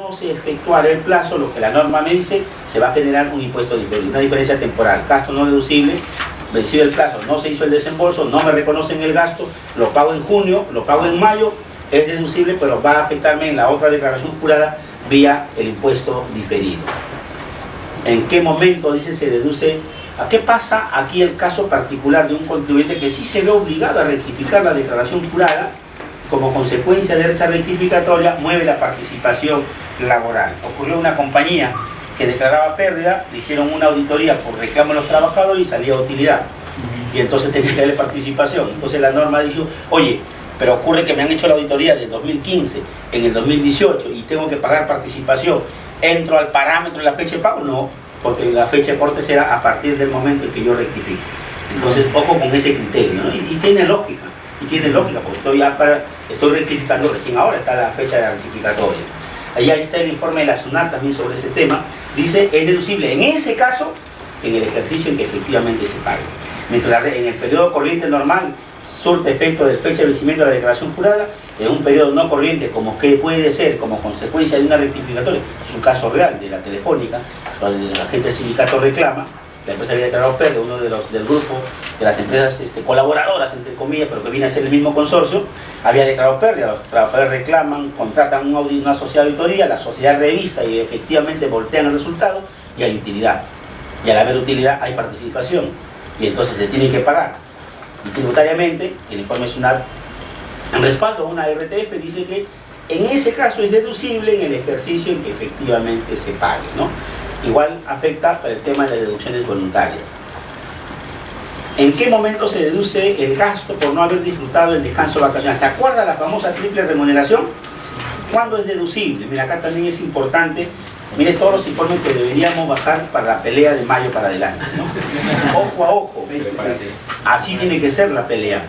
no se efectuara el plazo, lo que la norma me dice, se va a generar un impuesto diferido, una diferencia temporal, gasto no deducible, vencido el plazo, no se hizo el desembolso, no me reconocen el gasto, lo pago en junio, lo pago en mayo, es deducible, pero va a afectarme en la otra declaración jurada vía el impuesto diferido. ¿En qué momento, dice, se deduce? ¿A qué pasa aquí el caso particular de un contribuyente que sí se ve obligado a rectificar la declaración jurada? Como consecuencia de esa rectificatoria mueve la participación laboral. Ocurrió una compañía que declaraba pérdida, le hicieron una auditoría por reclamo de los trabajadores y salía utilidad. Y entonces tenía que darle participación. Entonces la norma dijo, oye, pero ocurre que me han hecho la auditoría del 2015, en el 2018, y tengo que pagar participación. ¿Entro al parámetro de la fecha de pago? No, porque la fecha de corte será a partir del momento en que yo rectifico. Entonces, ojo con ese criterio, ¿no? Y tiene lógica. Y tiene lógica, porque estoy rectificando recién ahora, está la fecha de la rectificatoria. Ahí está el informe de la SUNAT también sobre ese tema. Dice, es deducible en ese caso, en el ejercicio en que efectivamente se pague. Mientras en el periodo corriente normal surte efecto de fecha de vencimiento de la declaración jurada, en un periodo no corriente, como que puede ser como consecuencia de una rectificatoria, es un caso real de la Telefónica, donde la gente del sindicato reclama, la empresa había declarado pérdida, uno de los del grupo de las empresas colaboradoras, entre comillas, pero que viene a ser el mismo consorcio, había declarado pérdida, los trabajadores reclaman, contratan una sociedad de auditoría, la sociedad revisa y efectivamente voltean el resultado y hay utilidad. Y al haber utilidad hay participación y entonces se tiene que pagar. Y tributariamente, el informe SUNAT, en respaldo a una RTF, dice que en ese caso es deducible en el ejercicio en que efectivamente se pague, ¿no? Igual afecta para el tema de las deducciones voluntarias. ¿En qué momento se deduce el gasto por no haber disfrutado el descanso vacacional? ¿Se acuerda la famosa triple remuneración? ¿Cuándo es deducible? Mira, acá también es importante. Mire todos los informes que deberíamos bajar para la pelea de mayo para adelante, ¿no? Ojo a ojo. Así tiene que ser la pelea,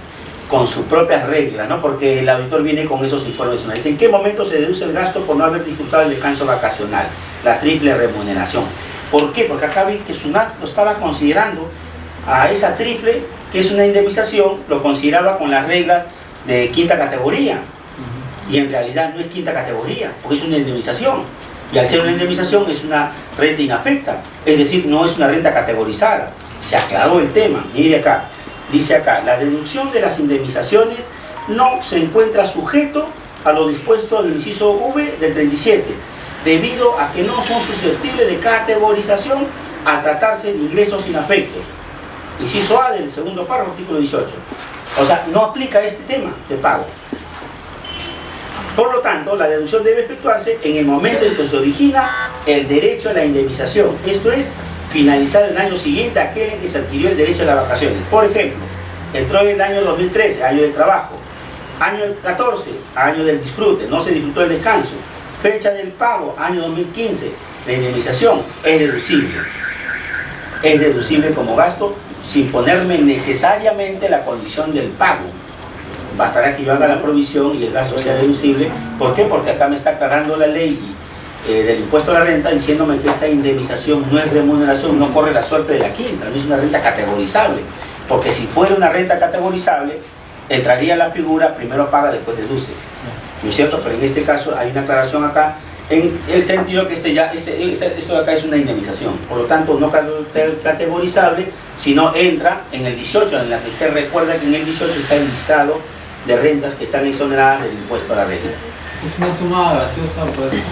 con sus propias reglas, ¿no? Porque el auditor viene con esos informes. Dice, ¿en qué momento se deduce el gasto por no haber disfrutado el descanso vacacional? La triple remuneración. ¿Por qué? Porque acá vi que SUNAT lo estaba considerando a esa triple, que es una indemnización, lo consideraba con las reglas de quinta categoría. Y en realidad no es quinta categoría, porque es una indemnización. Y al ser una indemnización es una renta inafecta, es decir, no es una renta categorizada. Se aclaró el tema, mire acá. Dice acá, la deducción de las indemnizaciones no se encuentra sujeto a lo dispuesto en el inciso V del 37, debido a que no son susceptibles de categorización al tratarse de ingresos inafectos. Inciso A del segundo párrafo, artículo 18. O sea, no aplica este tema de pago. Por lo tanto, la deducción debe efectuarse en el momento en que se origina el derecho a la indemnización. Esto es, finalizado el año siguiente a aquel en que se adquirió el derecho a las vacaciones. Por ejemplo, entró en el año 2013, año del trabajo. Año 14, año del disfrute, no se disfrutó el descanso. Fecha del pago, año 2015, la indemnización es deducible. Es deducible como gasto sin ponerme necesariamente la condición del pago. Bastará que yo haga la provisión y el gasto sea deducible. ¿Por qué? Porque acá me está aclarando la ley del impuesto a la renta diciéndome que esta indemnización no es remuneración, no corre la suerte de la quinta, no es una renta categorizable. Porque si fuera una renta categorizable, entraría la figura, primero paga, después deduce. ¿No es cierto? Pero en este caso hay una aclaración acá, en el sentido que esto de acá es una indemnización. Por lo tanto, no categorizable, sino entra en el 18, en la que usted recuerda que en el 18 está el listado de rentas que están exoneradas del impuesto a la renta. ¿Es una suma graciosa o puede ser?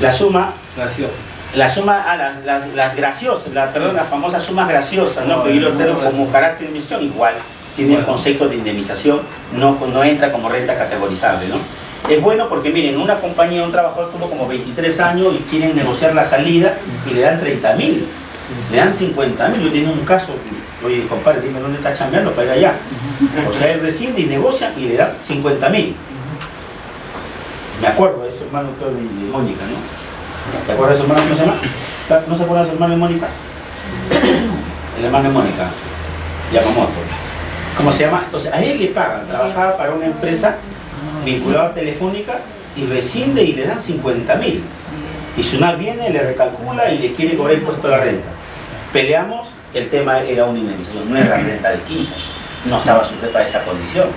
La suma graciosa. La suma, las graciosas, perdón, las famosas sumas graciosas, ¿no? Que yo lo tengo como carácter de indemnización, igual tiene el concepto de indemnización, no entra como renta categorizable, ¿no? Es bueno porque miren, una compañía, un trabajador tuvo como 23 años y quieren negociar la salida y le dan 30.000, le dan 50.000. Yo tenía un caso, oye compadre, dime dónde está chambeando para ir allá. O sea, él rescinde y negocia y le dan 50.000. Me acuerdo de su hermano de Mónica, ¿no? ¿Te acuerdas de su hermano? ¿Cómo se llama? ¿No se acuerda de su hermano de Mónica? El hermano de Mónica, Yamamoto. ¿Cómo se llama? Entonces a él le pagan, trabajaba para una empresa vinculada a Telefónica y rescinde y le dan 50.000. Y SUNAT viene, le recalcula y le quiere cobrar impuesto a la renta. Peleamos, el tema era una indemnización, no era renta de quinta, no estaba sujeta a esa condición,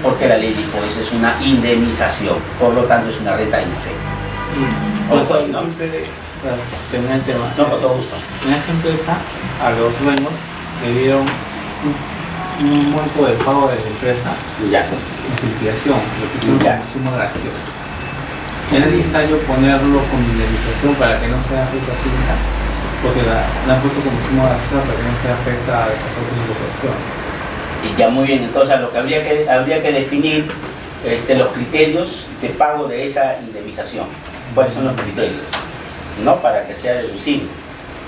porque la ley dijo eso es una indemnización, por lo tanto es una renta inefecta. Por Ojo eso, ahí, ¿no? disculpe, terminar el tema. No, con todo gusto. En esta empresa, a los dueños le dieron un monto de pago de la empresa Ya. en su liquidación, lo que hicieron Ya. como suma graciosa. ¿Es necesario ponerlo con indemnización para que no sea retroactiva? Porque la han puesto como suma graciosa para que no se afecta a las cosas de liquidación. Y ya muy bien, entonces lo que habría que definir los criterios de pago de esa indemnización. ¿Cuáles son los criterios? ¿No? Para que sea deducible.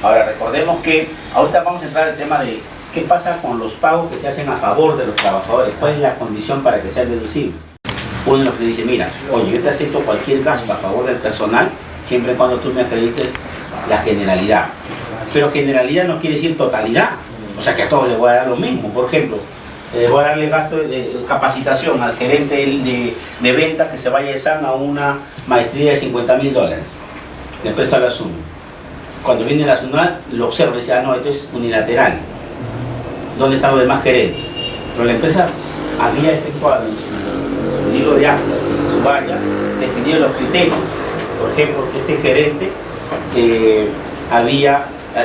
Ahora recordemos que ahorita vamos a entrar al tema de qué pasa con los pagos que se hacen a favor de los trabajadores. ¿Cuál es la condición para que sea deducible? Uno de los que dice, mira, oye, yo te acepto cualquier gasto a favor del personal siempre y cuando tú me acredites la generalidad. Pero generalidad no quiere decir totalidad. O sea que a todos les voy a dar lo mismo. Por ejemplo, voy a darle gasto de capacitación al gerente de venta que se vaya de SAN a una maestría de $50.000. La empresa lo asume. Cuando viene la SUNAT, lo observa y dice, ah, no, esto es unilateral. ¿Dónde están los demás gerentes? Pero la empresa había efectuado en su libro de actas, en su área, definido los criterios. Por ejemplo, que este gerente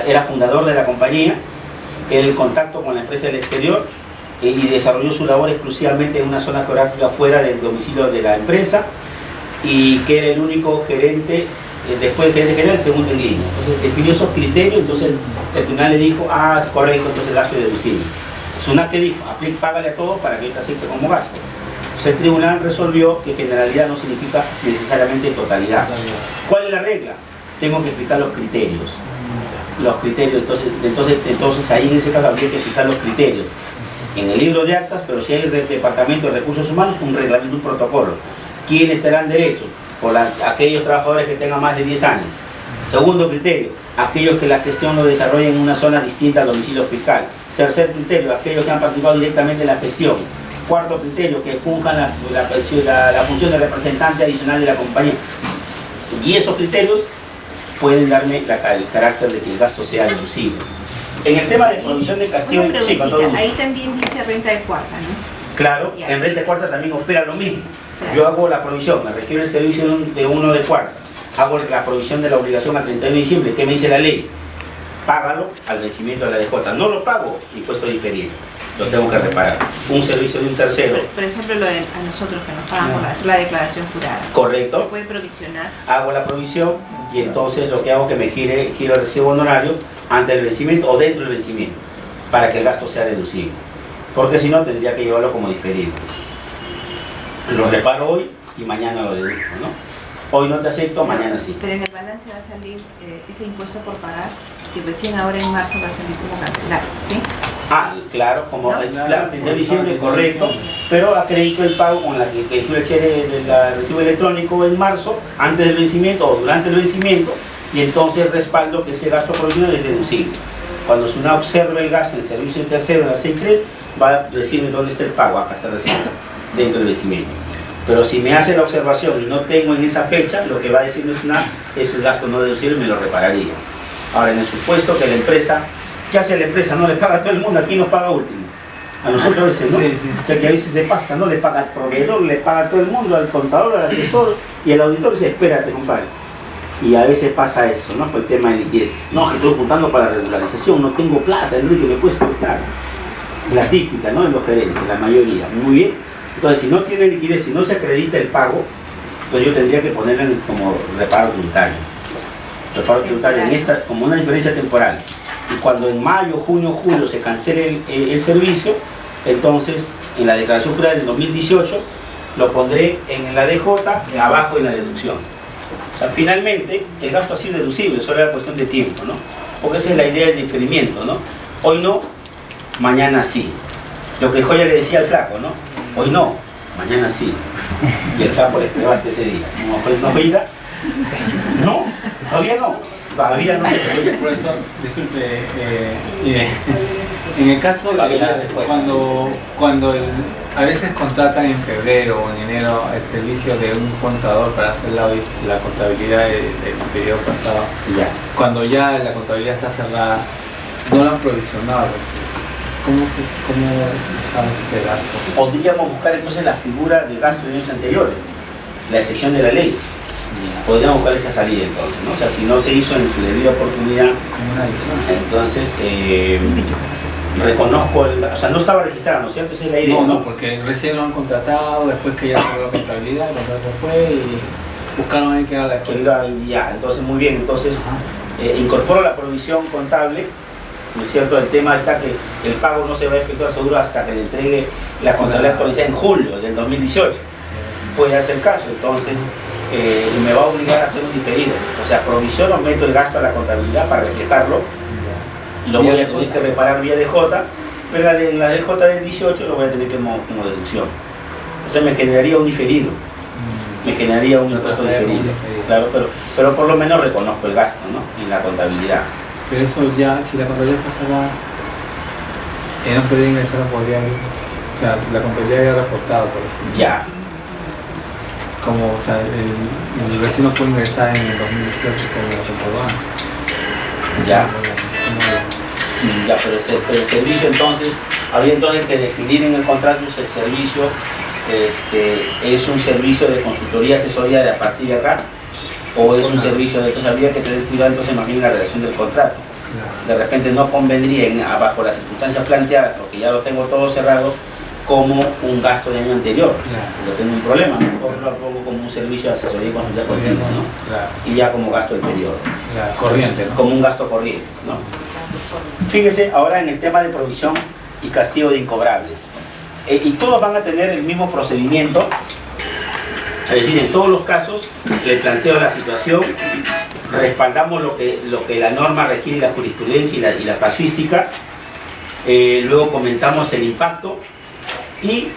era fundador de la compañía, el contacto con la empresa del exterior y desarrolló su labor exclusivamente en una zona geográfica fuera del domicilio de la empresa y que era el único gerente, después del gerente general, el segundo en línea. Entonces definió esos criterios, entonces el tribunal le dijo, ah, correcto, entonces el gasto es deducible. SUNAT que dijo, págale a todos para que yo te acepte como gasto. Entonces el tribunal resolvió que generalidad no significa necesariamente totalidad. ¿Cuál es la regla? Tengo que explicar los criterios. Los criterios, entonces ahí en ese caso habría que fijar los criterios en el libro de actas, pero si hay departamento de recursos humanos, un reglamento, un protocolo. ¿Quiénes tendrán derecho? Aquellos trabajadores que tengan más de 10 años. Segundo criterio, aquellos que la gestión lo desarrollen en una zona distinta al domicilio fiscal. Tercer criterio, aquellos que han participado directamente en la gestión. Cuarto criterio, que cumplan la función de representante adicional de la compañía. Y esos criterios pueden darme el carácter de que el gasto sea deducible. En el tema de provisión de castigo, sí, con todo gusto. Ahí también dice renta de cuarta, ¿no? Claro, en renta de cuarta también opera lo mismo. Yo hago la provisión, me requiere el servicio de uno de cuarta. Hago la provisión de la obligación a 31 de diciembre. ¿Qué me dice la ley? Págalo al vencimiento de la DJ. No lo pago, impuesto diferido. Lo tengo que reparar. Un servicio de un tercero. Por ejemplo, lo de a nosotros que nos pagan por hacer la declaración jurada. Correcto. ¿Se puede provisionar? Hago la provisión y entonces lo que hago es que me giro el recibo honorario ante el vencimiento o dentro del vencimiento para que el gasto sea deducible. Porque si no tendría que llevarlo como diferido. Lo reparo hoy y mañana lo deduzco, ¿no? Hoy no te acepto, mañana sí. Pero en el balance va a salir ese impuesto por pagar que recién ahora en marzo va a salir como cancelar, ¿sí? Ah, claro, como ¿No? claro, de diciembre, correcto, pero acredito el pago con la que tú le eché del recibo electrónico en marzo, antes del vencimiento o durante el vencimiento, y entonces respaldo que ese gasto provisional es deducible. Cuando SUNAT observe el gasto en servicio de tercero en la 6.3, va a decirme dónde está el pago, acá está el recibo, dentro del vencimiento. Pero si me hace la observación y no tengo en esa fecha, lo que va a decirme SUNAT es el gasto no deducible, me lo repararía. Ahora, en el supuesto que la empresa, ¿qué hace la empresa? No le paga a todo el mundo, aquí nos paga último. A nosotros a veces, ¿no? Sí, sí. O sea que a veces se pasa, ¿no? Le paga al proveedor, le paga a todo el mundo, al contador, al asesor, y el auditor dice, espérate, compadre. Y a veces pasa eso, ¿no? Por el tema de liquidez. No, que estoy juntando para la regularización, no tengo plata, Enrique, me cuesta prestar. La típica, ¿no? En los gerentes, la mayoría. Muy bien. Entonces, si no tiene liquidez, si no se acredita el pago, pues yo tendría que ponerlo como reparo tributario. Reparo tributario en esta, como una diferencia temporal. Y cuando en mayo, junio, julio se cancele el servicio, entonces en la declaración jurada del 2018 lo pondré en la DJ, abajo en la deducción. O sea, finalmente el gasto ha sido deducible, solo era cuestión de tiempo, ¿no? Porque esa es la idea del diferimiento, ¿no? Hoy no, mañana sí. Lo que Joya le decía al flaco, ¿no? Hoy no, mañana sí. Y el flaco le esperó hasta ese día. ¿No, Joyita? No, todavía no. Todavía no. Por eso, disculpe, mire, en el caso de cuando a veces contratan en febrero o en enero el servicio de un contador para hacer la contabilidad del periodo pasado, Ya. cuando ya la contabilidad está cerrada, no lo han provisionado. ¿Cómo sabes ese gasto? Podríamos buscar entonces la figura del gasto de años anteriores, la excepción de la ley. Podríamos buscar esa salida entonces, ¿no? O sea, si no se hizo en su debida oportunidad, entonces reconozco, o sea, no estaba registrado, ¿no es cierto? Esa es la idea, no, porque recién lo han contratado, después que ya cerró la contabilidad, el contrato fue y buscaron ahí que haga la escuela. Ya, entonces muy bien, entonces incorporo la provisión contable, ¿no es cierto? El tema está que el pago no se va a efectuar seguro hasta que le entregue la contabilidad actualizada en julio del 2018. Puede hacer caso, entonces me va a obligar a hacer un diferido. O sea, provisiono, meto el gasto a la contabilidad para reflejarlo, lo voy a tener que reparar vía DJ, pero en la DJ del 18 lo voy a tener que como deducción. O sea, me generaría un diferido, me generaría un impuesto diferido, claro, pero por lo menos reconozco el gasto, ¿no? En la contabilidad. Pero eso ya, si la contabilidad pasara, no podría ingresar por diario, o sea, la contabilidad ya reportado, por ejemplo. Ya. Como, o sea, el vecino puede ingresar en el 2018 como lo reportó antes. Ya. Ya, pero el servicio entonces, habría entonces que definir en el contrato si el servicio es un servicio de consultoría, asesoría de a partir de acá, o es un servicio de, entonces habría que tener cuidado entonces más bien en la redacción del contrato. De repente no convendría bajo las circunstancias planteadas, porque ya lo tengo todo cerrado, como un gasto de año anterior. Yo tengo un problema, mejor lo pongo como un servicio de asesoría y consultoría continua, ¿no? Y ya como gasto del periodo. Corriente, ¿no? Como un gasto corriente, ¿no? Fíjese ahora en el tema de provisión y castigo de incobrables. Y todos van a tener el mismo procedimiento, es decir, en todos los casos le planteo la situación, respaldamos lo que la norma requiere, la jurisprudencia y la casuística, luego comentamos el impacto y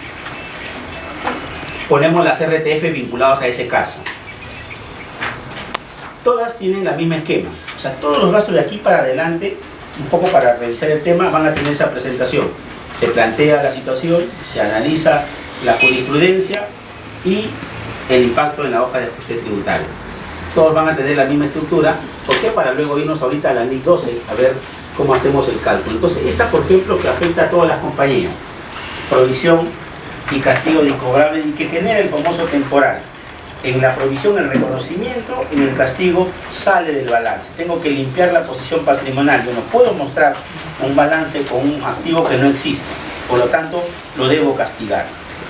ponemos las RTF vinculadas a ese caso. Todas tienen la misma esquema, o sea, todos los gastos de aquí para adelante, un poco para revisar el tema, van a tener esa presentación. Se plantea la situación, se analiza la jurisprudencia y el impacto en la hoja de ajuste tributario. Todos van a tener la misma estructura, ¿por qué? Para luego irnos ahorita a la ley 12 a ver cómo hacemos el cálculo. Entonces, esta por ejemplo que afecta a todas las compañías, provisión y castigo de incobrables y que genera el famoso temporal. En la provisión el reconocimiento, en el castigo sale del balance. Tengo que limpiar la posición patrimonial. Yo no puedo mostrar un balance con un activo que no existe. Por lo tanto, lo debo castigar.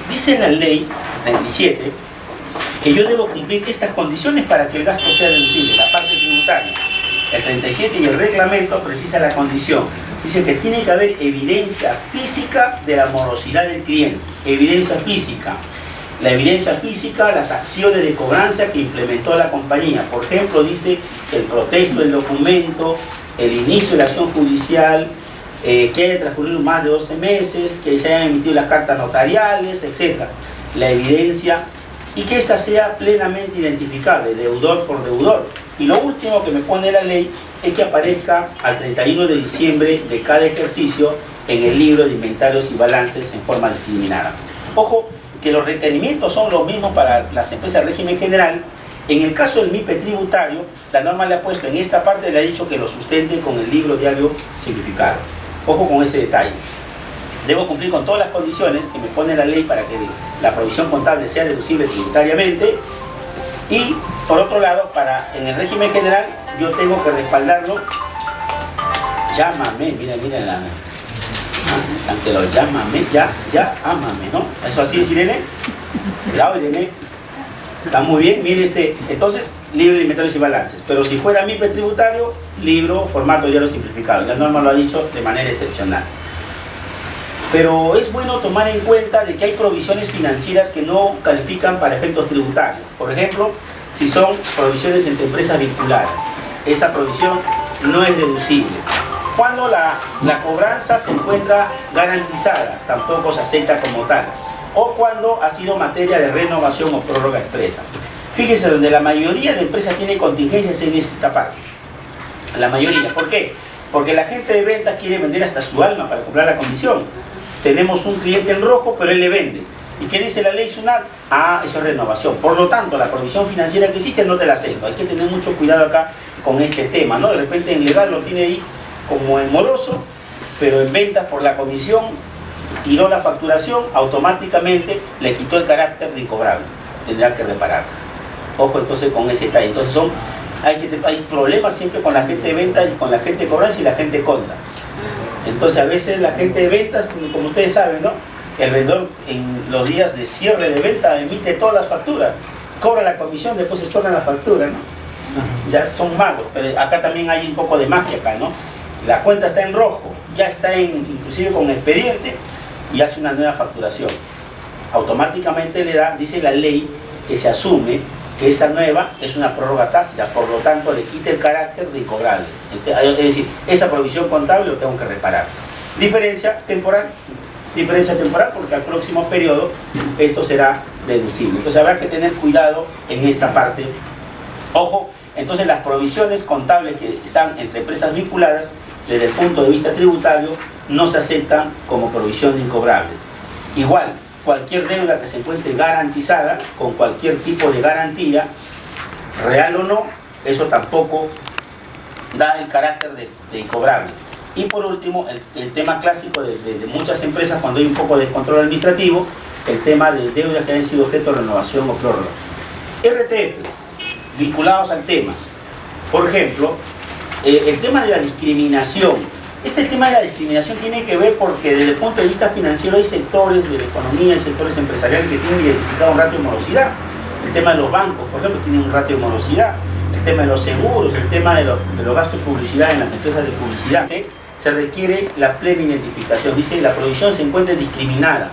Dice la ley 37 que yo debo cumplir estas condiciones para que el gasto sea deducible, la parte tributaria. El 37 y el reglamento precisa la condición. Dice que tiene que haber evidencia física de la morosidad del cliente. Evidencia física. La evidencia física, las acciones de cobranza que implementó la compañía. Por ejemplo, dice que el protesto del documento, el inicio de la acción judicial, que haya transcurrido más de 12 meses, que se hayan emitido las cartas notariales, etc. La evidencia y que ésta sea plenamente identificable, deudor por deudor. Y lo último que me pone la ley es que aparezca al 31 de diciembre de cada ejercicio en el libro de inventarios y balances en forma discriminada. Ojo, que los requerimientos son los mismos para las empresas de régimen general. En el caso del MIPE tributario, la norma le ha puesto en esta parte, le ha dicho que lo sustente con el libro diario simplificado. Ojo con ese detalle. Debo cumplir con todas las condiciones que me pone la ley para que la provisión contable sea deducible tributariamente. Y, por otro lado, en el régimen general, yo tengo que respaldarlo. Llámame, mira la... aunque lo llámame, ya, ámame, ¿no? ¿Eso así es, Irene? Cuidado, Irene. Está muy bien, mire entonces, libro de inventarios y balances. Pero si fuera MIPE tributario, libro, formato diario simplificado. La norma lo ha dicho de manera excepcional. Pero es bueno tomar en cuenta de que hay provisiones financieras que no califican para efectos tributarios. Por ejemplo, si son provisiones entre empresas vinculadas, esa provisión no es deducible. Cuando la cobranza se encuentra garantizada, tampoco se acepta como tal. O cuando ha sido materia de renovación o prórroga expresa. Fíjense, donde la mayoría de empresas tiene contingencias en esta parte. La mayoría. ¿Por qué? Porque la gente de ventas quiere vender hasta su alma para comprar la comisión. Tenemos un cliente en rojo, pero él le vende. ¿Y qué dice la ley SUNAT? Ah, eso es renovación. Por lo tanto, la provisión financiera que existe no te la acepto. Hay que tener mucho cuidado acá con este tema, ¿no? De repente en legal lo tiene ahí como en moroso, pero en ventas por la comisión tiró la facturación, automáticamente le quitó el carácter de incobrable. Tendrá que repararse. Ojo entonces con ese detalle. Entonces hay problemas siempre con la gente de venta y con la gente de cobranza y la gente de conta. Entonces a veces la gente de ventas, como ustedes saben, ¿no? El vendedor en los días de cierre de venta emite todas las facturas, cobra la comisión, después se torna la factura, ¿no? Ya son magos, pero acá también hay un poco de magia acá, ¿no? La cuenta está en rojo, ya está inclusive con expediente y hace una nueva facturación. Automáticamente le da, dice la ley, que se asume que esta nueva es una prórroga tácita, por lo tanto le quita el carácter de incobrable. Es decir, esa provisión contable lo tengo que reparar. Diferencia temporal porque al próximo periodo esto será deducible. Entonces habrá que tener cuidado en esta parte. Ojo, entonces las provisiones contables que están entre empresas vinculadas, desde el punto de vista tributario, no se aceptan como provisión de incobrables. Igual, cualquier deuda que se encuentre garantizada, con cualquier tipo de garantía, real o no, eso tampoco da el carácter de incobrable. Y por último, el tema clásico de muchas empresas cuando hay un poco de control administrativo, el tema de deudas que hayan sido objeto de renovación o prórroga. RTFs vinculados al tema. Por ejemplo, el tema de la discriminación. Este tema de la discriminación tiene que ver porque desde el punto de vista financiero hay sectores de la economía, hay sectores empresariales que tienen identificado un ratio de morosidad. El tema de los bancos, por ejemplo, tienen un ratio de morosidad. El tema de los seguros, el tema de los gastos de publicidad en las empresas de publicidad. Se requiere la plena identificación. Dice, la provisión se encuentra discriminada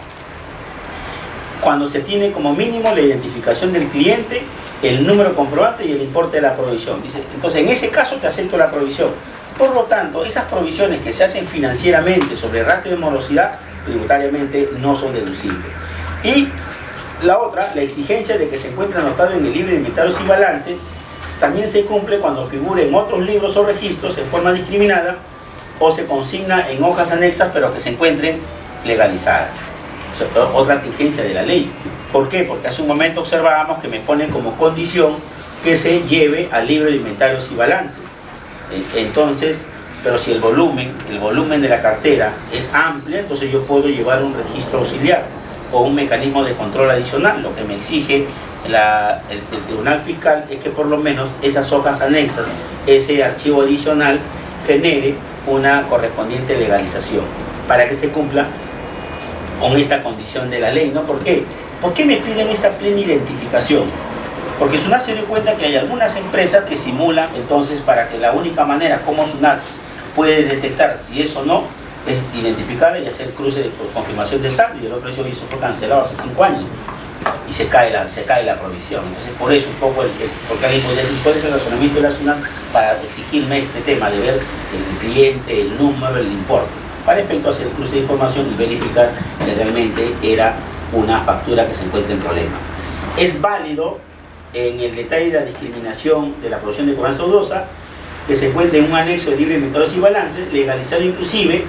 cuando se tiene como mínimo la identificación del cliente, el número comprobante y el importe de la provisión. Dice, entonces en ese caso te acepto la provisión. Por lo tanto, esas provisiones que se hacen financieramente sobre ratio de morosidad, tributariamente no son deducibles. Y la otra, la exigencia de que se encuentre anotado en el libro de inventarios y balance, también se cumple cuando figure en otros libros o registros en forma discriminada o se consigna en hojas anexas pero que se encuentren legalizadas. Otra exigencia de la ley. ¿Por qué? Porque hace un momento observábamos que me ponen como condición que se lleve al libro de inventarios y balance. Entonces, pero si el volumen de la cartera es amplio, entonces yo puedo llevar un registro auxiliar o un mecanismo de control adicional. Lo que me exige el Tribunal Fiscal es que por lo menos esas hojas anexas, ese archivo adicional, genere una correspondiente legalización para que se cumpla con esta condición de la ley, ¿no? ¿Por qué? ¿Por qué me piden esta plena identificación? Porque SUNAT se dio cuenta que hay algunas empresas que simulan, entonces, para que la única manera como SUNAT puede detectar si es o no, es identificarla y hacer cruce de confirmación de saldo, y el otro eso fue cancelado hace 5 años y se cae la provisión. Entonces, por eso un poco, porque alguien podría decir, ¿cuál es el razonamiento de la SUNAT para exigirme este tema de ver el cliente, el número, el importe? Para efecto hacer el cruce de información y verificar que realmente era una factura que se encuentra en problema. Es válido en el detalle de la discriminación de la provisión de cobranza dudosa que se encuentra en un anexo de libre de inventarios y balances, legalizado inclusive,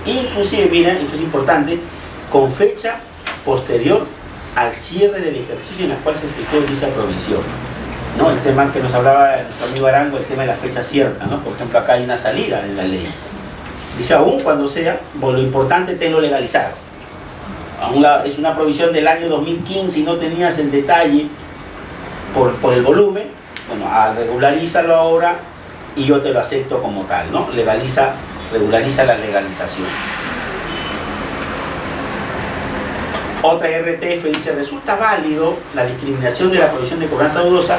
mira, esto es importante, con fecha posterior al cierre del ejercicio en el cual se efectuó dicha provisión, ¿no? El tema que nos hablaba nuestro amigo Arango, el tema de la fecha cierta, ¿no? Por ejemplo, acá hay una salida en la ley. Dice, aún cuando sea, por lo importante tenlo legalizado. Aún es una provisión del año 2015 y no tenías el detalle por el volumen, bueno, regularízalo ahora y yo te lo acepto como tal, ¿no? Regulariza la legalización. Otra RTF dice, resulta válido la discriminación de la provisión de cobranza dudosa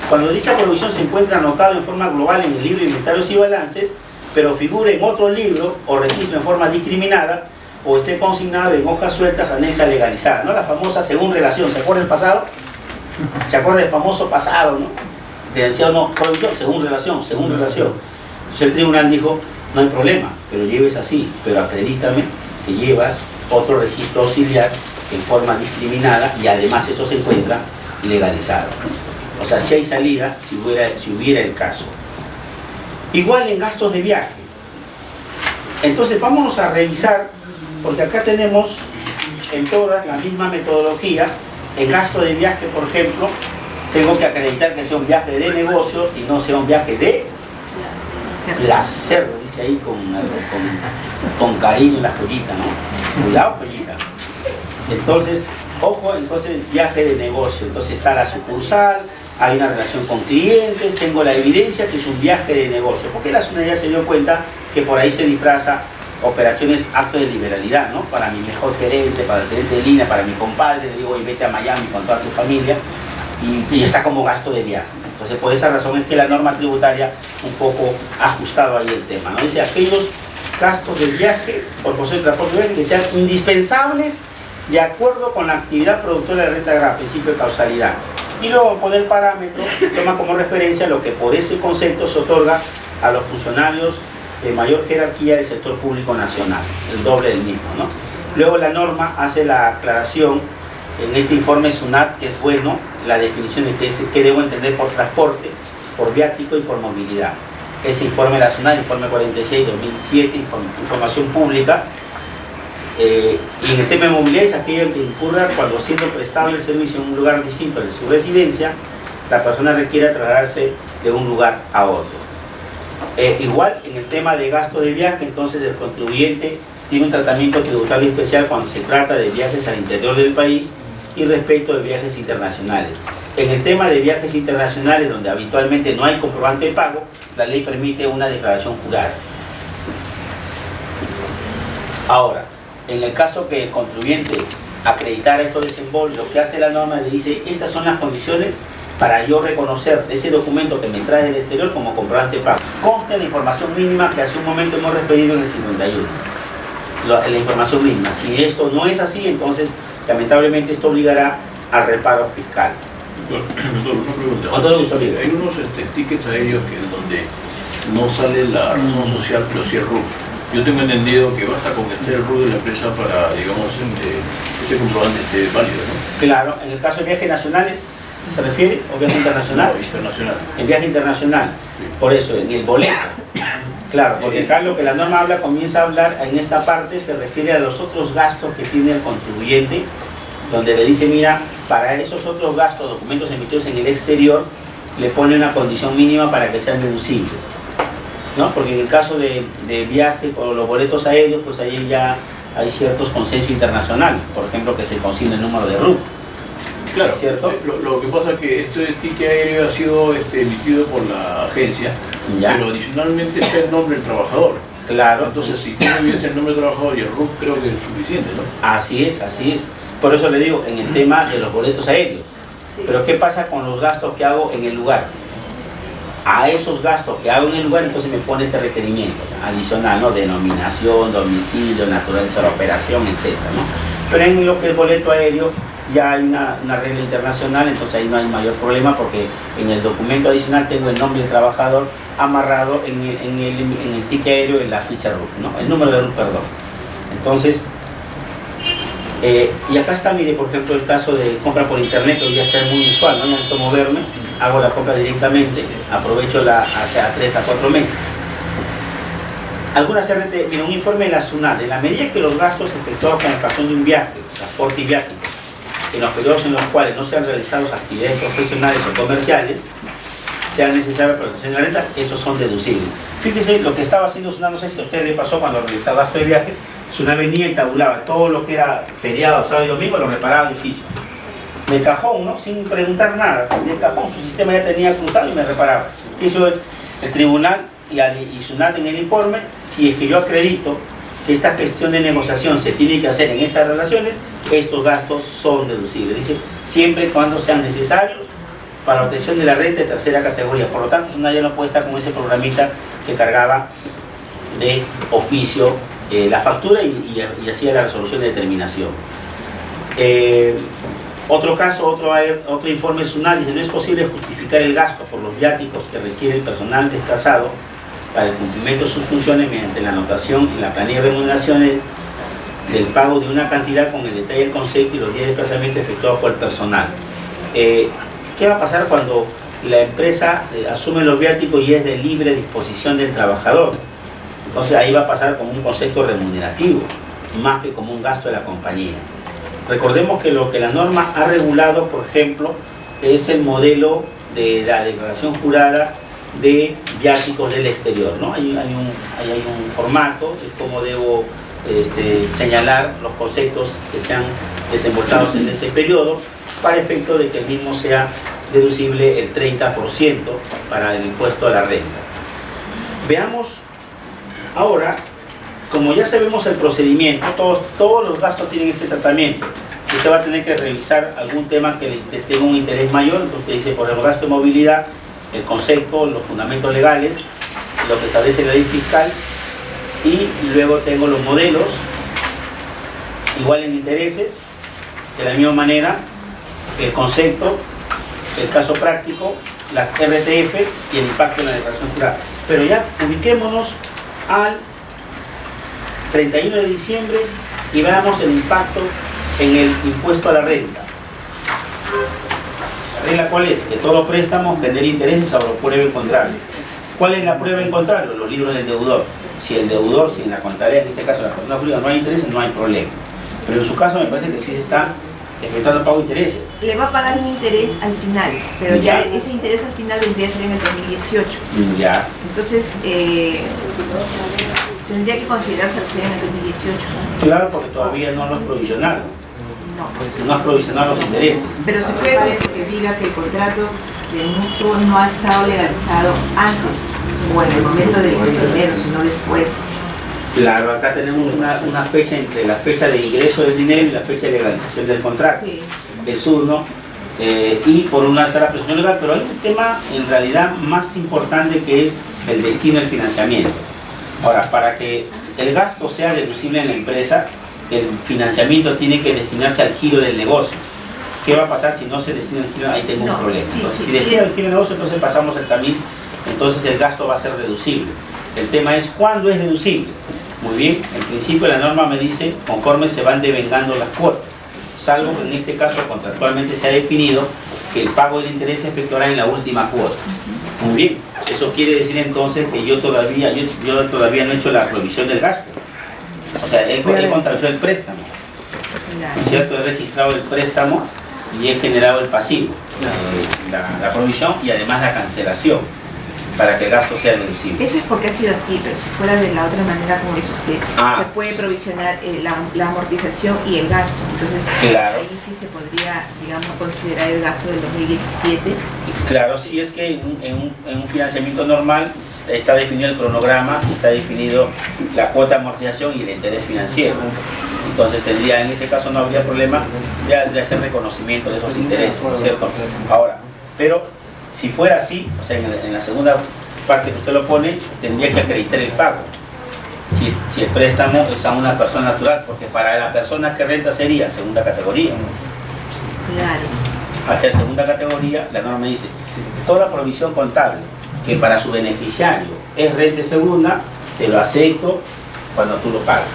cuando dicha provisión se encuentra anotada en forma global en el libro de inventarios y balances, pero figure en otro libro o registro en forma discriminada o esté consignado en hojas sueltas anexa legalizada, ¿no? La famosa según relación, ¿se acuerda del pasado? ¿Se acuerda del famoso pasado, no? Decía, no, provisión, según relación. Entonces el tribunal dijo, no hay problema, que lo lleves así, pero acredítame que llevas otro registro auxiliar en forma discriminada y además eso se encuentra legalizado. O sea, si hay salida, si hubiera el caso. Igual en gastos de viaje. Entonces vámonos a revisar, porque acá tenemos en todas la misma metodología. En gasto de viaje, por ejemplo, tengo que acreditar que sea un viaje de negocio y no sea un viaje de placer, dice ahí con cariño la joyita, ¿no? Cuidado, joyita. Entonces, ojo, entonces viaje de negocio. Entonces está la sucursal, hay una relación con clientes, tengo la evidencia que es un viaje de negocio, porque la SUNAT ya se dio cuenta que por ahí se disfraza operaciones, actos de liberalidad, ¿no? Para mi mejor gerente, para el gerente de línea, para mi compadre, le digo, y vete a Miami con toda tu familia, y está como gasto de viaje. Entonces, por esa razón es que la norma tributaria un poco ha ajustado ahí el tema, ¿no? Dice, aquellos gastos de viaje por concepto de transporte de viaje que sean indispensables de acuerdo con la actividad productora de renta agregada, principio de causalidad. Y luego poner parámetros, toma como referencia lo que por ese concepto se otorga a los funcionarios de mayor jerarquía del sector público nacional, el doble del mismo, ¿no? Luego la norma hace la aclaración en este informe SUNAT, que es bueno, la definición de qué debo entender por transporte, por viático y por movilidad. Ese informe de la SUNAT, informe 46-2007, información pública. Y en el tema de movilidad es aquello que incurra cuando siendo prestado el servicio en un lugar distinto de su residencia, la persona requiere trasladarse de un lugar a otro. Igual en el tema de gasto de viaje, entonces el contribuyente tiene un tratamiento tributario especial cuando se trata de viajes al interior del país y respecto de viajes internacionales. En el tema de viajes internacionales, donde habitualmente no hay comprobante de pago, la ley permite una declaración jurada. Ahora, en el caso que el contribuyente acreditara estos desembolsos, lo que hace la norma le dice, estas son las condiciones para yo reconocer ese documento que me trae del exterior como comprobante de pago. Consta la información mínima que hace un momento hemos referido en el 51. La información mínima. Si esto no es así, entonces lamentablemente esto obligará al reparo fiscal. Doctor, una pregunta. ¿Cuánto le gusta, amigo? Hay unos tickets aéreos que donde no sale la razón social, pero sí el RUT. Yo tengo entendido que basta con que esté el RUT de la empresa para, digamos, este comprobante esté válido, ¿no? Claro, en el caso de viajes nacionales, ¿se refiere? ¿O viaje internacional? No, internacional. En viaje internacional. Sí. Por eso, en el boleto. Claro, porque acá lo que la norma comienza a hablar en esta parte se refiere a los otros gastos que tiene el contribuyente, donde le dice, mira, para esos otros gastos, documentos emitidos en el exterior, le pone una condición mínima para que sean deducibles, ¿no? Porque en el caso de viajes o los boletos aéreos, pues ahí ya hay ciertos consensos internacionales, por ejemplo, que se consigne el número de RUT. Claro, ¿cierto? Lo que pasa es que este ticket aéreo ha sido emitido por la agencia, Ya. pero adicionalmente está el nombre del trabajador. Claro. Entonces, si tiene evidencia el nombre del trabajador y el RUT, creo que es suficiente, ¿no? Así es, así es. Por eso le digo, en el tema de los boletos aéreos. Sí. Pero ¿qué pasa con los gastos que hago en el lugar? A esos gastos que hago en el lugar, entonces me pone este requerimiento adicional, ¿no? Denominación, domicilio, naturaleza de la operación, etc., ¿no? Pero en lo que es boleto aéreo, ya hay una regla internacional, entonces ahí no hay mayor problema porque en el documento adicional tengo el nombre del trabajador amarrado en el ticket aéreo en la ficha RUT, ¿no? El número de RUT, perdón. Entonces, y acá está, mire, por ejemplo, el caso de compra por internet, que hoy ya está muy usual, ¿no? Ya necesito moverme, hago la compra directamente, aprovecho hace 3 a 4 meses. Algunas RT, mira, un informe de la SUNAT, en la medida que los gastos efectuados con ocasión de un viaje, transporte y viático, en los periodos en los cuales no sean realizadas actividades profesionales o comerciales, sean necesarias para la obtención de la renta, esos son deducibles. Fíjese lo que estaba haciendo SUNAT, no sé si a usted le pasó cuando realizaba gasto de viaje, SUNAT venía y tabulaba todo lo que era feriado, sábado y domingo, lo reparaba de oficio. De cajón, ¿no? Sin preguntar nada, de cajón, su sistema ya tenía cruzado y me reparaba. ¿Qué hizo el tribunal y SUNAT en el informe? Si es que yo acredito que esta gestión de negociación se tiene que hacer en estas relaciones, estos gastos son deducibles. Dice, siempre y cuando sean necesarios para la obtención de la renta de tercera categoría. Por lo tanto, SUNAT ya no puede estar con ese programita que cargaba de oficio la factura y hacía la resolución de determinación. Otro caso, otro informe SUNAT dice, no es posible justificar el gasto por los viáticos que requiere el personal desplazado para el cumplimiento de sus funciones mediante la anotación en la planilla de remuneraciones del pago de una cantidad con el detalle del concepto y los días de desplazamiento efectuados por el personal. ¿Qué va a pasar cuando la empresa asume los viáticos y es de libre disposición del trabajador? Entonces ahí va a pasar como un concepto remunerativo, más que como un gasto de la compañía. Recordemos que lo que la norma ha regulado, por ejemplo, es el modelo de la declaración jurada de viáticos del exterior, ¿no? Hay un formato de cómo debo señalar los conceptos que sean desembolsados en ese periodo para efecto de que el mismo sea deducible el 30% para el impuesto a la renta. Veamos ahora, como ya sabemos el procedimiento, todos los gastos tienen este tratamiento. Usted va a tener que revisar algún tema que le tenga un interés mayor, entonces usted dice, por ejemplo, gasto de movilidad, el concepto, los fundamentos legales, lo que establece la ley fiscal, y luego tengo los modelos, igual en intereses, de la misma manera, el concepto, el caso práctico, las RTF y el impacto en la declaración jurada. Pero ya ubiquémonos al 31 de diciembre y veamos el impacto en el impuesto a la renta. ¿La regla cuál es? Que todo préstamo genera intereses sobre prueba en contrario. ¿Cuál es la prueba en contrario? Los libros del deudor. Si el deudor, si en la contabilidad, en este caso la persona jurídica, no hay intereses, no hay problema. Pero en su caso me parece que sí se está efectuando el pago de intereses. Le va a pagar un interés al final, pero ya ese interés al final vendría a ser en el 2018. Ya. Entonces, tendría que considerarse al final en el 2018. Claro, porque todavía no lo has provisionado. No has provisionado los intereses. Pero se puede ver que diga que el contrato de mutuo no ha estado legalizado antes o en el momento del dinero, sino después. Claro, acá tenemos una fecha entre la fecha de ingreso del dinero y la fecha de legalización del contrato. Sí. Es uno, y por una alta la presión legal, pero hay un tema en realidad más importante que es el destino del financiamiento. Ahora, para que el gasto sea deducible en la empresa, el financiamiento tiene que destinarse al giro del negocio. ¿Qué va a pasar si no se destina al giro? Ahí tengo un problema. Entonces, si destina al giro del negocio, entonces pasamos el tamiz, entonces el gasto va a ser deducible. El tema es ¿cuándo es deducible? Muy bien, en principio la norma me dice conforme se van devengando las cuotas, salvo que en este caso contractualmente se ha definido que el pago del interés se efectuará en la última cuota. Muy bien, eso quiere decir entonces que yo todavía no he hecho la provisión del gasto. O sea, he contratado el préstamo, ¿no es cierto? He registrado el préstamo y he generado el pasivo, la provisión y además la cancelación, para que el gasto sea deducible. Eso es porque ha sido así, pero si fuera de la otra manera, como dice usted, se puede provisionar la amortización y el gasto. Entonces, claro, ahí sí se podría, digamos, considerar el gasto del 2017. Claro, si es que en un financiamiento normal está definido el cronograma, está definido la cuota de amortización y el interés financiero. Entonces tendría, en ese caso no habría problema de hacer reconocimiento de esos intereses, ¿no es cierto? Ahora, pero si fuera así, o sea, en la segunda parte que usted lo pone, tendría que acreditar el pago. Si el préstamo es a una persona natural, porque para la persona que renta sería segunda categoría. Claro. Al ser segunda categoría, la norma dice, toda provisión contable que para su beneficiario es renta segunda, te lo acepto cuando tú lo pagas.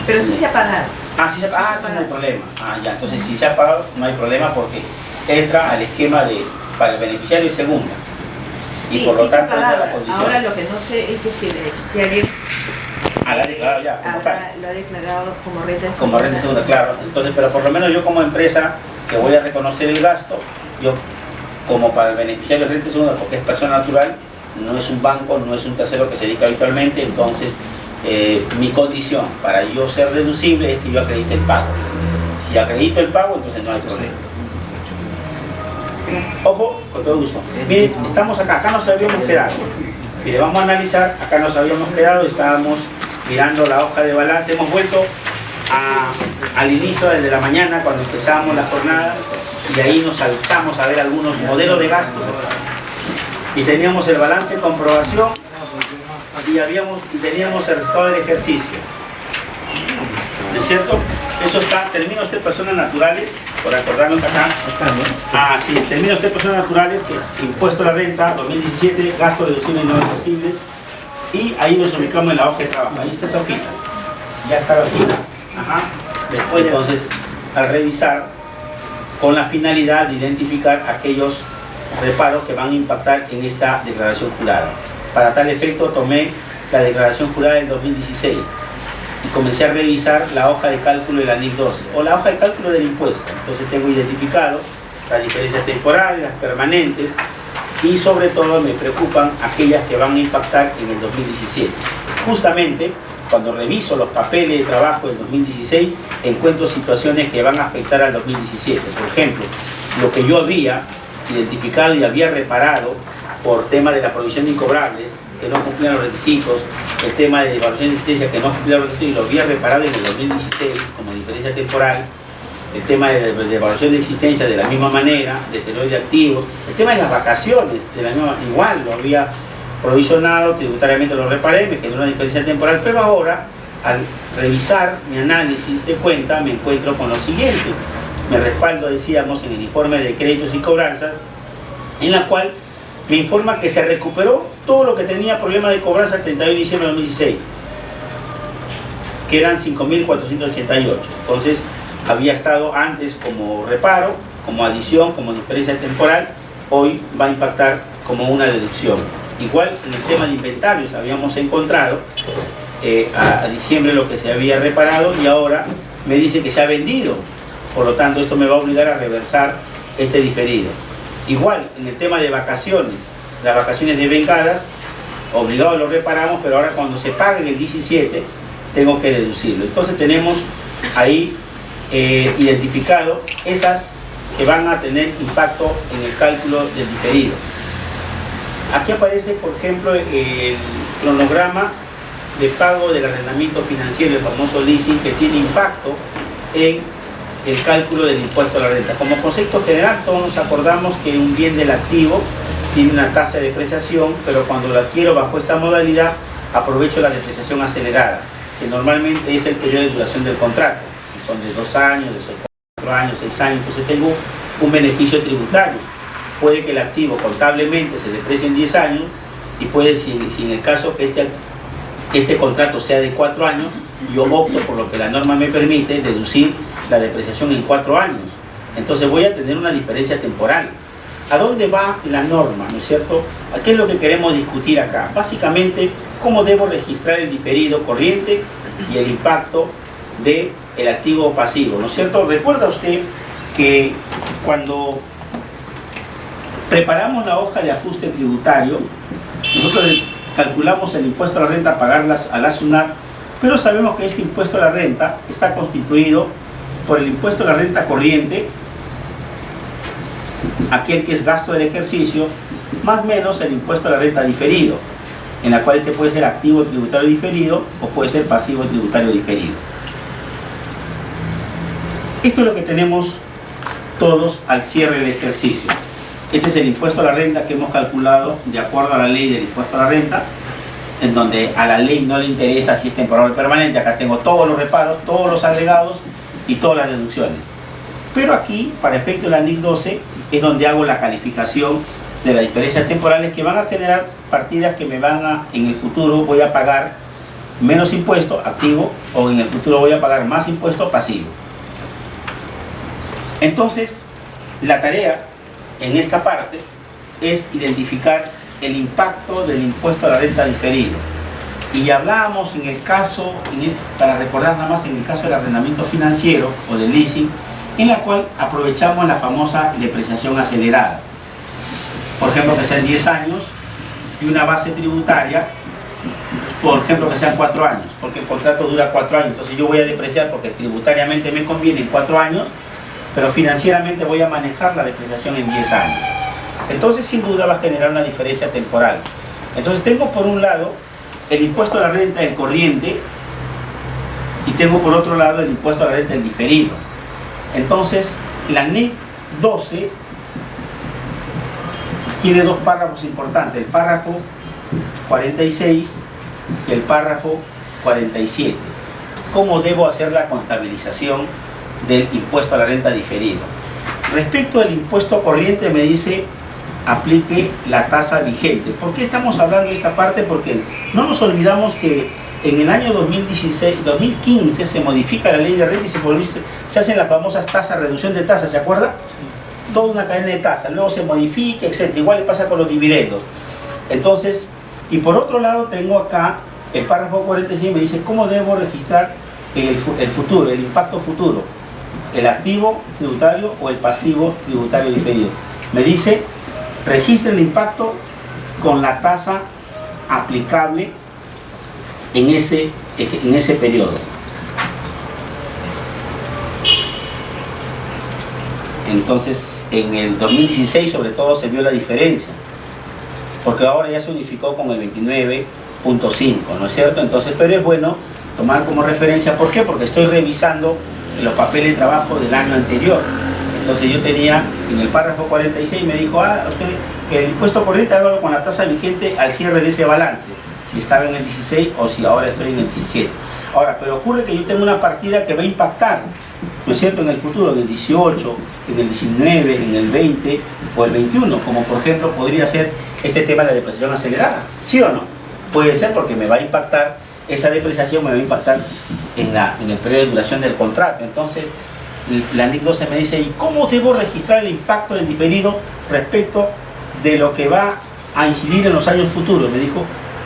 Pero sí se ha pagado. Sí se ha pagado. No hay problema. Ya, entonces si se ha pagado, no hay problema porque entra al esquema de para el beneficiario es segunda. Y Sí, por lo sí tanto entra la condición. Ahora lo que no sé es que si el beneficiario lo ha declarado ya, como tal. lo ha declarado como renta segunda. Como renta segunda, claro. Entonces, pero por lo menos yo como empresa que voy a reconocer el gasto, yo como para el beneficiario es renta segunda porque es persona natural, no es un banco, no es un tercero que se dedica habitualmente, entonces mi condición para yo ser deducible es que yo acredite el pago. Si acredito el pago, entonces no hay problema. Ojo, con todo gusto. Miren, estamos acá nos habíamos quedado. Mire, vamos a analizar, acá nos habíamos quedado, estábamos mirando la hoja de balance, hemos vuelto al inicio de la mañana cuando empezamos la jornada y de ahí nos saltamos a ver algunos modelos de gastos y teníamos el balance de comprobación y teníamos el resultado del ejercicio. ¿No es cierto? Eso está, termina usted personas naturales, por acordarnos acá. Sí, termina usted personas naturales, que impuesto a la renta, 2017, gasto deducible y no deducible. Y ahí nos ubicamos en la hoja de trabajo. Ahí está esa hojita. Ya está la hojita. Después, entonces, al revisar, con la finalidad de identificar aquellos reparos que van a impactar en esta declaración jurada. Para tal efecto, tomé la declaración jurada del 2016. Y comencé a revisar la hoja de cálculo de la NIC 12 o la hoja de cálculo del impuesto. Entonces tengo identificado las diferencias temporales, las permanentes y sobre todo me preocupan aquellas que van a impactar en el 2017. Justamente cuando reviso los papeles de trabajo del 2016 encuentro situaciones que van a afectar al 2017. Por ejemplo, lo que yo había identificado y había reparado por tema de la provisión de incobrables, que no cumplían los requisitos, el tema de evaluación de existencia que no cumplía los requisitos y lo había reparado en el 2016 como diferencia temporal, el tema de evaluación de existencia de la misma manera, deterioro de activos, el tema de las vacaciones, de la misma, igual lo había provisionado, tributariamente lo reparé, me generó una diferencia temporal, pero ahora al revisar mi análisis de cuenta me encuentro con lo siguiente, me respaldo, decíamos, en el informe de créditos y cobranzas, en la cual me informa que se recuperó todo lo que tenía problema de cobranza el 31 de diciembre de 2016, que eran 5.488. Entonces, había estado antes como reparo, como adición, como diferencia temporal, hoy va a impactar como una deducción. Igual en el tema de inventarios habíamos encontrado a diciembre lo que se había reparado y ahora me dice que se ha vendido, por lo tanto esto me va a obligar a reversar este diferido. Igual en el tema de vacaciones, las vacaciones devengadas, obligado lo reparamos, pero ahora cuando se pague el 17 tengo que deducirlo. Entonces tenemos ahí identificado esas que van a tener impacto en el cálculo del diferido. Aquí aparece, por ejemplo, el cronograma de pago del arrendamiento financiero, el famoso leasing, que tiene impacto en el cálculo del impuesto a la renta. Como concepto general, todos nos acordamos que un bien del activo tiene una tasa de depreciación, pero cuando lo adquiero bajo esta modalidad, aprovecho la depreciación acelerada, que normalmente es el periodo de duración del contrato. Si son de 2 años, de 4 años, 6 años, entonces tengo un beneficio tributario. Puede que el activo contablemente se deprecie en 10 años y puede, si en el caso que este contrato sea de 4 años, yo opto por lo que la norma me permite, deducir la depreciación en 4 años. Entonces voy a tener una diferencia temporal. ¿A dónde va la norma? ¿No es cierto? ¿Qué es lo que queremos discutir acá? Básicamente, cómo debo registrar el diferido corriente y el impacto del activo pasivo, ¿no es cierto? Recuerda usted que cuando preparamos la hoja de ajuste tributario, nosotros calculamos el impuesto a la renta a pagarlas a la SUNAT, pero sabemos que este impuesto a la renta está constituido por el impuesto a la renta corriente, aquel que es gasto del ejercicio, más o menos el impuesto a la renta diferido, en la cual este puede ser activo tributario diferido o puede ser pasivo tributario diferido. Esto es lo que tenemos todos al cierre del ejercicio. Este es el impuesto a la renta que hemos calculado de acuerdo a la ley del impuesto a la renta, en donde a la ley no le interesa si es temporal o permanente. Acá tengo todos los reparos, todos los agregados y todas las deducciones. Pero aquí, para efecto de la NIC 12, es donde hago la calificación de las diferencias temporales que van a generar partidas que me van a, en el futuro voy a pagar menos impuesto activo o en el futuro voy a pagar más impuesto pasivo. Entonces, la tarea en esta parte es identificar el impacto del impuesto a la renta diferido. Y hablábamos en el caso, para recordar nada más, en el caso del arrendamiento financiero o del leasing, en la cual aprovechamos la famosa depreciación acelerada. Por ejemplo, que sean 10 años y una base tributaria, por ejemplo, que sean 4 años, porque el contrato dura 4 años. Entonces yo voy a depreciar porque tributariamente me conviene en 4 años, pero financieramente voy a manejar la depreciación en 10 años. Entonces sin duda va a generar una diferencia temporal. Entonces tengo por un lado el impuesto a la renta del corriente y tengo por otro lado el impuesto a la renta del diferido. Entonces la NIC 12 tiene 2 párrafos importantes, el párrafo 46 y el párrafo 47. ¿Cómo debo hacer la contabilización del impuesto a la renta diferido? Respecto del impuesto corriente me dice aplique la tasa vigente. ¿Por qué estamos hablando de esta parte? Porque no nos olvidamos que en el año 2015 se modifica la ley de renta y se hacen las famosas tasas, reducción de tasas, ¿se acuerda? Toda una cadena de tasas, luego se modifica, etc. Igual le pasa con los dividendos. Entonces, y por otro lado tengo acá el párrafo 46, me dice cómo debo registrar el futuro, el impacto futuro, el activo tributario o el pasivo tributario diferido. Me dice, registre el impacto con la tasa aplicable en ese periodo. Entonces, en el 2016 sobre todo se vio la diferencia, porque ahora ya se unificó con el 29.5, ¿no es cierto? Entonces, pero es bueno tomar como referencia, ¿por qué? Porque estoy revisando los papeles de trabajo del año anterior. Entonces yo tenía, en el párrafo 46 me dijo, usted, el impuesto corriente hágalo con la tasa vigente al cierre de ese balance, si estaba en el 16 o si ahora estoy en el 17. Ahora, pero ocurre que yo tengo una partida que va a impactar, ¿no es cierto?, en el futuro, en el 18, en el 19, en el 20 o el 21, como por ejemplo podría ser este tema de la depreciación acelerada, ¿sí o no? Puede ser porque me va a impactar, esa depreciación me va a impactar en el periodo de duración del contrato. Entonces, la NIC 12 me dice, ¿y cómo debo registrar el impacto del diferido respecto de lo que va a incidir en los años futuros? Me dijo,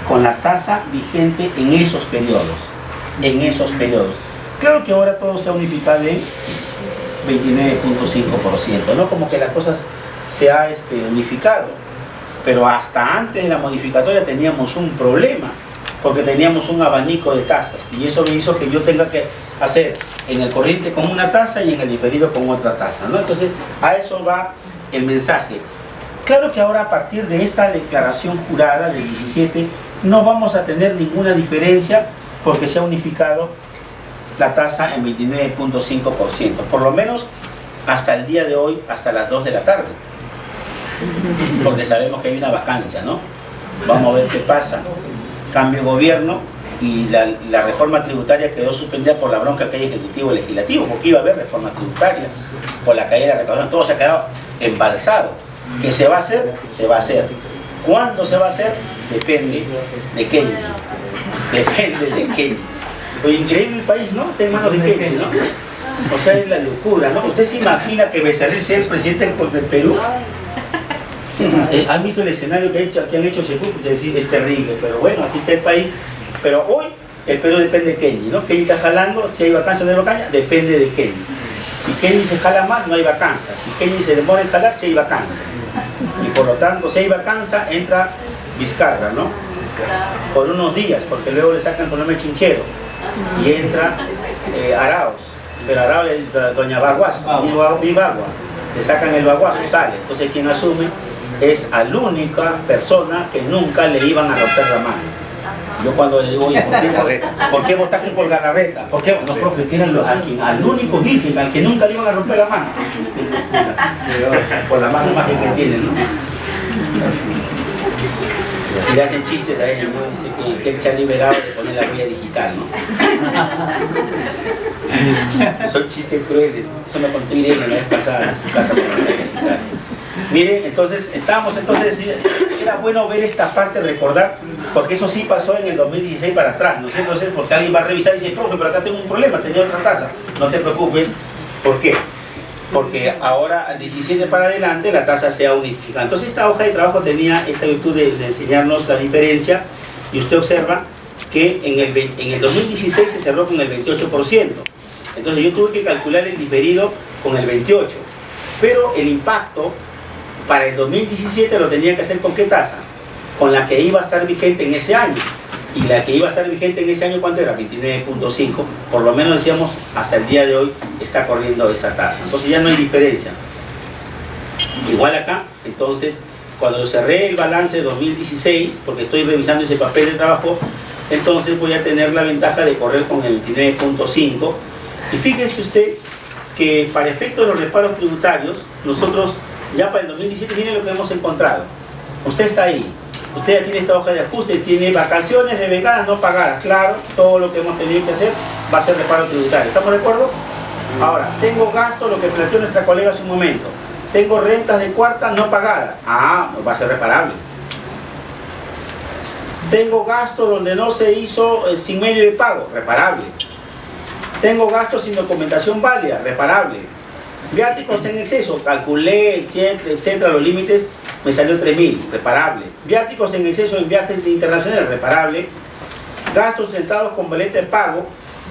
con la tasa vigente en esos periodos. Claro que ahora todo se ha unificado en 29.5%, ¿no? Como que las cosas se ha unificado, pero hasta antes de la modificatoria teníamos un problema, porque teníamos un abanico de tasas, y eso me hizo que yo tenga que hacer en el corriente con una tasa y en el diferido con otra tasa, ¿no? Entonces, a eso va el mensaje. Claro que ahora, a partir de esta declaración jurada del 17, no vamos a tener ninguna diferencia porque se ha unificado la tasa en 29.5%, por lo menos hasta el día de hoy, hasta las 2 de la tarde, porque sabemos que hay una vacancia, ¿no? Vamos a ver qué pasa. Cambio de gobierno y la reforma tributaria quedó suspendida por la bronca que hay ejecutivo y legislativo, porque iba a haber reformas tributarias por la caída de la recaudación, todo se ha quedado embalsado. ¿Qué se va a hacer? Se va a hacer. ¿Cuándo se va a hacer? Depende de Kenny. Depende de Kenny. Pues increíble el país, ¿no? Está en manos de Kenny, ¿no? O sea, es la locura, ¿no? ¿Usted se imagina que Becerril sea el presidente del Perú? ¿Han visto el escenario que han hecho Sheput? Es decir, es terrible, pero bueno, así está el país. Pero hoy el Perú depende de Kenny, ¿no? Kenny está jalando, si hay vacancia o no hay vacancia, depende de Kenny. Si Kenny se jala más, no hay vacancia. Si Kenny se demora en jalar, sí hay vacancia. Y por lo tanto, si hay vacancia, entra Vizcarra, ¿no? Por unos días, porque luego le sacan con nombre Chinchero. Y entra Arauz. Pero Arauz es doña Baguaz, Vivagua. Le sacan el baguazo, sale. Entonces quien asume es a la única persona que nunca le iban a romper la mano. Yo cuando le digo, oye, ¿por qué votaste por Galarreta? ¿Por qué? No, profe, que era al único virgen, al que nunca le iban a romper la mano. Por la mano imagen que tiene, ¿no? Y le hacen chistes a él, ¿no? Dice que él se ha liberado de poner la huella digital, ¿no? Son chistes crueles. Eso me contó Irene la vez pasada en su casa con la huella digital. Miren, entonces, era bueno ver esta parte, recordar, porque eso sí pasó en el 2016 para atrás, ¿no sé? Entonces, porque alguien va a revisar y dice, profe, pero acá tengo un problema, tenía otra tasa. No te preocupes. ¿Por qué? Porque ahora, al 17 para adelante, la tasa se ha unificado. Entonces, esta hoja de trabajo tenía esa virtud de enseñarnos la diferencia, y usted observa que en el 2016 se cerró con el 28%. Entonces, yo tuve que calcular el diferido con el 28%. Pero el impacto para el 2017 lo tenía que hacer ¿con qué tasa? Con la que iba a estar vigente en ese año. Y la que iba a estar vigente en ese año, ¿cuánto era? 29.5. Por lo menos decíamos, hasta el día de hoy está corriendo esa tasa. Entonces ya no hay diferencia. Igual acá, entonces, cuando cerré el balance 2016, porque estoy revisando ese papel de trabajo, entonces voy a tener la ventaja de correr con el 29.5. Y fíjese usted que para efecto de los reparos tributarios, nosotros ya para el 2017, miren lo que hemos encontrado. Usted está ahí, usted ya tiene esta hoja de ajuste, tiene vacaciones de becadas no pagadas. Claro, todo lo que hemos tenido que hacer va a ser reparo tributario. ¿Estamos de acuerdo? Ahora, tengo gasto, lo que planteó nuestra colega hace un momento. Tengo rentas de cuarta no pagadas. Va a ser reparable. Tengo gasto donde no se hizo sin medio de pago. Reparable. Tengo gastos sin documentación válida, reparable. Viáticos en exceso, calculé, etcétera, los límites, me salió 3.000, reparable. Viáticos en exceso en viajes internacionales, reparable. Gastos sentados con boleta de pago,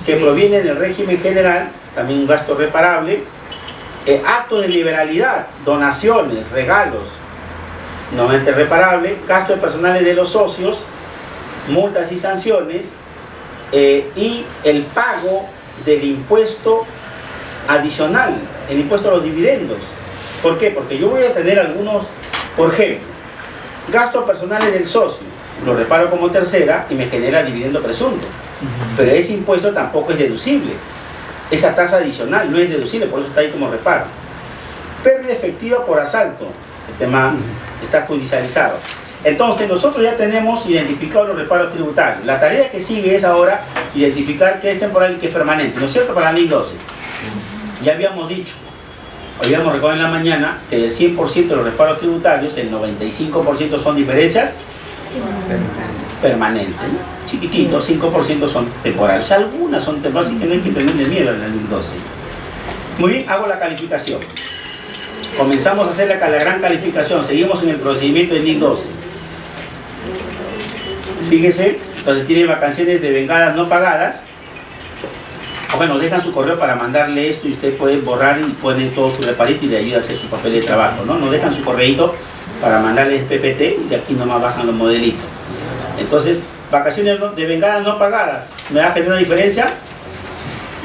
que provienen del régimen general, también un gasto reparable. Actos de liberalidad, donaciones, regalos, nuevamente reparable. Gastos personales de los socios, multas y sanciones, y el pago del impuesto adicional, el impuesto a los dividendos, ¿Por qué? Porque yo voy a tener algunos, por ejemplo, gastos personales del socio, lo reparo como tercera y me genera dividendo presunto. Pero ese impuesto tampoco es deducible. Esa tasa adicional no es deducible, por eso está ahí como reparo. Pérdida efectiva por asalto, el tema está judicializado. Entonces nosotros ya tenemos identificados los reparos tributarios. La tarea que sigue es ahora identificar qué es temporal y qué es permanente, ¿no es cierto? Para la ley 12. Ya habíamos dicho, habíamos recordado en la mañana que del 100% de los reparos tributarios, el 95% son diferencias permanentes, ¿no? Chiquititos, 5% son temporales. Algunas son temporales, así que no hay que tenerle miedo a la ley 12. Muy bien, hago la calificación. Comenzamos a hacer la gran calificación, seguimos en el procedimiento de ley 12. Fíjese, entonces tiene vacaciones de vengadas no pagadas. Bueno, dejan su correo para mandarle esto y usted puede borrar y pone todo su reparito y le ayuda a hacer su papel de trabajo, ¿no? Nos dejan su correito para mandarle PPT y de aquí nomás bajan los modelitos. Entonces, vacaciones de vengadas no pagadas, ¿me va a generar una diferencia?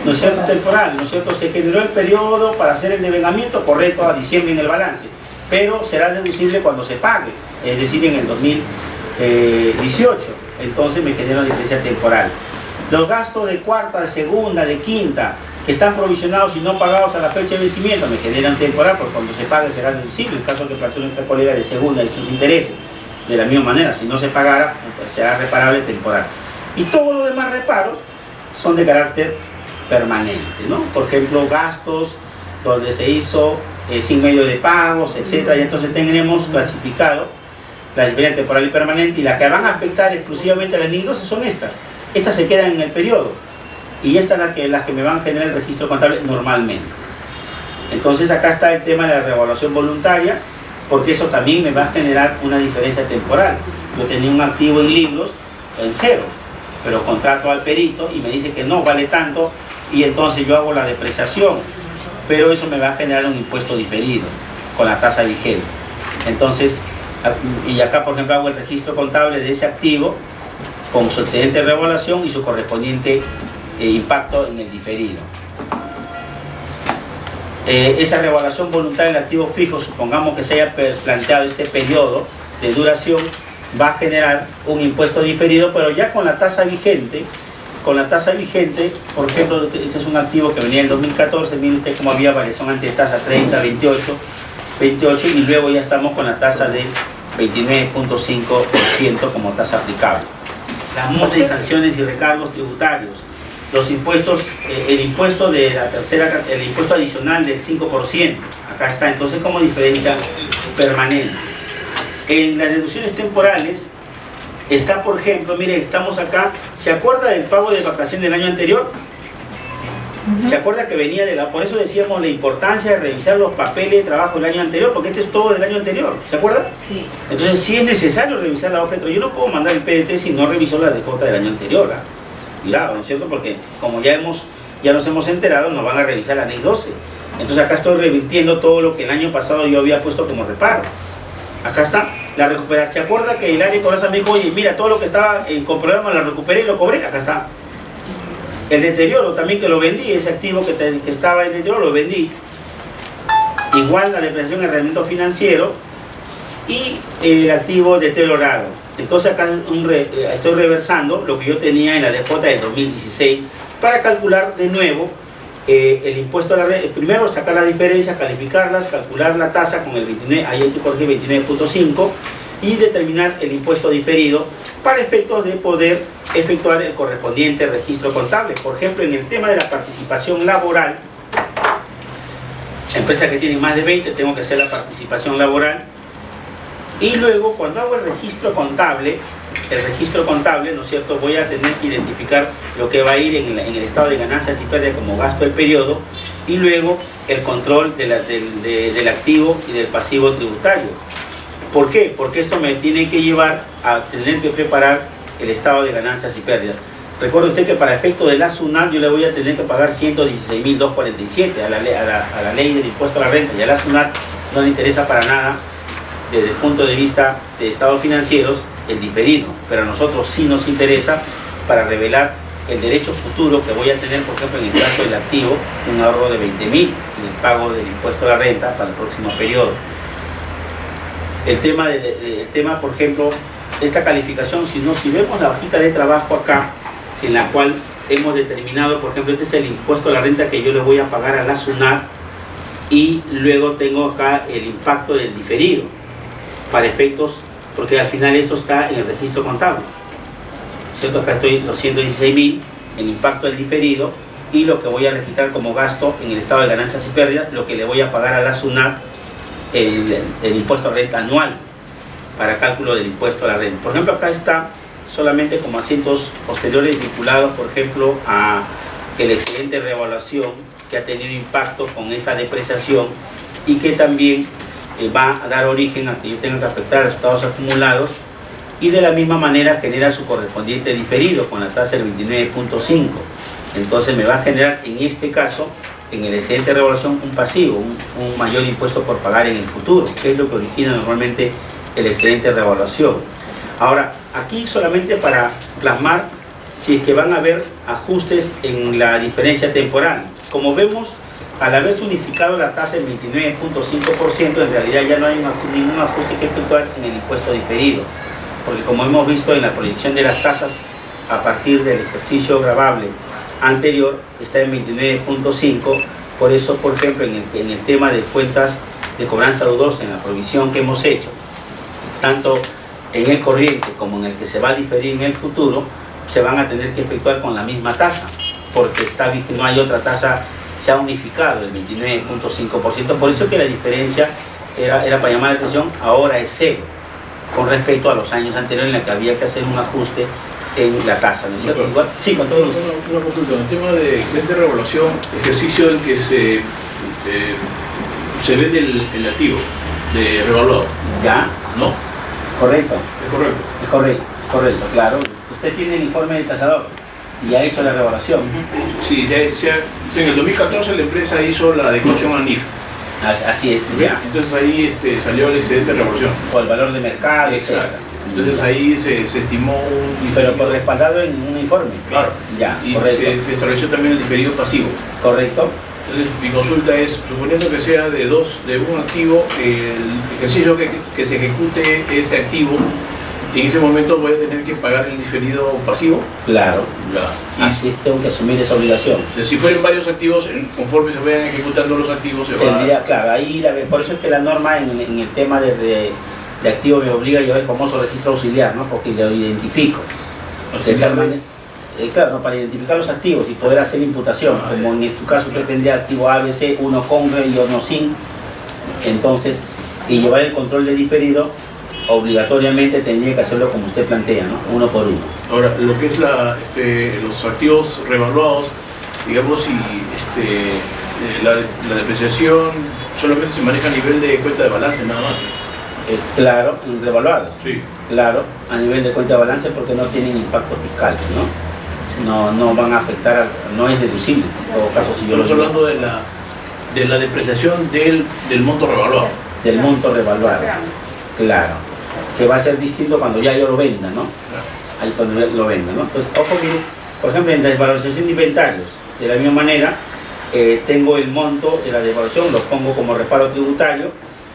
¿No es cierto? Temporal, ¿no es cierto? Se generó el periodo para hacer el devengamiento correcto a diciembre en el balance, pero será deducible cuando se pague, es decir, en el 2018. Entonces me genera una diferencia temporal. Los gastos de cuarta, de segunda, de quinta, que están provisionados y no pagados a la fecha de vencimiento, me generan temporal, porque cuando se pague será deducible, en caso que planteó nuestra colega de segunda y sus intereses. De la misma manera, si no se pagara, pues será reparable temporal. Y todos los demás reparos son de carácter permanente, ¿no? Por ejemplo, gastos donde se hizo sin medio de pagos, etcétera, y entonces tendremos clasificado la diferencia temporal y permanente, y las que van a afectar exclusivamente a las NIC 12 son estas. Estas se quedan en el periodo, y estas las que me van a generar el registro contable normalmente. Entonces acá está el tema de la revaluación voluntaria, porque eso también me va a generar una diferencia temporal. Yo tenía un activo en libros en cero, pero contrato al perito y me dice que no vale tanto, y entonces yo hago la depreciación, pero eso me va a generar un impuesto diferido con la tasa vigente. Entonces, y acá por ejemplo hago el registro contable de ese activo con su excedente de revaluación y su correspondiente impacto en el diferido. Esa revaluación voluntaria del activo fijo, supongamos que se haya planteado este periodo de duración, va a generar un impuesto diferido, pero ya con la tasa vigente. Con la tasa vigente, por ejemplo, este es un activo que venía en 2014, miren usted cómo había variación ante tasa 30, 28, y luego ya estamos con la tasa de 29.5% como tasa aplicable. Las multas y sanciones y recargos tributarios, los impuestos, el impuesto de la tercera, el impuesto adicional del 5%, acá está entonces como diferencia permanente. En las deducciones temporales está, por ejemplo, mire, estamos acá, ¿se acuerda del pago de vacaciones del año anterior? ¿Se acuerda que venía de la...? Por eso decíamos la importancia de revisar los papeles de trabajo del año anterior, porque este es todo del año anterior, ¿se acuerda? Sí. Entonces sí es necesario revisar la hoja de trabajo. Yo no puedo mandar el PDT si no reviso la DJ del año anterior, ¿eh? Cuidado, ¿no es cierto? Porque como ya nos hemos enterado, nos van a revisar la ley 12. Entonces acá estoy revirtiendo todo lo que el año pasado yo había puesto como reparo. Acá está la recuperación. ¿Se acuerda que el área de cobranza me dijo, oye, mira, todo lo que estaba con programa lo recuperé y lo cobré? Acá está. El deterioro también, que lo vendí, ese activo que estaba en deterioro lo vendí. Igual la depreciación en el rendimiento financiero y el activo deteriorado. Entonces acá estoy reversando lo que yo tenía en la DJ del 2016 para calcular de nuevo el impuesto a la renta. Primero sacar la diferencia, calificarlas, calcular la tasa con el 29, ahí hay que corregir 29.5 y determinar el impuesto diferido para efectos de poder efectuar el correspondiente registro contable. Por ejemplo, en el tema de la participación laboral, empresas que tienen más de 20, tengo que hacer la participación laboral, y luego cuando hago el registro contable, ¿no es cierto?, voy a tener que identificar lo que va a ir en el estado de ganancias y pérdidas como gasto del periodo, y luego el control del activo y del pasivo tributario. ¿Por qué? Porque esto me tiene que llevar a tener que preparar el estado de ganancias y pérdidas. Recuerde usted que para efecto de la SUNAT yo le voy a tener que pagar 116.247 a la ley del impuesto a la renta, y a la SUNAT no le interesa para nada desde el punto de vista de estados financieros el diferido, pero a nosotros sí nos interesa para revelar el derecho futuro que voy a tener, por ejemplo, en el caso del activo, un ahorro de 20.000 en el pago del impuesto a la renta para el próximo periodo. El tema, por ejemplo, esta calificación, si vemos la hojita de trabajo acá, en la cual hemos determinado, por ejemplo, este es el impuesto a la renta que yo le voy a pagar a la SUNAT, y luego tengo acá el impacto del diferido, para efectos, porque al final esto está en el registro contable, ¿cierto? Acá estoy los 116.000, el impacto del diferido, y lo que voy a registrar como gasto en el estado de ganancias y pérdidas, lo que le voy a pagar a la SUNAT, el impuesto a renta anual, para cálculo del impuesto a la renta. Por ejemplo, acá está solamente como asientos posteriores vinculados, por ejemplo, a el excedente de revaluación que ha tenido impacto con esa depreciación y que también va a dar origen a que yo tenga que afectar resultados acumulados, y de la misma manera genera su correspondiente diferido con la tasa del 29.5. Entonces me va a generar en este caso, en el excedente de revaluación, un pasivo, un mayor impuesto por pagar en el futuro, que es lo que origina normalmente el excedente de revaluación. Ahora, aquí solamente para plasmar si es que van a haber ajustes en la diferencia temporal. Como vemos, al haberse unificado la tasa en 29.5%, en realidad ya no hay ningún ajuste que efectuar en el impuesto diferido, porque como hemos visto en la proyección de las tasas a partir del ejercicio gravable anterior, está en 29.5%. Por eso, por ejemplo, en el tema de cuentas de cobranza dudosa, en la provisión que hemos hecho, tanto en el corriente como en el que se va a diferir en el futuro, se van a tener que efectuar con la misma tasa, porque está visto que no hay otra tasa, se ha unificado el 29.5%. Por eso que la diferencia era para llamar la atención, ahora es cero con respecto a los años anteriores en los que había que hacer un ajuste en la tasa, ¿no es cierto? Igual, sí, con todo. Una consulta, en el tema de excedente de revaluación, ejercicio en que se vende el activo de revaluado. ¿Ya? ¿No? Correcto. ¿Es correcto? Es correcto, claro. Usted tiene el informe del tasador y ha hecho la revaluación. Sí, en el 2014 la empresa hizo la adecuación al NIF. Así es, ya. Entonces ahí salió el excedente de revaluación. O el valor de mercado, Exacto. Entonces ahí se estimó un... Pero por respaldado en un informe. Claro. Ya, y correcto. se estableció también el diferido pasivo. Correcto. Entonces mi consulta es, suponiendo que sea de un activo, el ejercicio que se ejecute ese activo, en ese momento voy a tener que pagar el diferido pasivo. Claro. Ya. Así es, tengo que asumir esa obligación. Si fueren varios activos, conforme se vayan ejecutando los activos, se va Tendría, claro, ahí por eso es que la norma en el tema de activo me obliga a llevar el famoso registro auxiliar, ¿no? Porque lo identifico. De tal manera, claro, ¿no? Para identificar los activos y poder hacer la imputación, como en tu caso usted tendría activo ABC, uno con y uno sin, entonces, y llevar el control de diferido, obligatoriamente tendría que hacerlo como usted plantea, ¿no? Uno por uno. Ahora, lo que es los activos revaluados, digamos, si la depreciación solamente se maneja a nivel de cuenta de balance, nada más. Claro, revaluados. Sí. Claro, a nivel de cuenta de balance, porque no tienen impactos fiscales, ¿no? No van a afectar, no es deducible. En todo caso, si yo Estamos hablando de la depreciación del monto revaluado. Del monto revaluado. Claro. Que va a ser distinto cuando ya yo lo venda, ¿no? Ahí cuando yo lo venda, ¿no? Entonces, ojo, mire, por ejemplo, en la desvalorización de inventarios, de la misma manera, tengo el monto de la devaluación, lo pongo como reparo tributario,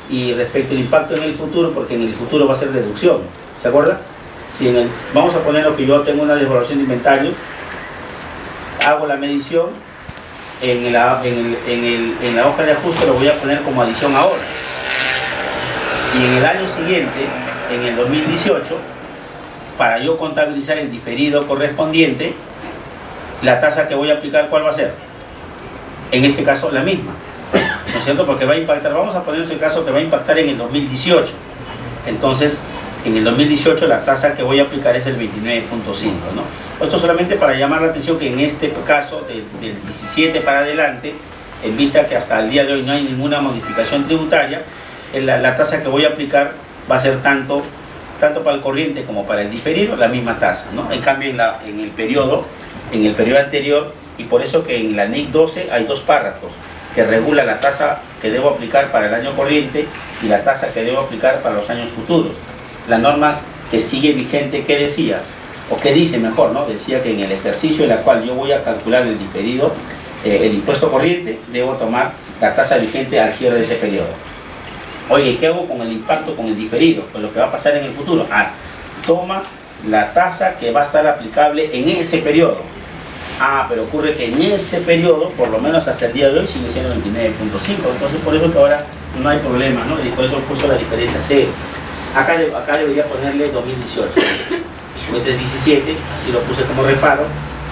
y respecto al impacto en el futuro, porque en el futuro va a ser deducción, ¿se acuerda? Si vamos a poner lo que yo tengo una devaluación de inventarios, hago la medición, en la hoja de ajuste lo voy a poner como adición ahora, y en el año siguiente, en el 2018, para yo contabilizar el diferido correspondiente, la tasa que voy a aplicar, ¿cuál va a ser? En este caso, la misma, ¿no es cierto? Porque va a impactar, vamos a poner ese caso que va a impactar en el 2018. Entonces, en el 2018 la tasa que voy a aplicar es el 29.5, ¿no? Esto solamente para llamar la atención que en este caso, del 17 para adelante, en vista que hasta el día de hoy no hay ninguna modificación tributaria, la tasa que voy a aplicar va a ser tanto para el corriente como para el diferido, la misma tasa, ¿no? En cambio, en el periodo anterior, y por eso que en la NIC 12 hay dos párrafos que regula la tasa que debo aplicar para el año corriente y la tasa que debo aplicar para los años futuros. La norma que sigue vigente, que decía o qué dice mejor, ¿no? Decía que en el ejercicio en el cual yo voy a calcular el diferido, el impuesto corriente, debo tomar la tasa vigente al cierre de ese periodo. Oye, ¿qué hago con el impacto, con el diferido? Pues lo que va a pasar en el futuro. Toma la tasa que va a estar aplicable en ese periodo. Pero ocurre que en ese periodo, por lo menos hasta el día de hoy, sigue siendo 29.5. Entonces, por eso que ahora no hay problema, ¿no? Y por eso puso la diferencia cero. Acá debería ponerle 2018. Este es 17, así lo puse como reparo.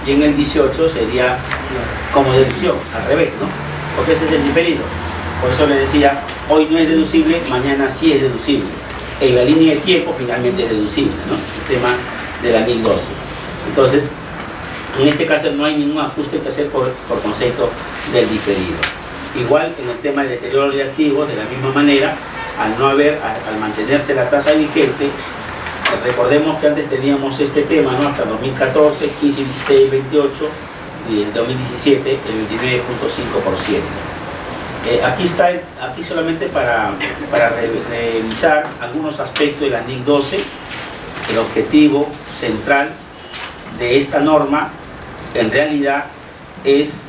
Y en el 18 sería como deducción, al revés, ¿no? Porque ese es el diferido. Por eso le decía, hoy no es deducible, mañana sí es deducible. En la línea de tiempo finalmente es deducible, ¿no? El tema de la NIC 12. Entonces, en este caso no hay ningún ajuste que hacer por concepto del diferido. Igual en el tema del deterioro de activos, de la misma manera, al mantenerse la tasa vigente, recordemos que antes teníamos este tema, ¿no? Hasta 2014, 15, 16, 28 y en 2017 el 29.5%. Aquí solamente para revisar algunos aspectos de la NIC 12. El objetivo central de esta norma en realidad es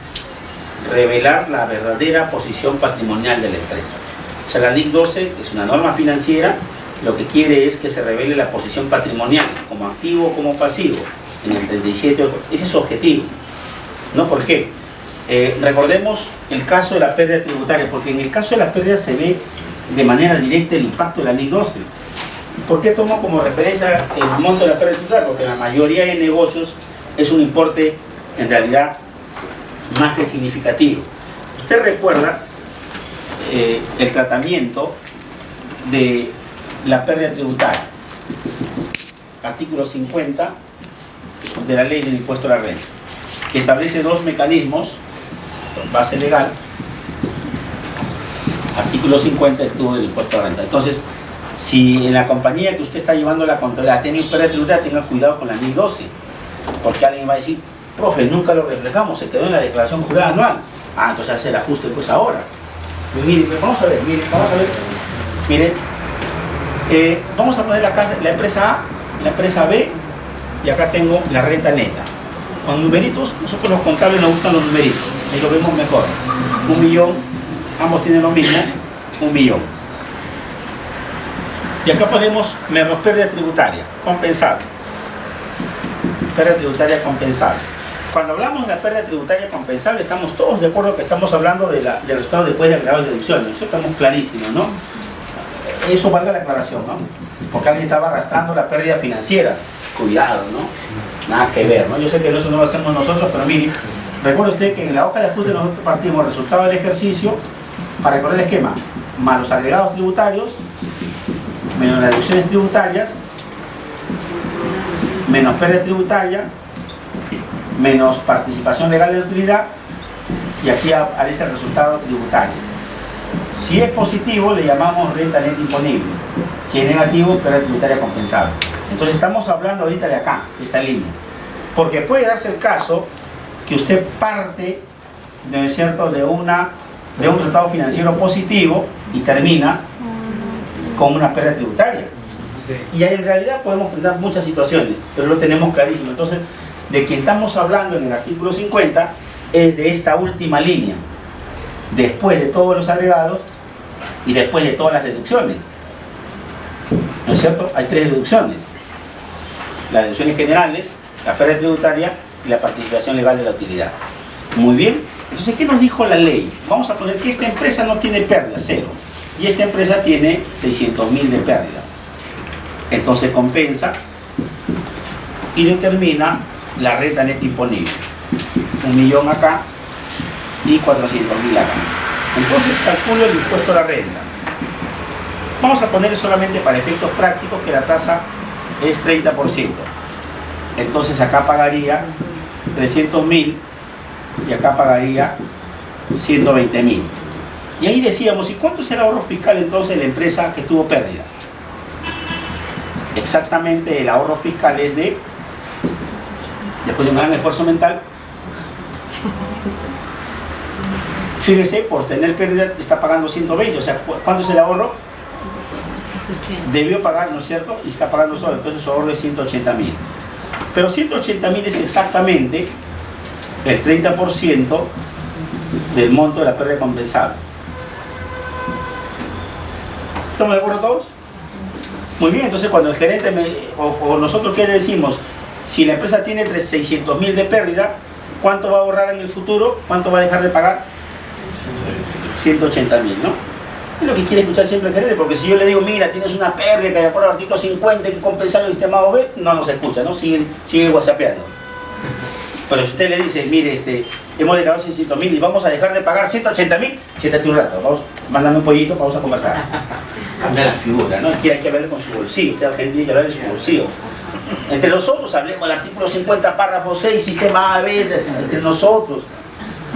revelar la verdadera posición patrimonial de la empresa. O sea, la NIC 12 es una norma financiera, lo que quiere es que se revele la posición patrimonial, como activo o como pasivo, en el 37, ese es su objetivo. ¿No? ¿Por qué? Recordemos el caso de la pérdida tributaria, porque en el caso de la pérdida se ve de manera directa el impacto de la NIC 12. ¿Por qué tomo como referencia el monto de la pérdida tributaria? Porque en la mayoría de negocios es un importe en realidad más que significativo. Usted recuerda el tratamiento de la pérdida tributaria, artículo 50 de la ley del impuesto a la renta, que establece dos mecanismos, base legal, artículo 50 estuvo del impuesto a la renta. Entonces, si en la compañía que usted está llevando la contabilidad tiene pérdida tributaria, tenga cuidado con la NIC 12, porque alguien va a decir, profe, nunca lo reflejamos, se quedó en la declaración jurada anual. Entonces hace el ajuste pues ahora. Pues mire, vamos a ver, mire, vamos a poner la empresa A, la empresa B, y acá tengo la renta neta. Con numeritos, nosotros los contables nos gustan los numeritos, ahí lo vemos mejor. 1 millón, ambos tienen lo mismo, 1 millón. Y acá ponemos menos pérdida tributaria, compensable. Pérdida tributaria compensable. Cuando hablamos de la pérdida tributaria compensable, estamos todos de acuerdo que estamos hablando del resultado después de agregados de deducciones. Eso estamos clarísimos, ¿no? Eso valga la aclaración, ¿no? Porque alguien estaba arrastrando la pérdida financiera. Cuidado, ¿no? Nada que ver, ¿no? Yo sé que eso no lo hacemos nosotros, pero mire, recuerde usted que en la hoja de ajuste nosotros partimos resultado del ejercicio para recordar el esquema, más los agregados tributarios, menos las deducciones tributarias, menos pérdida tributaria, menos participación legal de utilidad, y aquí aparece el resultado tributario. Si es positivo, le llamamos renta neta imponible. Si es negativo, pérdida tributaria compensable. Entonces estamos hablando ahorita de acá, de esta línea. Porque puede darse el caso que usted parte, ¿no es cierto?, de un resultado financiero positivo y termina con una pérdida tributaria. Y ahí en realidad podemos presentar muchas situaciones, pero lo tenemos clarísimo. Entonces, de quien estamos hablando en el artículo 50 es de esta última línea, después de todos los agregados y después de todas las deducciones. ¿No es cierto? Hay 3 deducciones: las deducciones generales, la pérdida tributaria y la participación legal de la utilidad. Muy bien. Entonces, ¿qué nos dijo la ley? Vamos a poner que esta empresa no tiene pérdida, 0, y esta empresa tiene 600.000 de pérdida. Entonces compensa y determina la renta neta imponible, 1 millón acá y 400.000 acá. Entonces calculo el impuesto a la renta. Vamos a poner solamente para efectos prácticos que la tasa es 30%. Entonces acá pagaría 300.000 y acá pagaría 120.000. Y ahí decíamos, ¿y cuánto es el ahorro fiscal entonces de la empresa que tuvo pérdida? Exactamente, el ahorro fiscal es de, después de un gran esfuerzo mental, fíjese, por tener pérdida está pagando 120, o sea, ¿cuánto es el ahorro? Debió pagar, ¿no es cierto? Y está pagando solo, entonces su ahorro es 180.000. Pero 180.000 es exactamente el 30% del monto de la pérdida compensable. ¿Estamos de acuerdo todos? Muy bien, entonces cuando el gerente o nosotros, ¿qué le decimos? Si la empresa tiene 600.000 de pérdida, ¿cuánto va a ahorrar en el futuro? ¿Cuánto va a dejar de pagar? 180.000, ¿no? Es lo que quiere escuchar siempre el gerente, porque si yo le digo, mira, tienes una pérdida que de acuerdo al artículo 50 hay que compensar el sistema A o B, no nos escucha, ¿no? Sigue whatsappeando. Pero si usted le dice, mire, hemos declarado 600.000 y vamos a dejar de pagar 180.000, siéntate un rato, vamos, mándame un pollito, vamos a conversar. Cambia la figura, ¿no? Aquí hay que hablarle con su bolsillo, usted tiene que hablarle de su bolsillo. Entre nosotros hablemos del artículo 50, párrafo 6, sistema A, B, entre nosotros.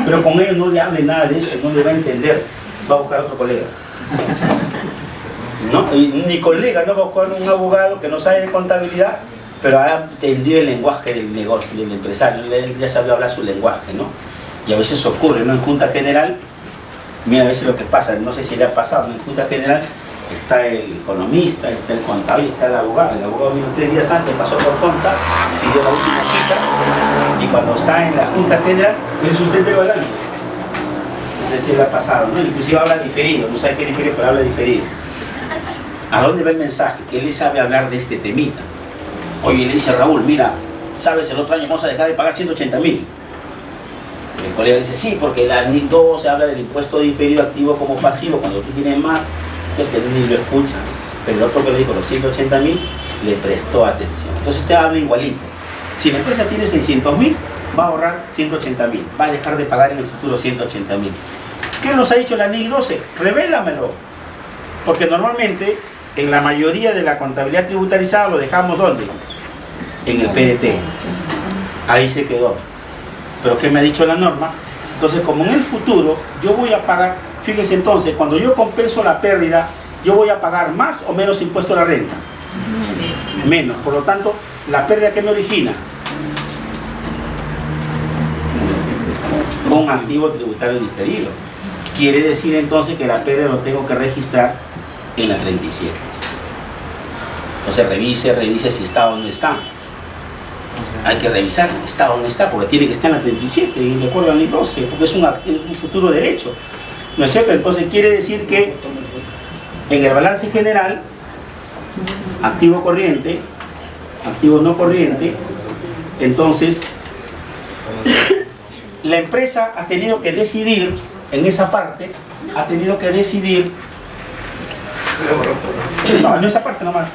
Pero con ellos no le hable nada de eso, no le va a entender, va a buscar otro colega. ¿No? Y ni colega, no va a buscar un abogado que no sabe de contabilidad, pero ha entendido el lenguaje del negocio, del empresario, ya sabe hablar su lenguaje, ¿no? Y a veces ocurre, ¿no? En Junta General, mira a veces lo que pasa, no sé si le ha pasado, ¿no? En Junta General está el economista, está el contable, está el abogado vino 3 días antes, pasó por conta, pidió la última cita, y cuando está en la Junta General, él sustenta el balance. No sé si le ha pasado, ¿no? Inclusive habla diferido, no sabe qué diferido, pero habla diferido. ¿A dónde va el mensaje? Que él sabe hablar de este temita. Oye, le dice Raúl, mira, sabes, el otro año vamos a dejar de pagar 180.000. El colega dice, sí, porque la NIC 2 se habla del impuesto diferido activo como pasivo, cuando tú tienes más, que ni lo escucha. Pero el otro que le dijo los 180.000 le prestó atención. Entonces usted habla igualito. Si la empresa tiene 600.000, va a ahorrar 180.000, va a dejar de pagar en el futuro 180.000. ¿Qué nos ha dicho la NIC 12? Revélamelo. Porque normalmente, en la mayoría de la contabilidad tributarizada lo dejamos ¿dónde? En el PDT. Ahí se quedó. Pero ¿qué me ha dicho la norma? Entonces, como en el futuro yo voy a pagar, fíjense entonces, cuando yo compenso la pérdida, yo voy a pagar más o menos impuesto a la renta. Menos. Por lo tanto, la pérdida que me origina un activo tributario diferido. Quiere decir entonces que la pérdida lo tengo que registrar en la 37. Entonces revise si está o no está. Hay que revisar, está o no está, porque tiene que estar en la 37, de acuerdo a la ley 12, porque es un futuro derecho. ¿No es cierto? Entonces quiere decir que en el balance general, activo corriente, activo no corriente, entonces la empresa ha tenido que decidir, en esa parte, ha tenido que decidir. No, en esa parte nomás.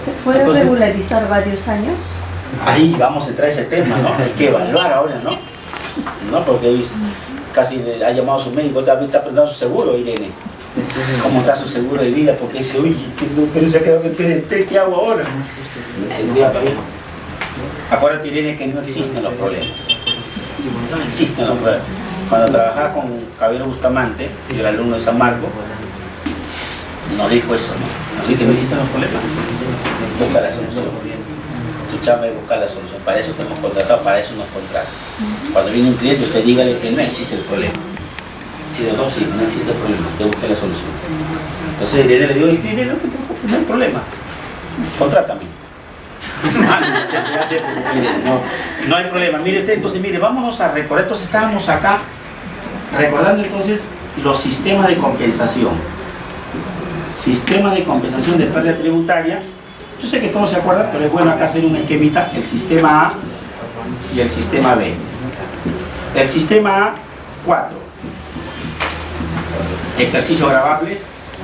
¿Se puede regularizar varios años? Ahí vamos a entrar a ese tema, ¿no? Hay que evaluar ahora, ¿no? ¿No? Porque casi ha llamado a su médico, está preguntando su seguro, Irene. ¿Cómo está su seguro de vida? Porque dice, uy, pero se ha quedado en el PDT, ¿qué hago ahora? Acuérdate, Irene, que no existen los problemas. No existen los problemas. Cuando trabajaba con Caballero Bustamante, yo era alumno de San Marcos, nos dijo eso, ¿no? Así que no existen los problemas. Busca la solución. Tu chamba es buscar la solución. Para eso te hemos contratado, para eso nos contratan. Cuando viene un cliente, usted dígale que no existe el problema. Sí o no, sí, no existe el problema. Usted busca la solución. Entonces Irene le digo, no hay problema. Contrátame. No hay problema. Mire usted, entonces, mire, vámonos a recordar. Entonces estábamos acá recordando entonces los sistemas de compensación. Sistema de compensación de pérdida tributaria. Yo sé que todos se acuerdan, pero es bueno acá hacer un esquemita, el sistema A y el sistema B. El sistema A, 4 ejercicios grabables,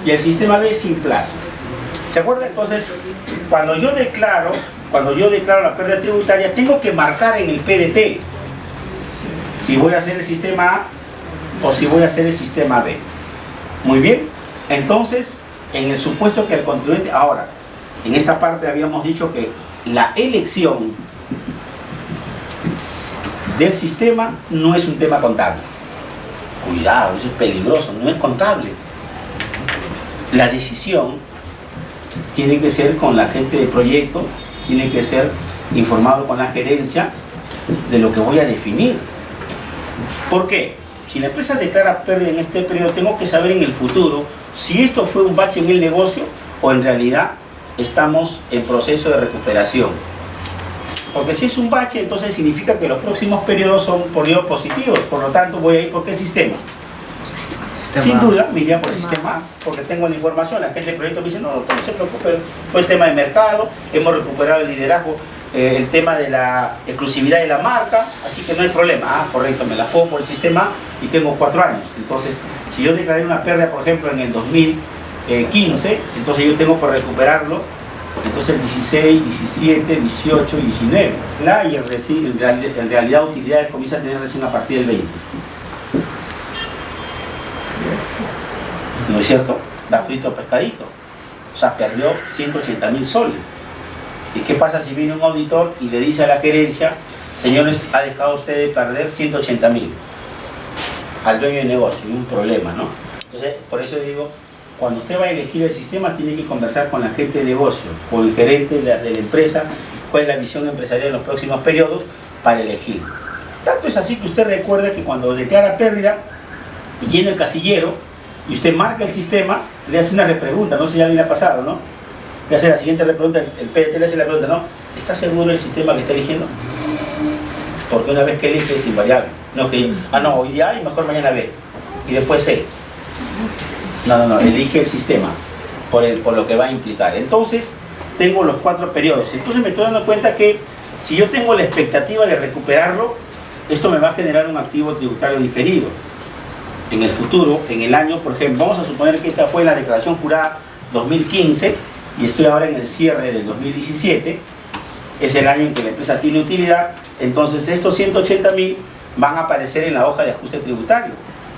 y el sistema B sin plazo. ¿Se acuerdan? Entonces, cuando yo declaro la pérdida tributaria, tengo que marcar en el PDT si voy a hacer el sistema A o si voy a hacer el sistema B. Muy bien, entonces, en el supuesto que el contribuyente, ahora, en esta parte habíamos dicho que la elección del sistema no es un tema contable. Cuidado, eso es peligroso, no es contable. La decisión tiene que ser con la gente de proyecto, tiene que ser informado con la gerencia de lo que voy a definir. ¿Por qué? Si la empresa declara pérdida en este periodo, tengo que saber en el futuro si esto fue un bache en el negocio o en realidad estamos en proceso de recuperación. Porque si es un bache, entonces significa que los próximos periodos son periodos positivos. Por lo tanto, voy a ir por qué sistema. Sin duda, me iría por el sistema A, porque tengo la información. La gente del proyecto me dice, no, no se preocupe, fue el tema de mercado, hemos recuperado el liderazgo, el tema de la exclusividad de la marca, así que no hay problema. Ah, correcto, me la juego por el sistema A y tengo 4 años. Entonces, si yo declaré una pérdida, por ejemplo, en el 2015, entonces yo tengo por recuperarlo, entonces el 16, 17, 18 y 19. Y en realidad utilidades comienza a tener recién a partir del 20. ¿No es cierto? Da frito pescadito. O sea, perdió 180.000 soles. ¿Y qué pasa si viene un auditor y le dice a la gerencia, señores, ha dejado usted de perder 180.000 al dueño de negocio? Y un problema, ¿no? Entonces, por eso digo, cuando usted va a elegir el sistema, tiene que conversar con la gente de negocio, con el gerente de la empresa, cuál es la visión empresarial en los próximos periodos para elegir. Tanto es así que usted recuerda que cuando declara pérdida y llena el casillero, y usted marca el sistema, le hace una repregunta, no sé si ya le ha pasado, ¿no? Le hace la siguiente repregunta, el PDT le hace la pregunta, ¿no? ¿Está seguro del sistema que está eligiendo? Porque una vez que elige es invariable. No que, no, hoy día A y mejor mañana B. Y después C. No, elige el sistema por lo que va a implicar. Entonces, tengo los 4 periodos. Entonces me estoy dando cuenta que si yo tengo la expectativa de recuperarlo, esto me va a generar un activo tributario diferido. En el futuro, en el año, por ejemplo, vamos a suponer que esta fue la declaración jurada 2015 y estoy ahora en el cierre del 2017, es el año en que la empresa tiene utilidad, entonces estos 180.000 van a aparecer en la hoja de ajuste tributario.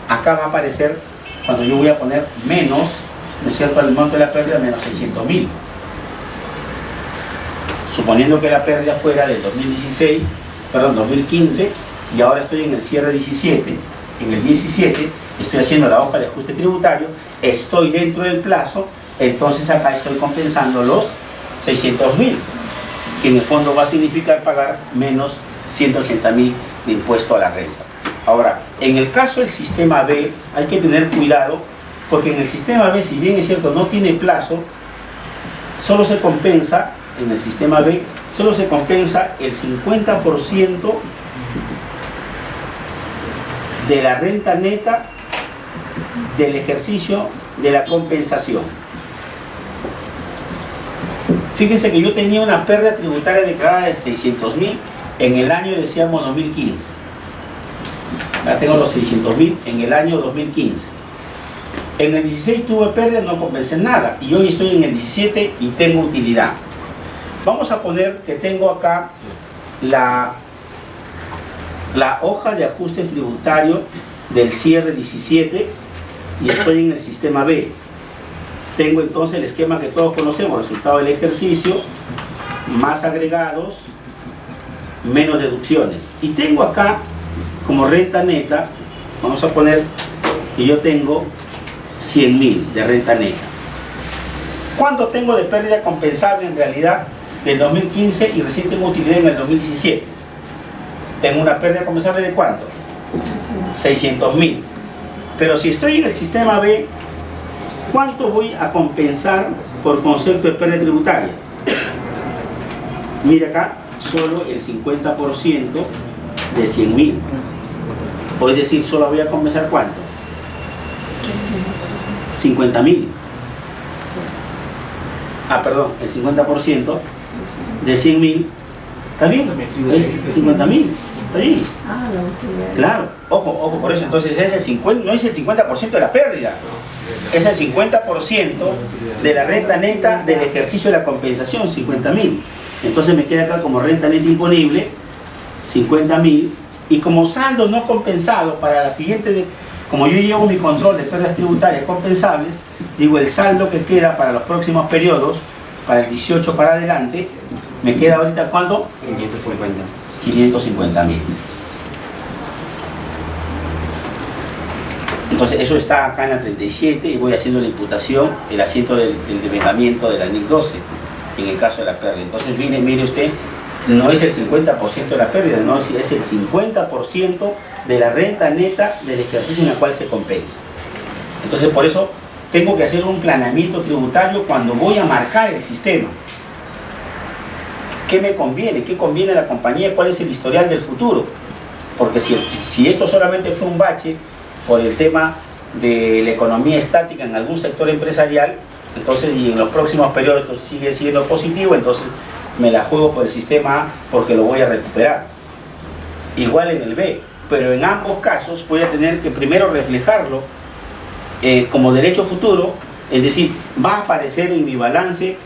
Acá va a aparecer cuando yo voy a poner menos, ¿no es cierto?, el monto de la pérdida menos 600.000. Suponiendo que la pérdida fuera del 2015 y ahora estoy en el cierre 17. En el 17 estoy haciendo la hoja de ajuste tributario, estoy dentro del plazo, entonces acá estoy compensando los 600.000, que en el fondo va a significar pagar menos 180.000 de impuesto a la renta. Ahora, en el caso del sistema B hay que tener cuidado, porque en el sistema B, si bien es cierto no tiene plazo, solo se compensa, en el sistema B, solo se compensa el 50% de la renta neta del ejercicio de la compensación. Fíjense que yo tenía una pérdida tributaria declarada de 600.000 en el año, decíamos, 2015. Ya tengo los 600.000 en el año 2015. En el 16 tuve pérdida, no compensé nada. Y hoy estoy en el 17 y tengo utilidad. Vamos a poner que tengo acá la hoja de ajuste tributario del cierre 17 y estoy en el sistema B. Tengo entonces el esquema que todos conocemos, resultado del ejercicio, más agregados, menos deducciones. Y tengo acá como renta neta, vamos a poner que yo tengo 100.000 de renta neta. ¿Cuánto tengo de pérdida compensable en realidad del 2015 y recién tengo utilidad en el 2017? Tengo una pérdida compensable de ¿cuánto? 600.000. Pero si estoy en el sistema B, ¿cuánto voy a compensar por concepto de pérdida tributaria? Mira acá, solo el 50% de 100.000. O es decir, solo voy a compensar ¿cuánto? 50.000. Perdón, el 50% de 100.000. ¿Está bien? Es 50.000. ¿Está bien? Claro, ojo, por eso entonces es el 50, no es el 50% de la pérdida, es el 50% de la renta neta del ejercicio de la compensación, 50.000. Entonces me queda acá como renta neta imponible, 50.000, y como saldo no compensado para la siguiente, como yo llevo mi control de pérdidas tributarias compensables, digo el saldo que queda para los próximos periodos, para el 18 para adelante, me queda ahorita ¿cuánto? 550.000. Entonces eso está acá en la 37 y voy haciendo la imputación, el asiento del devengamiento de la NIC 12 en el caso de la pérdida. Entonces mire usted, no es el 50% de la pérdida, no, es el 50% de la renta neta del ejercicio en el cual se compensa. Entonces por eso tengo que hacer un planeamiento tributario cuando voy a marcar el sistema. ¿qué me conviene? ¿Qué conviene a la compañía? ¿Cuál es el historial del futuro? Porque si esto solamente fue un bache por el tema de la economía estática en algún sector empresarial, entonces, y en los próximos periodos sigue siendo positivo, entonces me la juego por el sistema A porque lo voy a recuperar. Igual en el B, pero en ambos casos voy a tener que primero reflejarlo como derecho futuro, es decir, va a aparecer en mi balance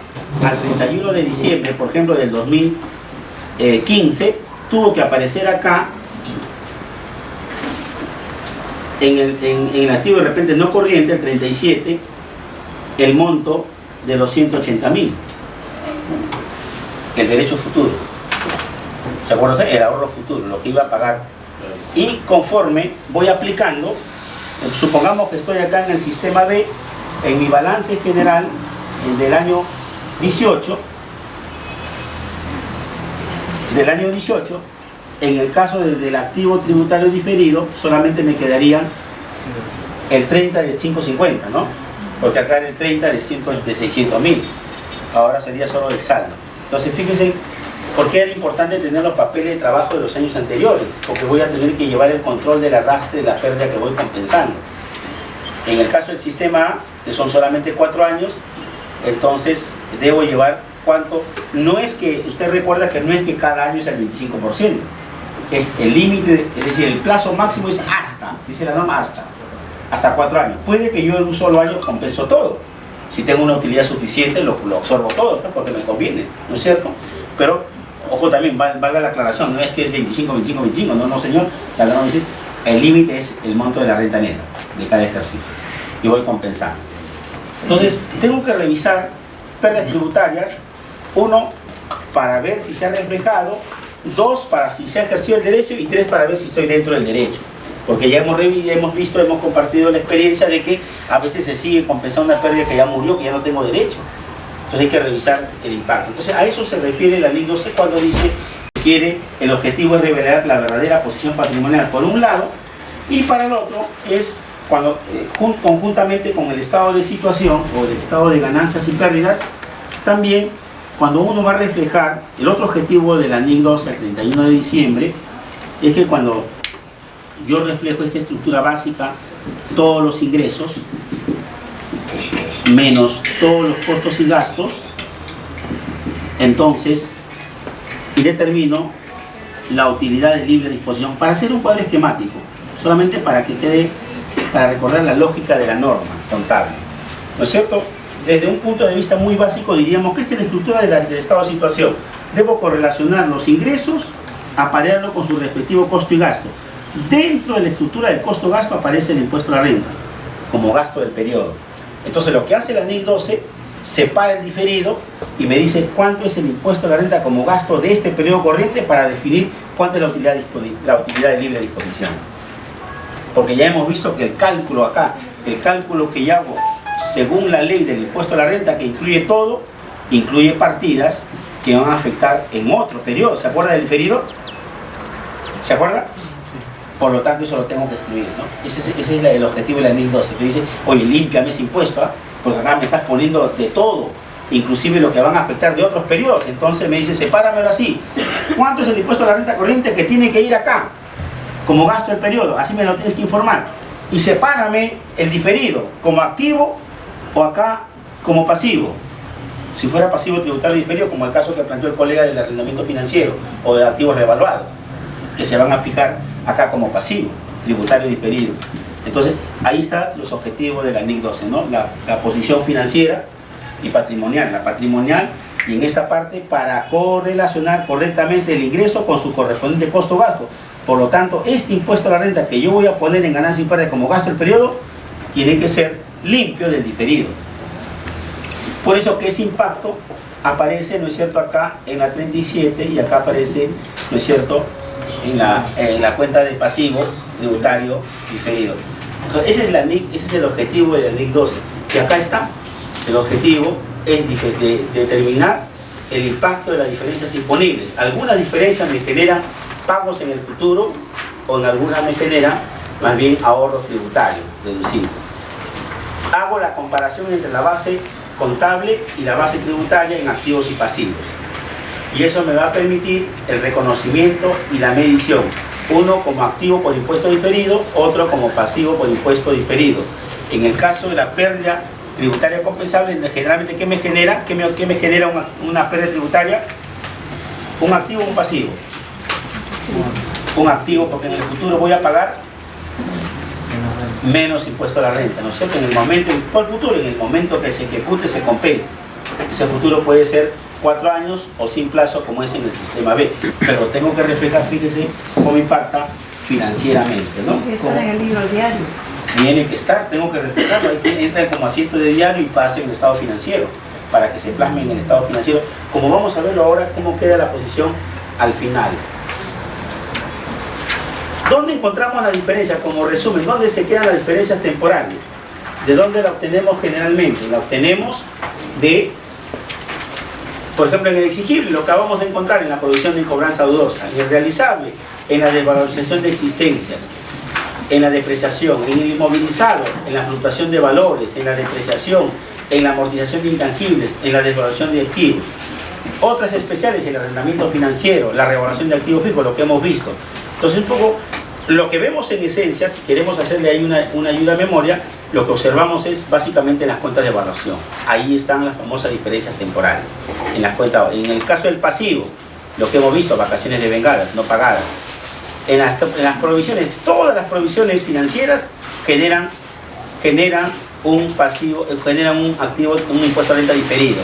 al 31 de diciembre, por ejemplo, del 2015, tuvo que aparecer acá en el activo de repente no corriente, el 37, el monto de los 180.000, el derecho futuro. ¿Se acuerdan? El ahorro futuro, lo que iba a pagar. Y conforme voy aplicando, supongamos que estoy acá en el sistema B, en mi balance general, el del año 18, en el caso del activo tributario diferido, solamente me quedarían el 30 de 550, ¿no? Porque acá era el 30 de 600.000. Ahora sería solo el saldo. Entonces, fíjense, ¿por qué era importante tener los papeles de trabajo de los años anteriores? Porque voy a tener que llevar el control del arrastre de la pérdida que voy compensando. En el caso del sistema A, que son solamente 4 años, entonces debo llevar cuánto. No es que, usted recuerda que no es que cada año es el 25%, es el límite, es decir, el plazo máximo es hasta, dice la norma hasta 4 años. Puede que yo en un solo año compenso todo. Si tengo una utilidad suficiente, lo absorbo todo, ¿no? Porque me conviene, ¿no es cierto? Pero, ojo también, valga la aclaración, no es que es 25, no señor, la norma dice, el límite es el monto de la renta neta de cada ejercicio, y voy compensando. Entonces, tengo que revisar pérdidas tributarias, 1, para ver si se ha reflejado, 2, para si se ha ejercido el derecho, y 3, para ver si estoy dentro del derecho. Porque ya hemos visto, hemos compartido la experiencia de que a veces se sigue compensando una pérdida que ya murió, que ya no tengo derecho. Entonces hay que revisar el impacto. Entonces a eso se refiere la ley 12 cuando dice que el objetivo es revelar la verdadera posición patrimonial por un lado, y para el otro es cuando conjuntamente con el estado de situación o el estado de ganancias y pérdidas, también cuando uno va a reflejar el otro objetivo de la NIC 12 al 31 de diciembre, es que cuando yo reflejo esta estructura básica, todos los ingresos menos todos los costos y gastos, entonces, y determino la utilidad de libre disposición para hacer un cuadro esquemático, solamente para que quede, para recordar la lógica de la norma contable, ¿no es cierto? Desde un punto de vista muy básico diríamos que esta es la estructura del estado de situación. Debo correlacionar los ingresos, aparearlo con su respectivo costo y gasto. Dentro de la estructura del costo-gasto aparece el impuesto a la renta como gasto del periodo. Entonces lo que hace la NIC 12, separa el diferido y me dice cuánto es el impuesto a la renta como gasto de este periodo corriente para definir cuánto es la utilidad de libre disposición. Porque ya hemos visto que el cálculo acá, el cálculo que yo hago según la ley del impuesto a la renta, que incluye todo, incluye partidas que van a afectar en otro periodo. ¿Se acuerda del diferido? ¿Se acuerda? Por lo tanto, eso lo tengo que excluir, ¿no? Ese es el objetivo de la NIC 12. Te dice, oye, límpiame ese impuesto, ¿eh? Porque acá me estás poniendo de todo, inclusive lo que van a afectar de otros periodos. Entonces me dice, sepáramelo así. ¿Cuánto es el impuesto a la renta corriente que tiene que ir acá como gasto del periodo? Así me lo tienes que informar. Y sepárame el diferido como activo o acá como pasivo. Si fuera pasivo tributario diferido, como el caso que planteó el colega del arrendamiento financiero o del activo revaluado, que se van a fijar acá como pasivo tributario diferido. Entonces ahí están los objetivos de la NIC 12, ¿no? La posición financiera y patrimonial. La patrimonial, y en esta parte para correlacionar correctamente el ingreso con su correspondiente costo-gasto. Por lo tanto, este impuesto a la renta que yo voy a poner en ganancia y pérdida como gasto del periodo tiene que ser limpio del diferido. Por eso que ese impacto aparece, ¿no es cierto?, acá en la 37 y acá aparece, ¿no es cierto?, en la cuenta de pasivo tributario diferido. Entonces ese es el objetivo de la NIC 12, que acá está. El objetivo es determinar el impacto de las diferencias imponibles. Algunas diferencias me generan pagos en el futuro, o en algunas me genera más bien ahorro tributario deducible. Hago la comparación entre la base contable y la base tributaria en activos y pasivos. y eso me va a permitir el reconocimiento y la medición. Uno como activo por impuesto diferido, otro como pasivo por impuesto diferido. En el caso de la pérdida tributaria compensable, generalmente, ¿qué me genera? ¿Qué me genera una pérdida tributaria? ¿Un activo o un pasivo? Un activo, porque en el futuro voy a pagar menos impuesto a la renta, ¿no es cierto? En el momento, por el futuro, en el momento que se ejecute, se compensa. Ese futuro puede ser 4 años o sin plazo, como es en el sistema B, pero tengo que reflejar, fíjese, cómo impacta financieramente, ¿no? Tiene que estar en el libro diario. Tiene que estar, tengo que reflejarlo, ahí entra como asiento de diario y pasa en el estado financiero, para que se plasme en el estado financiero, como vamos a verlo ahora, cómo queda la posición al final. ¿Dónde encontramos la diferencia? Como resumen, ¿dónde se quedan las diferencias temporales? ¿De dónde la obtenemos generalmente? La obtenemos de, por ejemplo, en el exigible, lo que acabamos de encontrar en la provisión de cobranza dudosa, en el realizable, en la desvalorización de existencias, en la depreciación, en el inmovilizado, en la fluctuación de valores, en la depreciación, en la amortización de intangibles, en la desvalorización de activos. Otras especiales, el arrendamiento financiero, la revaluación de activos fijos, lo que hemos visto. Entonces, un poco lo que vemos en esencia, si queremos hacerle ahí una ayuda a memoria, lo que observamos es básicamente las cuentas de evaluación. Ahí están las famosas diferencias temporales. En las cuentas, en el caso del pasivo, lo que hemos visto, vacaciones devengadas, no pagadas. En las provisiones, todas las provisiones financieras generan un pasivo, generan un activo, un impuesto a renta diferido.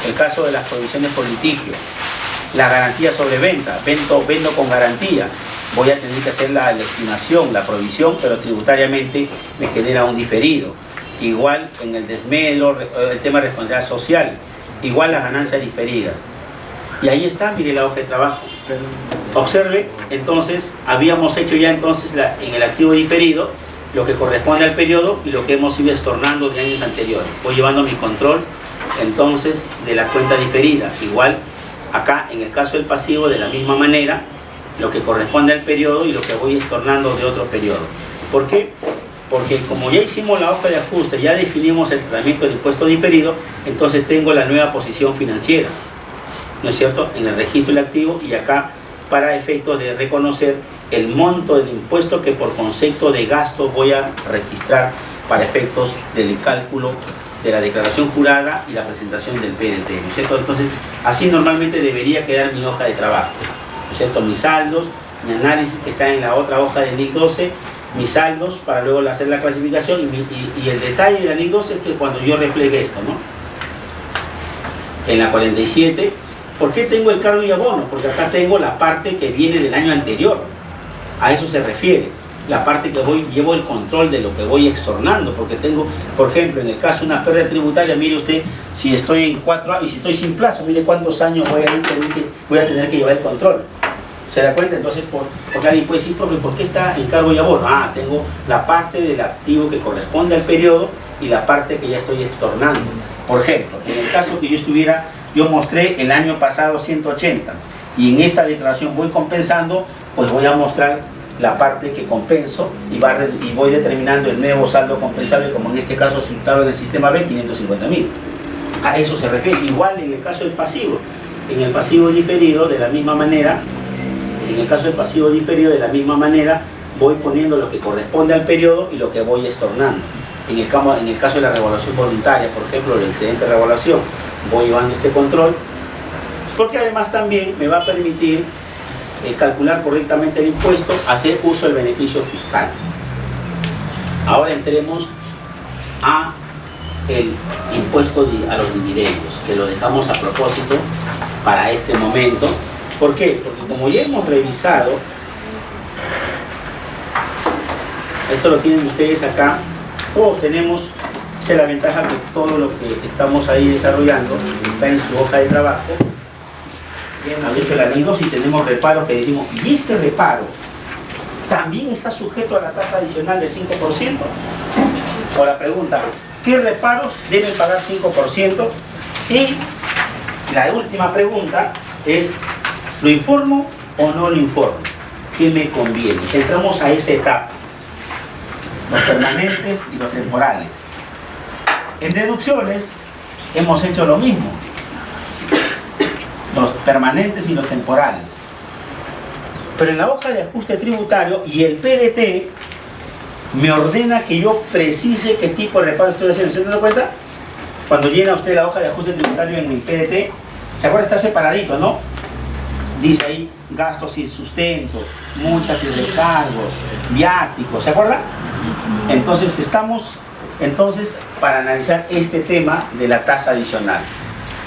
El caso de las provisiones por litigio, la garantía sobre venta, vendo con garantía. Voy a tener que hacer la estimación, la provisión, pero tributariamente me genera un diferido. Igual en el desmelo, el tema de responsabilidad social, igual las ganancias diferidas. Y ahí está, mire la hoja de trabajo. Observe, entonces, habíamos hecho ya entonces en el activo diferido lo que corresponde al periodo y lo que hemos ido estornando de años anteriores. Voy llevando mi control, entonces, de la cuenta diferida. Igual, acá, en el caso del pasivo, de la misma manera, lo que corresponde al periodo y lo que voy estornando de otro periodo. ¿Por qué? Porque como ya hicimos la hoja de ajuste, ya definimos el tratamiento del impuesto diferido, entonces tengo la nueva posición financiera, ¿no es cierto?, en el registro del activo, y acá para efectos de reconocer el monto del impuesto que por concepto de gasto voy a registrar para efectos del cálculo de la declaración jurada y la presentación del PDT, ¿no es cierto? Entonces, así normalmente debería quedar mi hoja de trabajo, ¿no es cierto? Mis saldos, mi análisis que está en la otra hoja del NIC 12, mis saldos para luego hacer la clasificación y el detalle de la NIC 12 es que cuando yo refleje esto, ¿no? En la 47, ¿por qué tengo el cargo y abono? Porque acá tengo la parte que viene del año anterior, a eso se refiere, la parte que llevo el control de lo que voy extornando, porque tengo, por ejemplo, en el caso de una pérdida tributaria, mire usted, si estoy en 4 años y si estoy sin plazo, mire cuántos años voy a tener que llevar el control. ¿Se da cuenta? Entonces, porque alguien puede decir, profe, ¿por qué está en cargo y abono? Ah, tengo la parte del activo que corresponde al periodo y la parte que ya estoy extornando. Por ejemplo, en el caso que yo mostré el año pasado 180 y en esta declaración voy compensando, pues voy a mostrar la parte que compenso y voy determinando el nuevo saldo compensable, como en este caso resultado en el sistema B, 550.000. A eso se refiere. Igual en el caso del pasivo. En el pasivo diferido, de la misma manera, voy poniendo lo que corresponde al periodo y lo que voy estornando. En el caso de la revaluación voluntaria, por ejemplo, el excedente de revaluación, voy llevando este control, porque además también me va a permitir calcular correctamente el impuesto, hacer uso del beneficio fiscal. Ahora entremos a el impuesto a los dividendos, que lo dejamos a propósito para este momento. ¿Por qué? Porque como ya hemos revisado, esto lo tienen ustedes acá, todos tenemos, esa es la ventaja, que todo lo que estamos ahí desarrollando está en su hoja de trabajo. Hemos hecho el anillo y tenemos reparos que decimos, y este reparo también está sujeto a la tasa adicional del 5%. O la pregunta, ¿qué reparos deben pagar 5%? Y la última pregunta es, ¿lo informo o no lo informo? ¿Qué me conviene? Y entramos a esa etapa, los permanentes y los temporales. En deducciones hemos hecho lo mismo. los permanentes y los temporales. Pero en la hoja de ajuste tributario y el PDT me ordena que yo precise qué tipo de reparo estoy haciendo. ¿Se dan cuenta? Cuando llena usted la hoja de ajuste tributario en el PDT, ¿se acuerda? Está separadito, ¿no? Dice ahí gastos y sustento, multas y recargos, viáticos, ¿se acuerda? Entonces estamos para analizar este tema de la tasa adicional.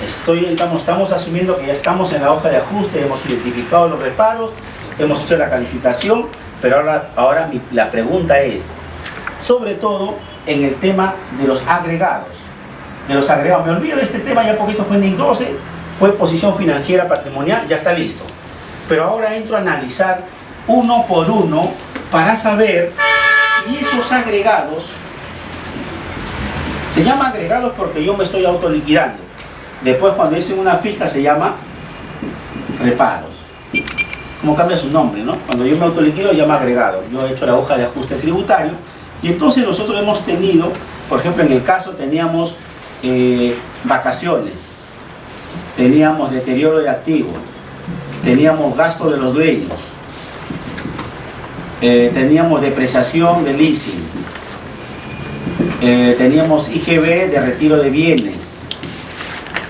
Estamos asumiendo que ya estamos en la hoja de ajuste, hemos identificado los reparos, hemos hecho la calificación, pero ahora la pregunta es, sobre todo en el tema de los agregados. Me olvido de este tema, ya poquito fue en NIC 12, fue posición financiera patrimonial, ya está listo. Pero ahora entro a analizar uno por uno para saber si esos agregados, se llama agregados porque yo me estoy autoliquidando. Después cuando hice una fija se llama reparos. ¿Cómo cambia su nombre, no? Cuando yo me autoliquido llama agregado. Yo he hecho la hoja de ajuste tributario y entonces nosotros hemos tenido, por ejemplo en el caso teníamos vacaciones, teníamos deterioro de activos, teníamos gasto de los dueños, teníamos depreciación de leasing, teníamos IGB de retiro de bienes,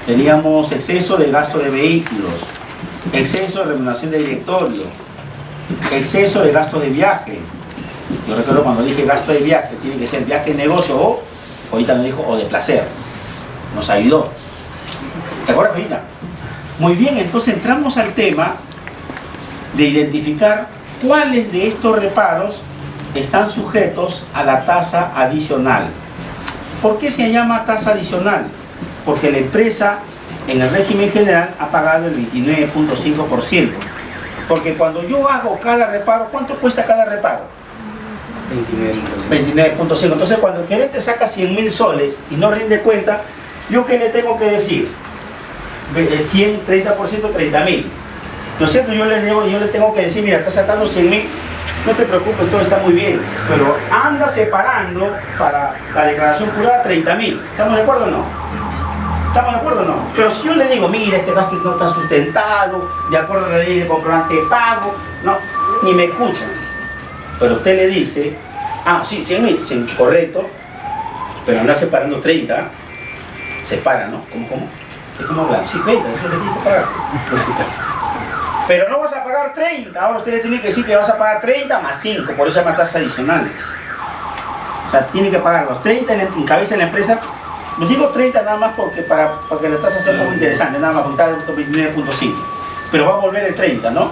teníamos exceso de gasto de vehículos, exceso de remuneración de directorio, exceso de gasto de viaje. Yo recuerdo cuando dije gasto de viaje, tiene que ser viaje de negocio o, ahorita nos dijo, o de placer. Nos ayudó. ¿Te acuerdas, ahorita? Muy bien, entonces entramos al tema de identificar cuáles de estos reparos están sujetos a la tasa adicional. ¿Por qué se llama tasa adicional? Porque la empresa en el régimen general ha pagado el 29.5%. Porque cuando yo hago cada reparo, ¿cuánto cuesta cada reparo? 29.5. Entonces cuando el gerente saca 100.000 soles y no rinde cuenta, ¿yo qué le tengo que decir? 100, 30%, 30.000. ¿No es cierto? Yo le tengo que decir, mira, estás sacando 100.000, no te preocupes, todo está muy bien, pero anda separando para la declaración jurada 30.000. ¿Estamos de acuerdo o no? ¿Estamos de acuerdo o no? Pero si yo le digo, mira, este gasto no está sustentado, de acuerdo a la ley de comprobante de pago, no, ni me escuchan. Pero usted le dice, ah, sí, 100.000, correcto, pero anda separando 30, separa, ¿no? ¿Cómo? ¿Qué estamos hablando? Sí, 30, eso le tienes que pagar. Pues sí, pero no vas a pagar 30, ahora usted le tiene que decir que vas a pagar 30 más 5, por eso se llama tasa adicional. O sea, tiene que pagar los 30 en cabeza de la empresa. Me digo 30 nada más porque para que la tasa sea un poco interesante, nada más porque está en 29.5. Pero va a volver el 30, ¿no?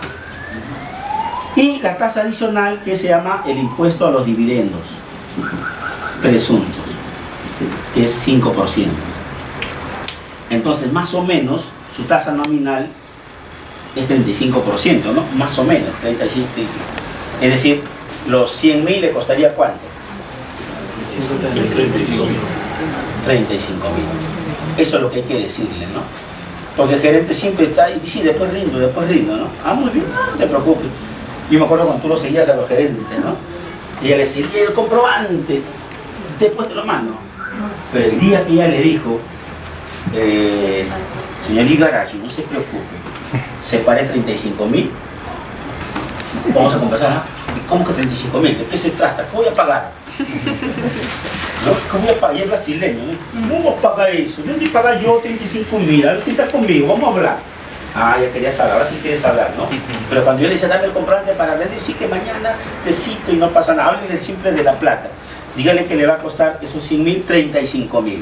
Y la tasa adicional que se llama el impuesto a los dividendos presuntos, que es 5%. Entonces, más o menos, su tasa nominal es 35%, ¿no? Más o menos, 35. Es decir, los 100.000 le costaría ¿cuánto? 35.000. Eso es lo que hay que decirle, ¿no? Porque el gerente siempre está ahí, sí, después rindo, ¿no? Ah, muy bien, no te preocupes. Yo me acuerdo cuando tú lo seguías a los gerentes, ¿no? Y ella le decía, el comprobante, después te lo mando. Pero el día que ella le dijo, señor Igarashi, no se preocupe, separé 35.000, vamos a conversar, ¿no? ¿Cómo que 35.000? ¿De qué se trata? ¿Qué voy a pagar? ¿No? ¿Cómo voy a pagar? Y es brasileño, ¿no? ¿Cómo paga eso? ¿De dónde paga yo 35.000? A ver si estás conmigo, vamos a hablar. Ah, ya querías hablar, ahora sí quieres hablar, ¿no? Pero cuando yo le decía, dame el comprobante para hablar, decir que mañana te cito y no pasa nada, háblenle siempre de la plata. Dígale que le va a costar esos 100.000, 35.000.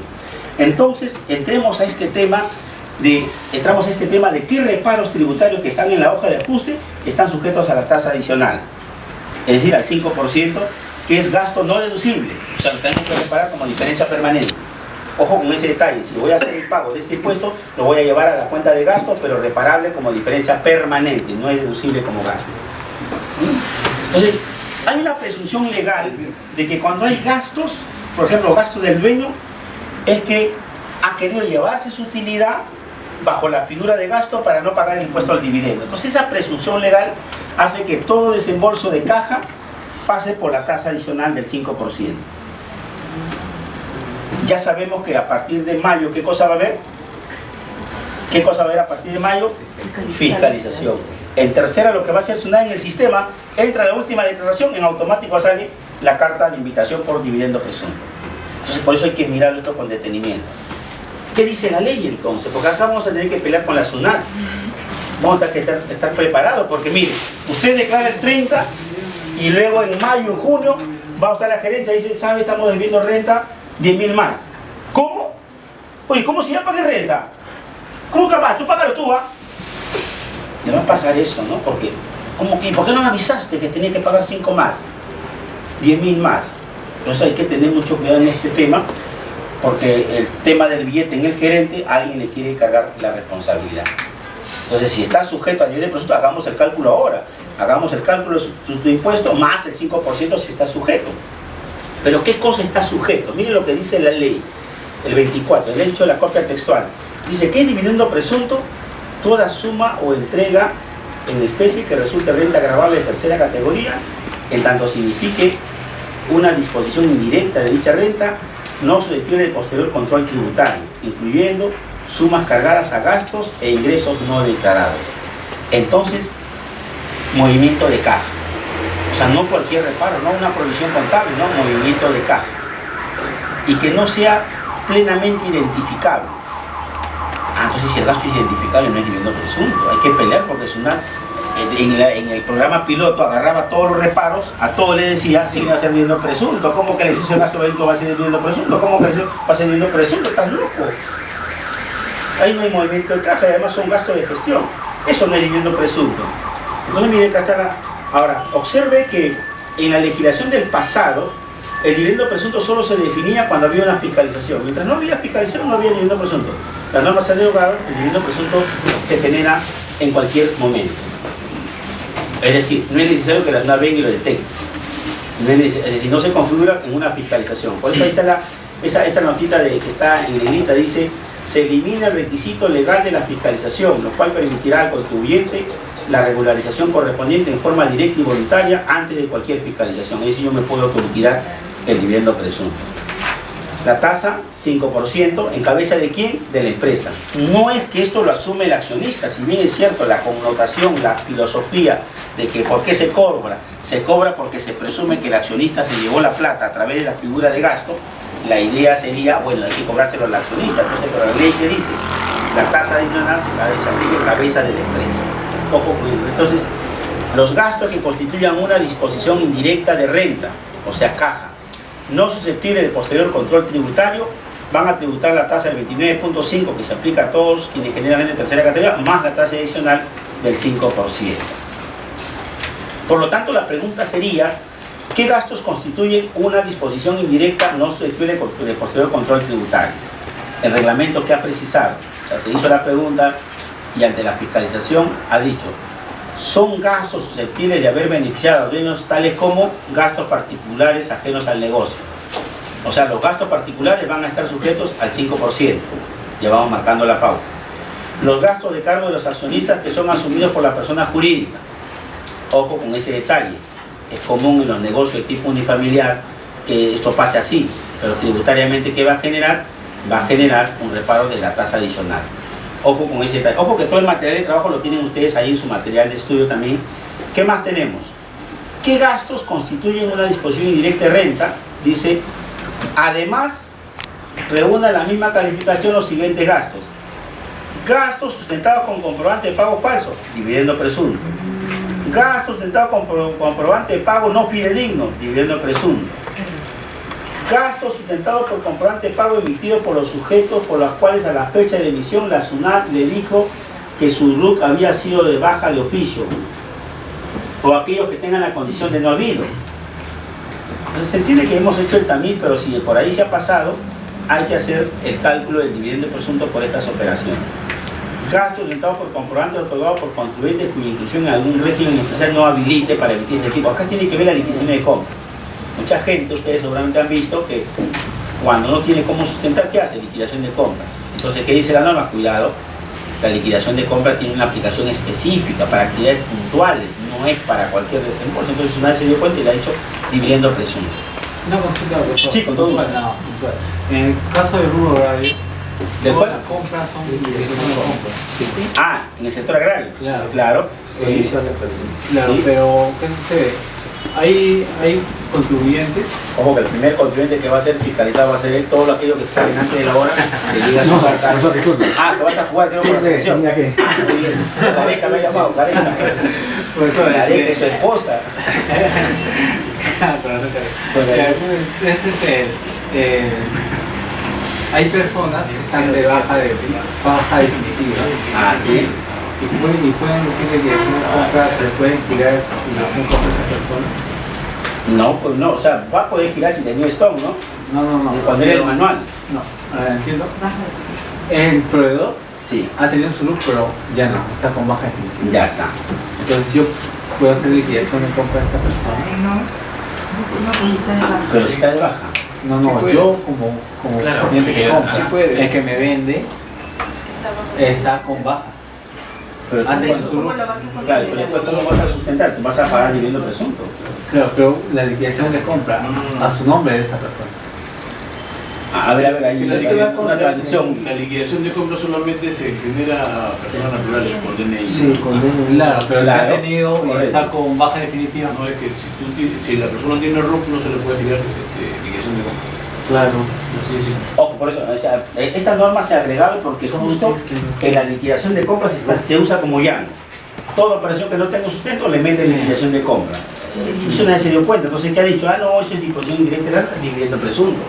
Entonces, entramos a este tema de qué reparos tributarios que están en la hoja de ajuste están sujetos a la tasa adicional. Es decir, al 5%, que es gasto no deducible. O sea, lo tenemos que reparar como diferencia permanente. Ojo con ese detalle, si voy a hacer el pago de este impuesto, lo voy a llevar a la cuenta de gasto, pero reparable como diferencia permanente, no es deducible como gasto. Entonces, hay una presunción legal de que cuando hay gastos, por ejemplo, gasto del dueño, es que ha querido llevarse su utilidad bajo la figura de gasto para no pagar el impuesto al dividendo. Entonces, esa presunción legal hace que todo desembolso de caja pase por la tasa adicional del 5%. Ya sabemos que a partir de mayo, ¿qué cosa va a haber? ¿Qué cosa va a haber a partir de mayo? Fiscalización. En tercera, lo que va a hacer SUNAT en el sistema, entra la última declaración, en automático sale la carta de invitación por dividendo presunto. Entonces, por eso hay que mirar esto con detenimiento. ¿Qué dice la ley entonces? Porque acá vamos a tener que pelear con la SUNAT. Vamos a tener que estar preparados, porque mire, usted declara el 30 y luego en mayo, en junio, va a estar la gerencia y dice, ¿sabe? Estamos debiendo renta 10.000 más. ¿Cómo? Oye, ¿cómo si ya pagué renta? ¿Cómo capaz? Tú págalo tú, ¿ah? Le va a pasar eso, ¿no? Porque, ¿por qué no me avisaste que tenía que pagar 5 más? 10.000 más. Entonces hay que tener mucho cuidado en este tema, porque el tema del billete en el gerente, alguien le quiere cargar la responsabilidad. Entonces, si está sujeto a dividendo presunto, hagamos el cálculo ahora. Hagamos el cálculo de su impuesto más el 5% si está sujeto. Pero ¿qué cosa está sujeto? Miren lo que dice la ley, el 24, el hecho de la copia textual. Dice que dividendo presunto, toda suma o entrega en especie que resulte renta gravable de tercera categoría, en tanto signifique una disposición indirecta de dicha renta, no susceptible de posterior control tributario, incluyendo sumas cargadas a gastos e ingresos no declarados. Entonces, movimiento de caja. O sea, no cualquier reparo, no una provisión contable, no, movimiento de caja. Y que no sea plenamente identificable. Entonces, si el gasto es identificable, no es dividendo presunto. Hay que pelear porque SUNAT, en el programa piloto, agarraba todos los reparos, a todos le decía, sí, va a ser dividendo presunto. ¿Cómo que el exceso de gasto vehículo va a ser dividendo presunto? ¿Cómo que el exceso va a ser dividendo presunto? ¿Estás loco? Ahí no hay movimiento de caja y además son gastos de gestión. Eso no es dividendo presunto. Entonces, miren, acá está ahora, observe que en la legislación del pasado, el dividendo presunto solo se definía cuando había una fiscalización. Mientras no había fiscalización, no había dividendo presunto. Las normas se han derogado, el dividendo presunto se genera en cualquier momento. Es decir, no es necesario que la SUNAT venga y lo detecte. Es decir, no se configura en una fiscalización. Por eso ahí está esta notita que está en negrita, dice: se elimina el requisito legal de la fiscalización, lo cual permitirá al contribuyente la regularización correspondiente en forma directa y voluntaria antes de cualquier fiscalización. Es decir, yo me puedo autoliquidar el dividendo presunto. La tasa, 5%, ¿en cabeza de quién? De la empresa. No es que esto lo asume el accionista, si bien es cierto la connotación, la filosofía de que ¿por qué se cobra? Se cobra porque se presume que el accionista se llevó la plata a través de la figura de gasto. La idea sería, bueno, hay que cobrárselo al accionista. Entonces, pero la ley que dice, la tasa adicional se aplica en cabeza de la empresa. Ojo con eso. Entonces, los gastos que constituyan una disposición indirecta de renta, o sea, caja, no susceptible de posterior control tributario, van a tributar la tasa del 29.5 que se aplica a todos quienes generan de tercera categoría, más la tasa adicional del 5%. Por lo tanto, la pregunta sería: ¿qué gastos constituyen una disposición indirecta no susceptible de posterior control tributario? El reglamento que ha precisado, o sea, se hizo la pregunta y ante la fiscalización ha dicho: son gastos susceptibles de haber beneficiado a los dueños tales como gastos particulares ajenos al negocio. O sea, los gastos particulares van a estar sujetos al 5%. Ya vamos marcando la pauta. Los gastos de cargo de los accionistas que son asumidos por la persona jurídica. Ojo con ese detalle. Es común en los negocios de tipo unifamiliar que esto pase así, pero tributariamente, ¿qué va a generar? Va a generar un reparo de la tasa adicional. Ojo con ese detalle. Ojo que todo el material de trabajo lo tienen ustedes ahí en su material de estudio también. ¿Qué más tenemos? ¿Qué gastos constituyen una disposición indirecta de renta? Dice: además, reúna la misma calificación los siguientes gastos. Gastos sustentados con comprobante de pago falso, dividendo presunto. Gastos sustentados con comprobante de pago no fidedigno, dividendo presunto. Gastos sustentados por comprobante de pago emitido por los sujetos por los cuales a la fecha de emisión la SUNAT le dijo que su RUC había sido de baja de oficio, o aquellos que tengan la condición de no habido. Entonces se entiende que hemos hecho el tamiz, pero si por ahí se ha pasado, hay que hacer el cálculo del dividendo presunto por estas operaciones. Gastos sustentados por comprobante otorgado por contribuyentes cuya inclusión en algún régimen especial no habilite para emitir este tipo. Acá tiene que ver la liquidación de compra. Mucha gente, ustedes seguramente han visto que cuando no tiene cómo sustentar, ¿qué hace? Liquidación de compra. Entonces, ¿qué dice la norma? Cuidado, la liquidación de compra tiene una aplicación específica para actividades puntuales, no es para cualquier desembolso. Entonces, una vez se dio cuenta y le ha hecho dividendo presunto. Una consulta, por favor. Sí, con todo gusto. En el caso del rubro horario, Después las compras son liquidaciones de compra. Ah, en el sector agrario. Claro. Claro. Sí. Claro, Sí. pero ¿qué sucede? Hay contribuyentes. Ojo que el primer contribuyente que va a ser fiscalizado va a ser él, todo aquello que salen antes de la hora, que diga su carta. Ah, que vas a jugar creo por la selección. Muy bien. Careca me ha llamado, Careca. Careca es su esposa. Hay personas que están de baja definitiva. Ah, sí. Y pueden decir que es una compra, se pueden girar esa obligación contra esa persona. No, pues no, o sea, va a poder girar si tenía Stone, ¿no? No. Cuando era el manual. No, ahora entiendo. El proveedor Sí, ha tenido su luz, pero ya no, está con baja definitiva. ya está. Entonces yo puedo hacer liquidación de compra de esta persona. Pero si está de baja. No, Sí puede. yo como Claro, cliente que sí compra, puede. el que me vende está con baja. Pero Ah, tú, ¿cómo ¿Cómo cuando- lo vas a claro, pero considerar? después ¿cómo vas a sustentar? Tú vas a pagar dividendo presunto. Claro, pero la liquidación de compra a su nombre de esta persona. A ver, ahí La una traducción. La liquidación de compra solamente se genera a personas naturales con DNI. Claro, pero Claro, si ha tenido y correcto. está con baja definitiva. No es que si la persona tiene RUC no se le puede girar liquidación de compra. Claro. Así es. Ojo, por eso, o sea, esta norma se ha agregado porque justo en la liquidación de compras se usa como llano. Toda operación que no tenga sustento le mete liquidación de compra. Eso nadie se dio cuenta, entonces ¿qué ha dicho? Ah, no, eso es disposición indirecta del dividendo presunto.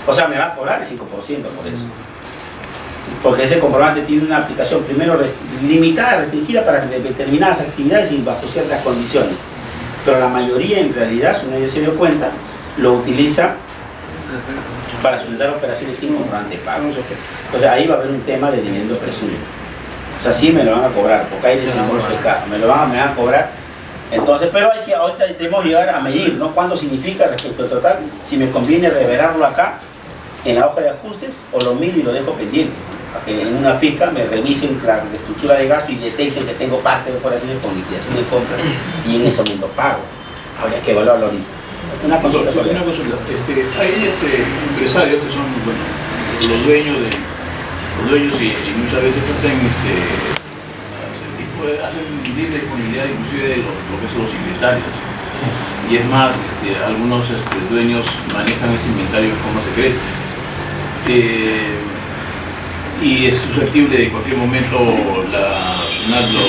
O sea, me va a cobrar el 5% por eso. Porque ese comprobante tiene una aplicación primero limitada, restringida para determinadas actividades y bajo ciertas condiciones. Pero la mayoría en realidad, si nadie se dio cuenta, lo utiliza para sustentar operaciones sin comprobante de pago. Entonces ahí va a haber un tema de dividendo presunto. O sea, sí me lo van a cobrar, porque hay desembolso de caja, me van a cobrar. Entonces, pero hay que, ahorita tenemos que llegar a medir, ¿no? ¿Cuánto significa respecto al total? Si me conviene revelarlo acá, en la hoja de ajustes, o lo mido y lo dejo pendiente. Para que en una pica me revisen la estructura de gasto y detecten que tengo parte de operaciones con liquidación de compra y en ese momento pago. Habría que evaluarlo ahorita. Una consulta. Una consulta. Hay empresarios que son los dueños y muchas veces hacen libre disponibilidad inclusive de lo que son los inventarios. Y es más, algunos dueños manejan ese inventario de forma secreta. Y es susceptible de cualquier momento la SUNAT lo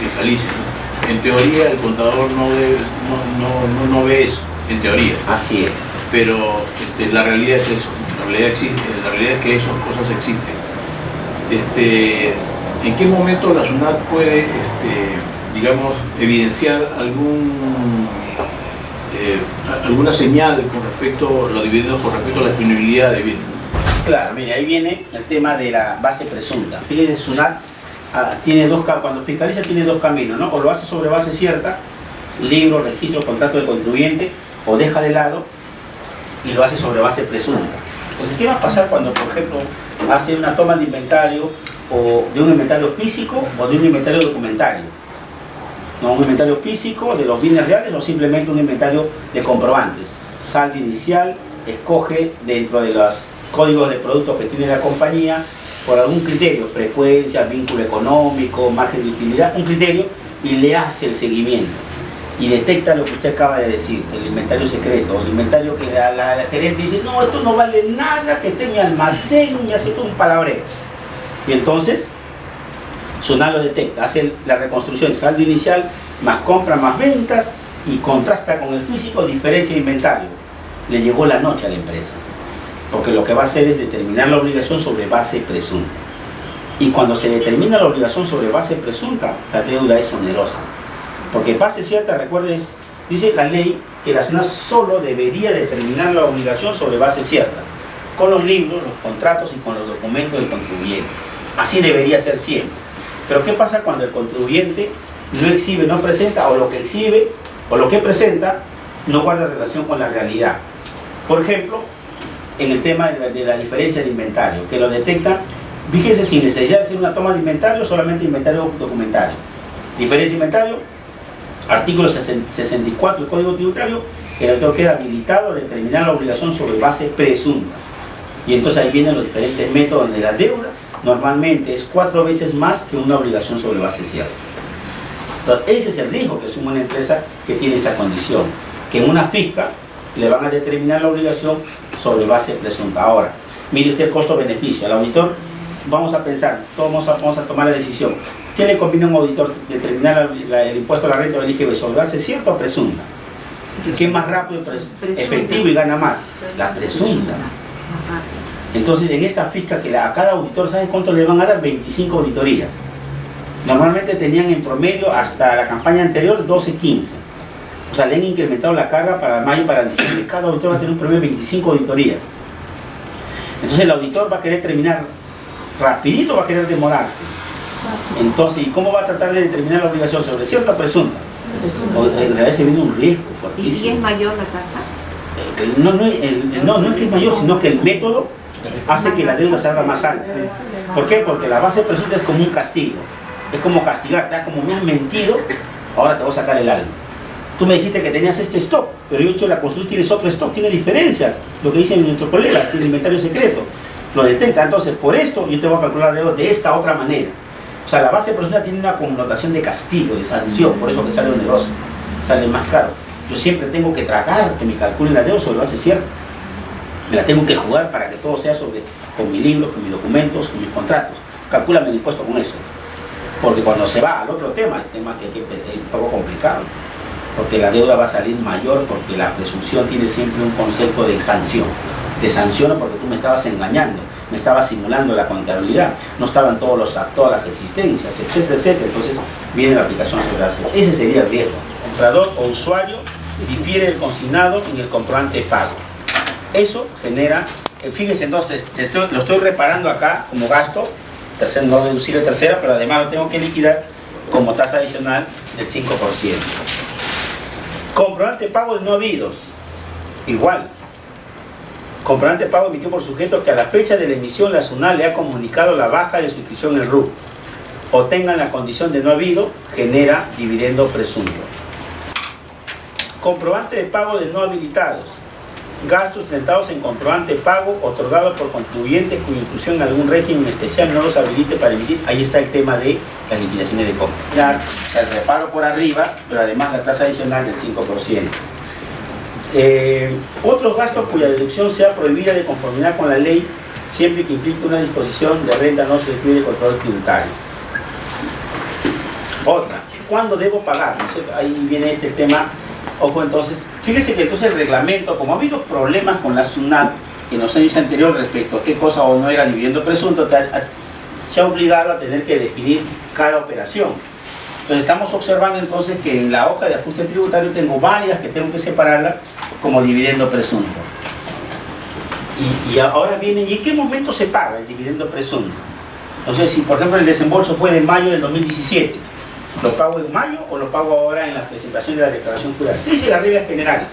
fiscalice, ¿no? En teoría el contador no ve eso, en teoría. Así es. Pero la realidad es eso, la realidad es que esas cosas existen. ¿En qué momento la SUNAT puede, digamos, evidenciar alguna señal con respecto a los dividendos, con respecto a la disponibilidad de bienes? Claro, mire, ahí viene el tema de la base presunta. Fíjense, SUNAT tiene cuando fiscaliza tiene dos caminos, ¿no? O lo hace sobre base cierta, libro, registro, contrato de contribuyente, o deja de lado y lo hace sobre base presunta. Entonces, ¿qué va a pasar cuando, por ejemplo, hace una toma de inventario o de un inventario físico o de un inventario documentario? No, un inventario físico de los bienes reales o simplemente un inventario de comprobantes. Saldo inicial, escoge dentro de los códigos de productos que tiene la compañía por algún criterio, frecuencia, vínculo económico, margen de utilidad, un criterio, y le hace el seguimiento y detecta lo que usted acaba de decir, el inventario secreto, el inventario que la gerente dice, no, esto no vale nada, que esté en mi almacén, me hace todo un palabreo. Y entonces SUNAT lo detecta, hace la reconstrucción, saldo inicial, más compras, más ventas, y contrasta con el físico, diferencia de inventario. Le llegó la noche a la empresa, porque lo que va a hacer es determinar la obligación sobre base presunta. Y cuando se determina la obligación sobre base presunta, la deuda es onerosa. Porque base cierta, recuerdes, dice la ley que la SUNAT solo debería determinar la obligación sobre base cierta, con los libros, los contratos y con los documentos del contribuyente. Así debería ser siempre. Pero ¿qué pasa cuando el contribuyente no exhibe, no presenta, o lo que exhibe, o lo que presenta, no guarda relación con la realidad? Por ejemplo, en el tema de la diferencia de inventario, que lo detecta, fíjese, sin necesidad de hacer una toma de inventario, solamente inventario documentario. Diferencia de inventario, artículo 64 del Código Tributario, el autor queda habilitado a determinar la obligación sobre base presunta. Y entonces ahí vienen los diferentes métodos donde la deuda normalmente es 4 veces más que una obligación sobre base cierta. Entonces ese es el riesgo que asume una empresa que tiene esa condición, que en una fisca le van a determinar la obligación sobre base presunta. Ahora, mire usted el costo-beneficio. Al auditor vamos a pensar, vamos a tomar la decisión. ¿Qué le conviene a un auditor determinar el impuesto a la renta del IGB sobre base cierta o presunta? ¿Qué es más rápido, efectivo y gana más? La presunta. Entonces en esta fisca que a cada auditor, ¿sabe cuánto le van a dar? 25 auditorías. Normalmente tenían en promedio hasta la campaña anterior 12, 15. O sea, le han incrementado la carga para mayo y para diciembre. Cada auditor va a tener un promedio de 25 auditorías. Entonces el auditor va a querer terminar rapidito, va a querer demorarse. Entonces, ¿y cómo va a tratar de determinar la obligación? ¿Sobre cierta o presunta? O en realidad se viene un riesgo fuertísimo. ¿Y si es mayor la tasa? No es que es mayor, sino que el método hace que la deuda salga más alta. ¿Por qué? Porque la base presunta es como un castigo. Es como castigarte, como me has mentido, ahora te voy a sacar el alma. Tú me dijiste que tenías este stock, pero yo he hecho la construcción, tienes otro stock, tiene diferencias. Lo que dice nuestro colega, tiene inventario secreto. Lo detecta, entonces por esto yo te voy a calcular la deuda de esta otra manera. O sea, la base presunta tiene una connotación de castigo, de sanción, por eso que sale un negocio, sale más caro. Yo siempre tengo que tratar que me calculen la deuda sobre base cierta. Me la tengo que jugar para que todo sea con mis libros, con mis documentos, con mis contratos. Calcúlame el impuesto con eso. Porque cuando se va al otro tema, el tema que es un poco complicado, porque la deuda va a salir mayor, porque la presunción tiene siempre un concepto de sanción. Te sanciono porque tú me estabas engañando, me estabas simulando la contabilidad, no estaban todas las existencias, etcétera, etcétera. Entonces viene la aplicación sobre la deuda. Ese sería el riesgo. Comprador o usuario difiere el consignado en el comprobante de pago. Eso genera, fíjense entonces, lo estoy reparando acá como gasto, no deducible tercera, pero además lo tengo que liquidar como tasa adicional del 5%. Comprobante de pago de no habidos, igual. Comprobante de pago emitido por sujeto que a la fecha de la emisión la SUNAT le ha comunicado la baja de su inscripción en el RUC o tengan la condición de no habido, genera dividendo presunto. Comprobante de pago de no habilitados, gastos sustentados en comprobante de pago otorgado por contribuyentes cuya inclusión en algún régimen especial no los habilite para emitir. Ahí está el tema de las liquidaciones de compra. O sea, el reparo por arriba, pero además la tasa adicional del 5%. Otros gastos cuya deducción sea prohibida de conformidad con la ley, siempre que implique una disposición de renta no susceptible de control tributario. Otra, ¿cuándo debo pagar? ¿No es cierto? Ahí viene el tema. Ojo, entonces, fíjese que entonces el reglamento, como ha habido problemas con la SUNAT en los años anteriores respecto a qué cosa o no era dividendo presunto, se ha obligado a tener que definir cada operación. Entonces estamos observando entonces que en la hoja de ajuste tributario tengo varias que tengo que separarlas como dividendo presunto. Y ahora vienen, ¿y en qué momento se paga el dividendo presunto? Entonces, si por ejemplo el desembolso fue de mayo del 2017, ¿lo pago en mayo o lo pago ahora en la presentación de la declaración jurada? Dice la regla general.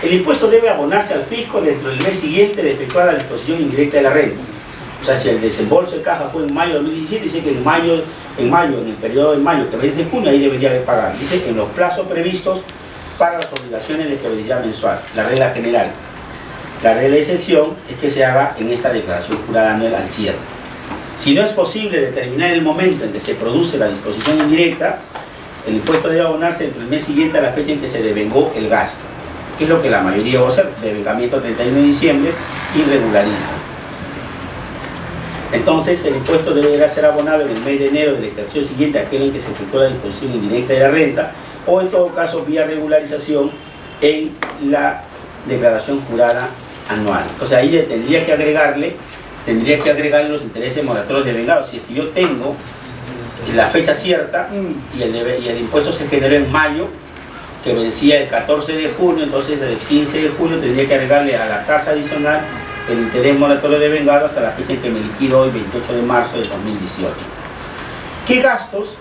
El impuesto debe abonarse al fisco dentro del mes siguiente de efectuar la disposición indirecta de la renta. O sea, si el desembolso de caja fue en mayo de 2017, dice que en el periodo de mayo que vence en junio, ahí debería de pagar. Dice en los plazos previstos para las obligaciones de estabilidad mensual. La regla general. La regla de excepción es que se haga en esta declaración jurada anual al cierre. Si no es posible determinar el momento en que se produce la disposición indirecta, el impuesto debe abonarse dentro del mes siguiente a la fecha en que se devengó el gasto, que es lo que la mayoría va a hacer, devengamiento 31 de diciembre y regulariza. Entonces el impuesto deberá ser abonado en el mes de enero del ejercicio siguiente a aquel en que se efectuó la disposición indirecta de la renta, o en todo caso vía regularización en la declaración jurada anual. Entonces ahí tendría que agregarle los intereses moratorios devengados. Si es que yo tengo la fecha cierta y el impuesto se generó en mayo, que vencía el 14 de junio, entonces el 15 de julio tendría que agregarle a la tasa adicional el interés moratorio devengado hasta la fecha en que me liquido hoy, 28 de marzo del 2018. ¿Qué gastos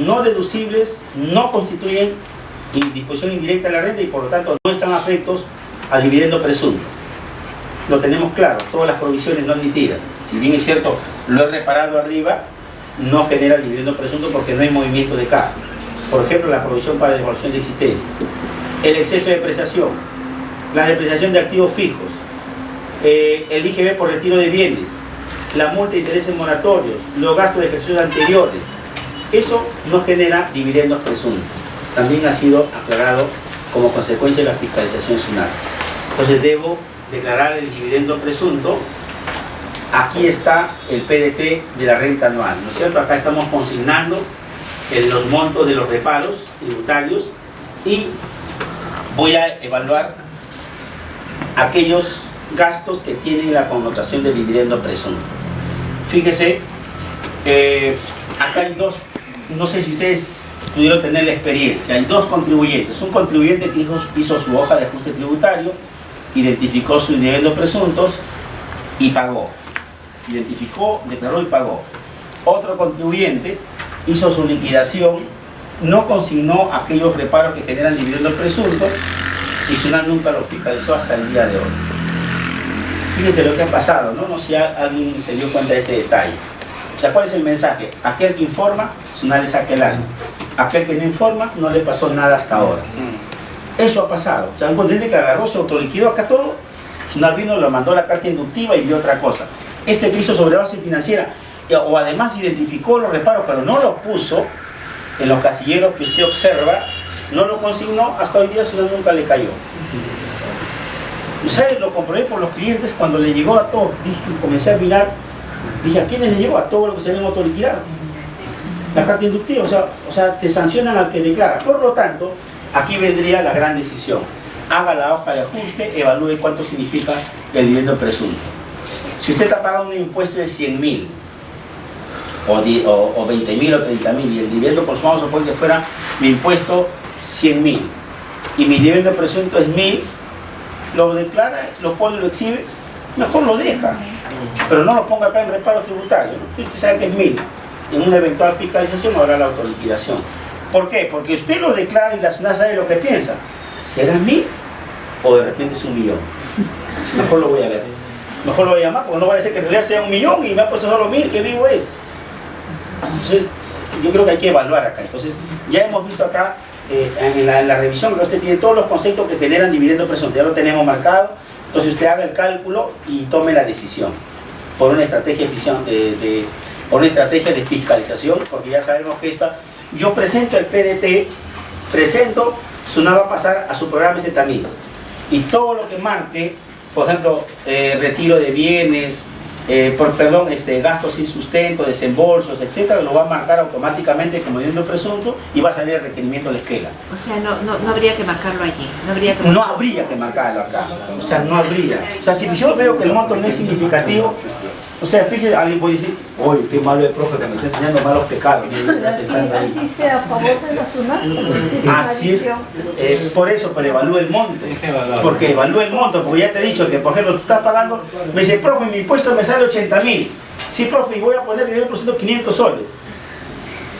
no deducibles no constituyen disposición indirecta de la renta y por lo tanto no están afectos a dividendo presunto? Lo tenemos claro, todas las provisiones no admitidas. Si bien es cierto, lo he reparado arriba, no genera dividendo presunto porque no hay movimiento de caja. Por ejemplo, la provisión para devolución de existencia, el exceso de depreciación, la depreciación de activos fijos, el IGB por retiro de bienes, la multa de intereses moratorios, los gastos de ejercicios anteriores. Eso no genera dividendos presuntos. También ha sido aclarado como consecuencia de la fiscalización SUNAT. Entonces debo declarar el dividendo presunto. Aquí está el PDT de la renta anual, ¿no es cierto? Acá estamos consignando los montos de los reparos tributarios y voy a evaluar aquellos gastos que tienen la connotación de dividendo presunto. Fíjese, acá hay dos, no sé si ustedes pudieron tener la experiencia, hay dos contribuyentes. Un contribuyente que hizo su hoja de ajuste tributario, identificó sus dividendos presuntos y pagó. Identificó, declaró y pagó. Otro contribuyente hizo su liquidación, no consignó aquellos reparos que generan dividendos presuntos y SUNAT nunca los fiscalizó hasta el día de hoy. Fíjense lo que ha pasado, ¿no? No sé si alguien se dio cuenta de ese detalle. O sea, ¿cuál es el mensaje? Aquel que informa, SUNAT le saca el alma. Aquel que no informa, no le pasó nada hasta ahora. Eso ha pasado. O sea, un contribuyente que agarró, se autoliquidó acá todo, SUNAT vino, lo mandó la carta inductiva y vio otra cosa. Este que hizo sobre base financiera, o además identificó los reparos, pero no los puso en los casilleros que usted observa, no lo consignó, hasta hoy día SUNAT nunca le cayó. ¿Sabes? Lo comprobé por los clientes cuando le llegó a todos. Comencé a mirar, dije, ¿a quiénes le llegó? A todo lo que se habían autoliquidado. La carta inductiva, o sea, te sancionan al que declara. Por lo tanto, aquí vendría la gran decisión. Haga la hoja de ajuste, evalúe cuánto significa el dividendo presunto. Si usted está pagando un impuesto de 100.000, o 20.000 o 30.000, y el dividendo por sumado supone que fuera mi impuesto 100.000, y mi dividendo presunto es 1.000, lo declara, lo pone, lo exhibe, mejor lo deja, pero no lo ponga acá en reparo tributario, ¿no? Usted sabe que es 1.000, en una eventual fiscalización habrá la autoliquidación. ¿Por qué? Porque usted lo declara y la SUNAT sabe lo que piensa. ¿Será 1.000 o de repente es 1.000.000? Mejor lo voy a ver, mejor lo voy a llamar, porque no vaya a ser que en realidad sea 1.000.000 y me ha puesto solo 1.000, que vivo es. Entonces, yo creo que hay que evaluar acá. Entonces, ya hemos visto acá en la revisión que usted tiene todos los conceptos que generan dividendo presunto, ya lo tenemos marcado. Entonces usted haga el cálculo y tome la decisión por una estrategia de fiscalización, porque ya sabemos que yo presento el PDT, SUNAT va a pasar a su programa de tamiz, y todo lo que marque, por ejemplo, retiro de bienes, gastos sin sustento, desembolsos, etcétera, lo va a marcar automáticamente como dividendo presunto y va a salir el requerimiento de esquela. O sea, no habría que marcarlo allí. No habría que marcarlo acá. O sea, no habría. O sea, si yo veo que el monto no es significativo, o sea, fíjese, alguien puede decir, oye, qué malo el profe que me está enseñando malos pecados. Así sea a favor de la SUNAT. Así es, por eso, pero evalúe el monto. Porque evalúe el monto, porque ya te he dicho que, por ejemplo, tú estás pagando, me dice, profe, mi impuesto me sale 80.000. Sí, profe, y voy a poner el 10% 500 soles.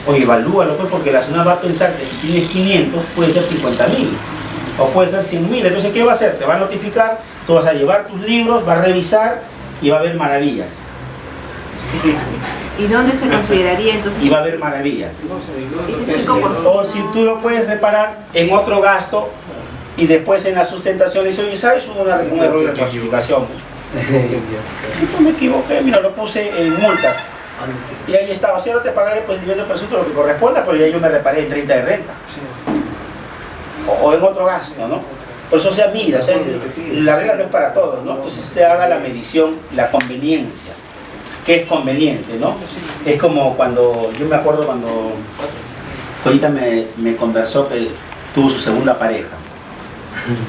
Oye, evalúalo, pues, porque la SUNAT va a pensar que si tienes 500, puede ser 50.000. O puede ser 100.000. Entonces, ¿qué va a hacer? Te va a notificar, tú vas a llevar tus libros, va a revisar y va a haber maravillas. ¿Y dónde se consideraría entonces? Y va a haber maravillas. Ese 5%. O si tú lo puedes reparar en otro gasto y después en la sustentación dice, oye, ¿sabes? Un error de clasificación. Yo me equivoqué, mira, lo puse en multas. Y ahí estaba, si ahora te pagaré pues el dividendo presunto lo que corresponda, pero ya yo me reparé en 30 de renta. O en otro gasto, ¿no? Por eso, mira, la regla no es para todos, ¿no? Entonces usted haga la medición, la conveniencia. ¿Qué es conveniente, no? Es como cuando, yo me acuerdo cuando ahorita me conversó que tuvo su segunda pareja.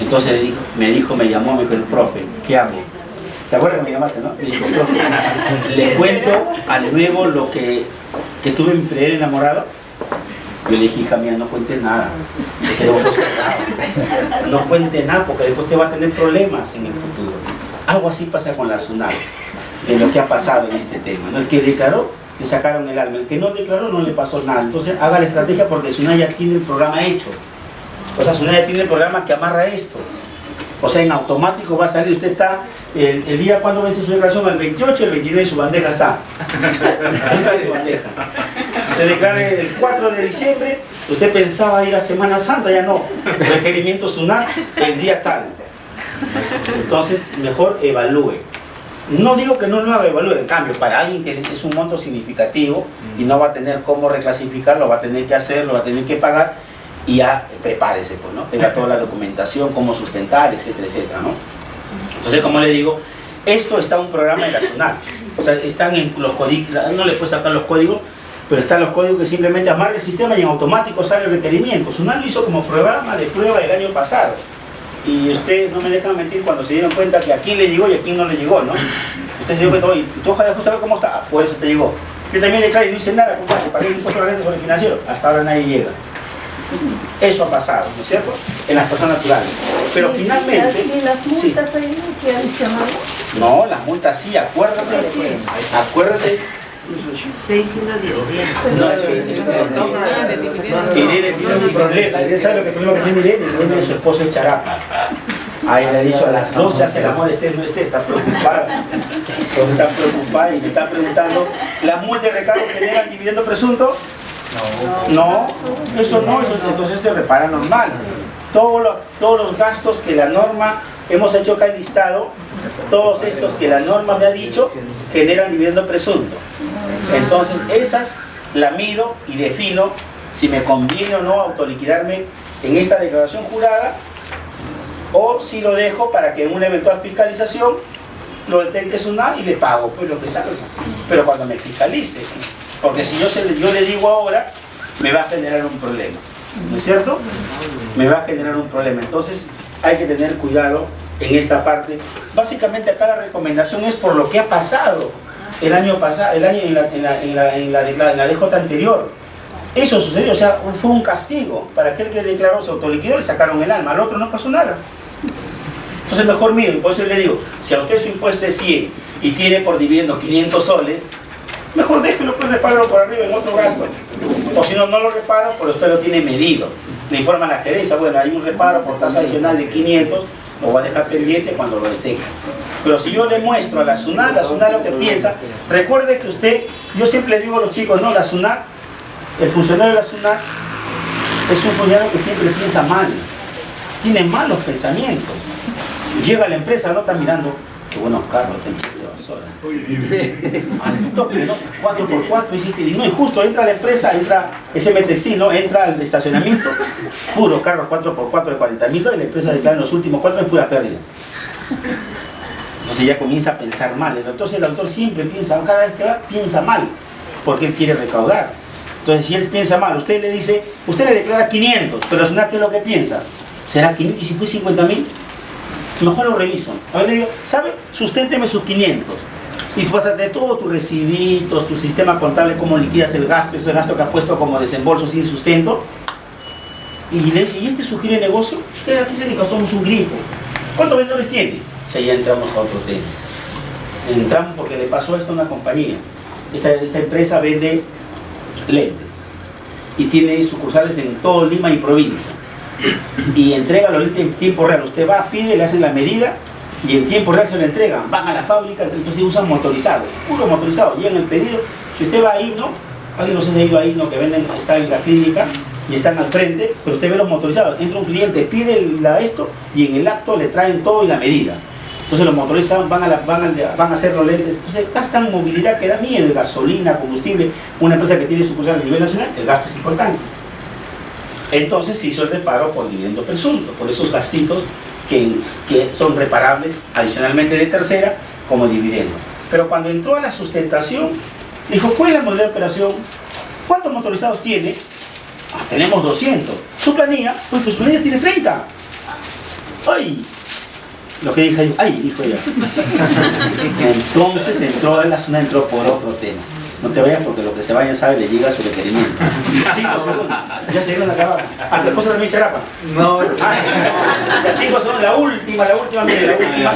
Entonces me llamó, me dijo, el profe, ¿qué hago? ¿Te acuerdas que me llamaste, no? Me dijo, profe, ¿le cuento al nuevo lo que tuve en mi primer enamorado? Yo le dije, hija mía, no cuentes nada, no cuente nada, porque después te va a tener problemas en el futuro. Algo así pasa con la SUNAT, de lo que ha pasado en este tema, ¿no? El que declaró, le sacaron el alma, el que no declaró, no le pasó nada. Entonces haga la estrategia, porque SUNAT ya tiene el programa hecho. O sea, SUNAT ya tiene el programa que amarra esto. O sea, en automático va a salir, usted está, el día cuando vence su declaración, el 28, el 29, su bandeja está. Ahí está su bandeja. Usted declara el 4 de diciembre, usted pensaba ir a Semana Santa, ya no. Requerimiento SUNAT el día tal. Entonces, mejor evalúe. No digo que no lo haga, evalúe. En cambio, para alguien que es un monto significativo y no va a tener cómo reclasificarlo, va a tener que hacerlo, va a tener que pagar, y ya prepárese, pues, ¿no? Tenga toda la documentación, cómo sustentar, etcétera, etcétera, ¿no? Entonces, como le digo, esto está en un programa de la SUNAT. O sea, están en los códigos, no le he puesto acá los códigos, pero están los códigos que simplemente amarra el sistema y en automático sale el requerimiento. SUNAT lo hizo como programa de prueba el año pasado. Y ustedes no me dejan mentir cuando se dieron cuenta que a quién le llegó y a quién no le llegó, ¿no? Ustedes se dieron cuenta, oye, tu hoja de ajuste, a ver cómo está, por eso te llegó. Yo también declaré y no hice nada, compadre, pagué el impuesto a la renta sobre el financiero. Hasta ahora nadie llega. Eso ha pasado, ¿no es cierto? En las personas naturales. Pero finalmente... ¿Y las multas ahí que adicionales? No, las multas sí, acuérdate. Acuérdate. Estoy diciendo No, Irene tiene un problema. Irene sabe lo que el problema que tiene Irene. Irene, su esposo es charapa. Ahí le ha dicho a las 12 hace el amor, no esté, está preocupada. Está preocupada y me está preguntando, ¿las multas de recargo generan dividendo presunto? No, eso no, entonces se repara normal. Todos los gastos que la norma, hemos hecho acá el listado, todos estos que la norma me ha dicho, generan dividendo presunto. Entonces esas la mido y defino si me conviene o no autoliquidarme en esta declaración jurada, o si lo dejo para que en una eventual fiscalización lo detecte SUNAT y le pago pues lo que salga, pero cuando me fiscalice. Porque si yo le digo ahora, me va a generar un problema, ¿no es cierto? Me va a generar un problema. Entonces hay que tener cuidado en esta parte. Básicamente acá la recomendación es por lo que ha pasado el año pasado, en la DJ anterior. Eso sucedió, o sea, fue un castigo. Para aquel que declaró, se autoliquidó, le sacaron el alma, al otro no pasó nada. Entonces mejor mío, y por eso le digo, si a usted su impuesto es 100 y tiene por dividendo 500 soles, mejor déjelo, pues repáralo por arriba en otro gasto. O si no, no lo reparo, pero usted lo tiene medido. Le informa a la gerencia, bueno, hay un reparo por tasa adicional de 500, lo va a dejar pendiente cuando lo detecte. Pero si yo le muestro a la SUNAT lo que piensa, recuerde que usted, yo siempre le digo a los chicos, no, la SUNAT, el funcionario de la SUNAT es un funcionario que siempre piensa mal, tiene malos pensamientos. Llega a la empresa, no está mirando, qué buenos carros tengo. Al toque, ¿no? 4x4 y no, y justo entra a la empresa, entra SMTC, ¿no? Entra al estacionamiento, puro carros 4x4 de 40.000 y la empresa declara en los últimos 4 en pura pérdida. Entonces ya comienza a pensar mal. Entonces el autor siempre piensa, cada vez que va, piensa mal, porque él quiere recaudar. Entonces si él piensa mal, usted le dice, usted le declara 500, pero es ¿qué es lo que piensa? ¿Será 500? ¿Y si fue 50.000? Mejor lo reviso. A ver, le digo, ¿sabe? Susténteme sus 500. Y tú vas a tener todos tus recibitos, tu sistema contable, cómo liquidas el gasto, ese gasto que has puesto como desembolso sin sustento. Y le dice, ¿y este sugiere negocio? ¿Qué aquí se dedica? Somos un grifo. ¿Cuántos vendedores tiene? O sea, ya entramos a otro tema. Entramos porque le pasó esto a una compañía. Esta empresa vende lentes y tiene sucursales en todo Lima y provincia. Y entrega los lentes en tiempo real. Usted va, pide, le hacen la medida y en tiempo real se lo entregan. Van a la fábrica, entonces usan motorizados, puro motorizado. Llegan el pedido. Si usted va ahí, ¿no? Alguien no se ha ido ahí, ¿no? Que venden, está en la clínica y están al frente, pero usted ve los motorizados. Entra un cliente, pide esto y en el acto le traen todo y la medida. Entonces los motorizados van a hacer los lentes. Entonces gastan movilidad que da miedo, gasolina, combustible. Una empresa que tiene sucursal a nivel nacional, el gasto es importante. Entonces se hizo el reparo por dividendo presunto, por esos gastitos que son reparables adicionalmente de tercera como dividendo. Pero cuando entró a la sustentación, dijo, ¿cuál es la modalidad de operación? ¿Cuántos motorizados tiene? Ah, tenemos 200. ¿Su planilla? Pues su planilla tiene 30. ¡Ay! Lo que dije, ¡ay! Dijo ella. Entonces entró en la zona, entró por otro tema. No te vayas porque lo que se vaya sabe le llega a su requerimiento. 5 segundos. Ya se dieron a acabar. ¿A tu esposa también charapa? No. Las 5 son la última, mire, la última.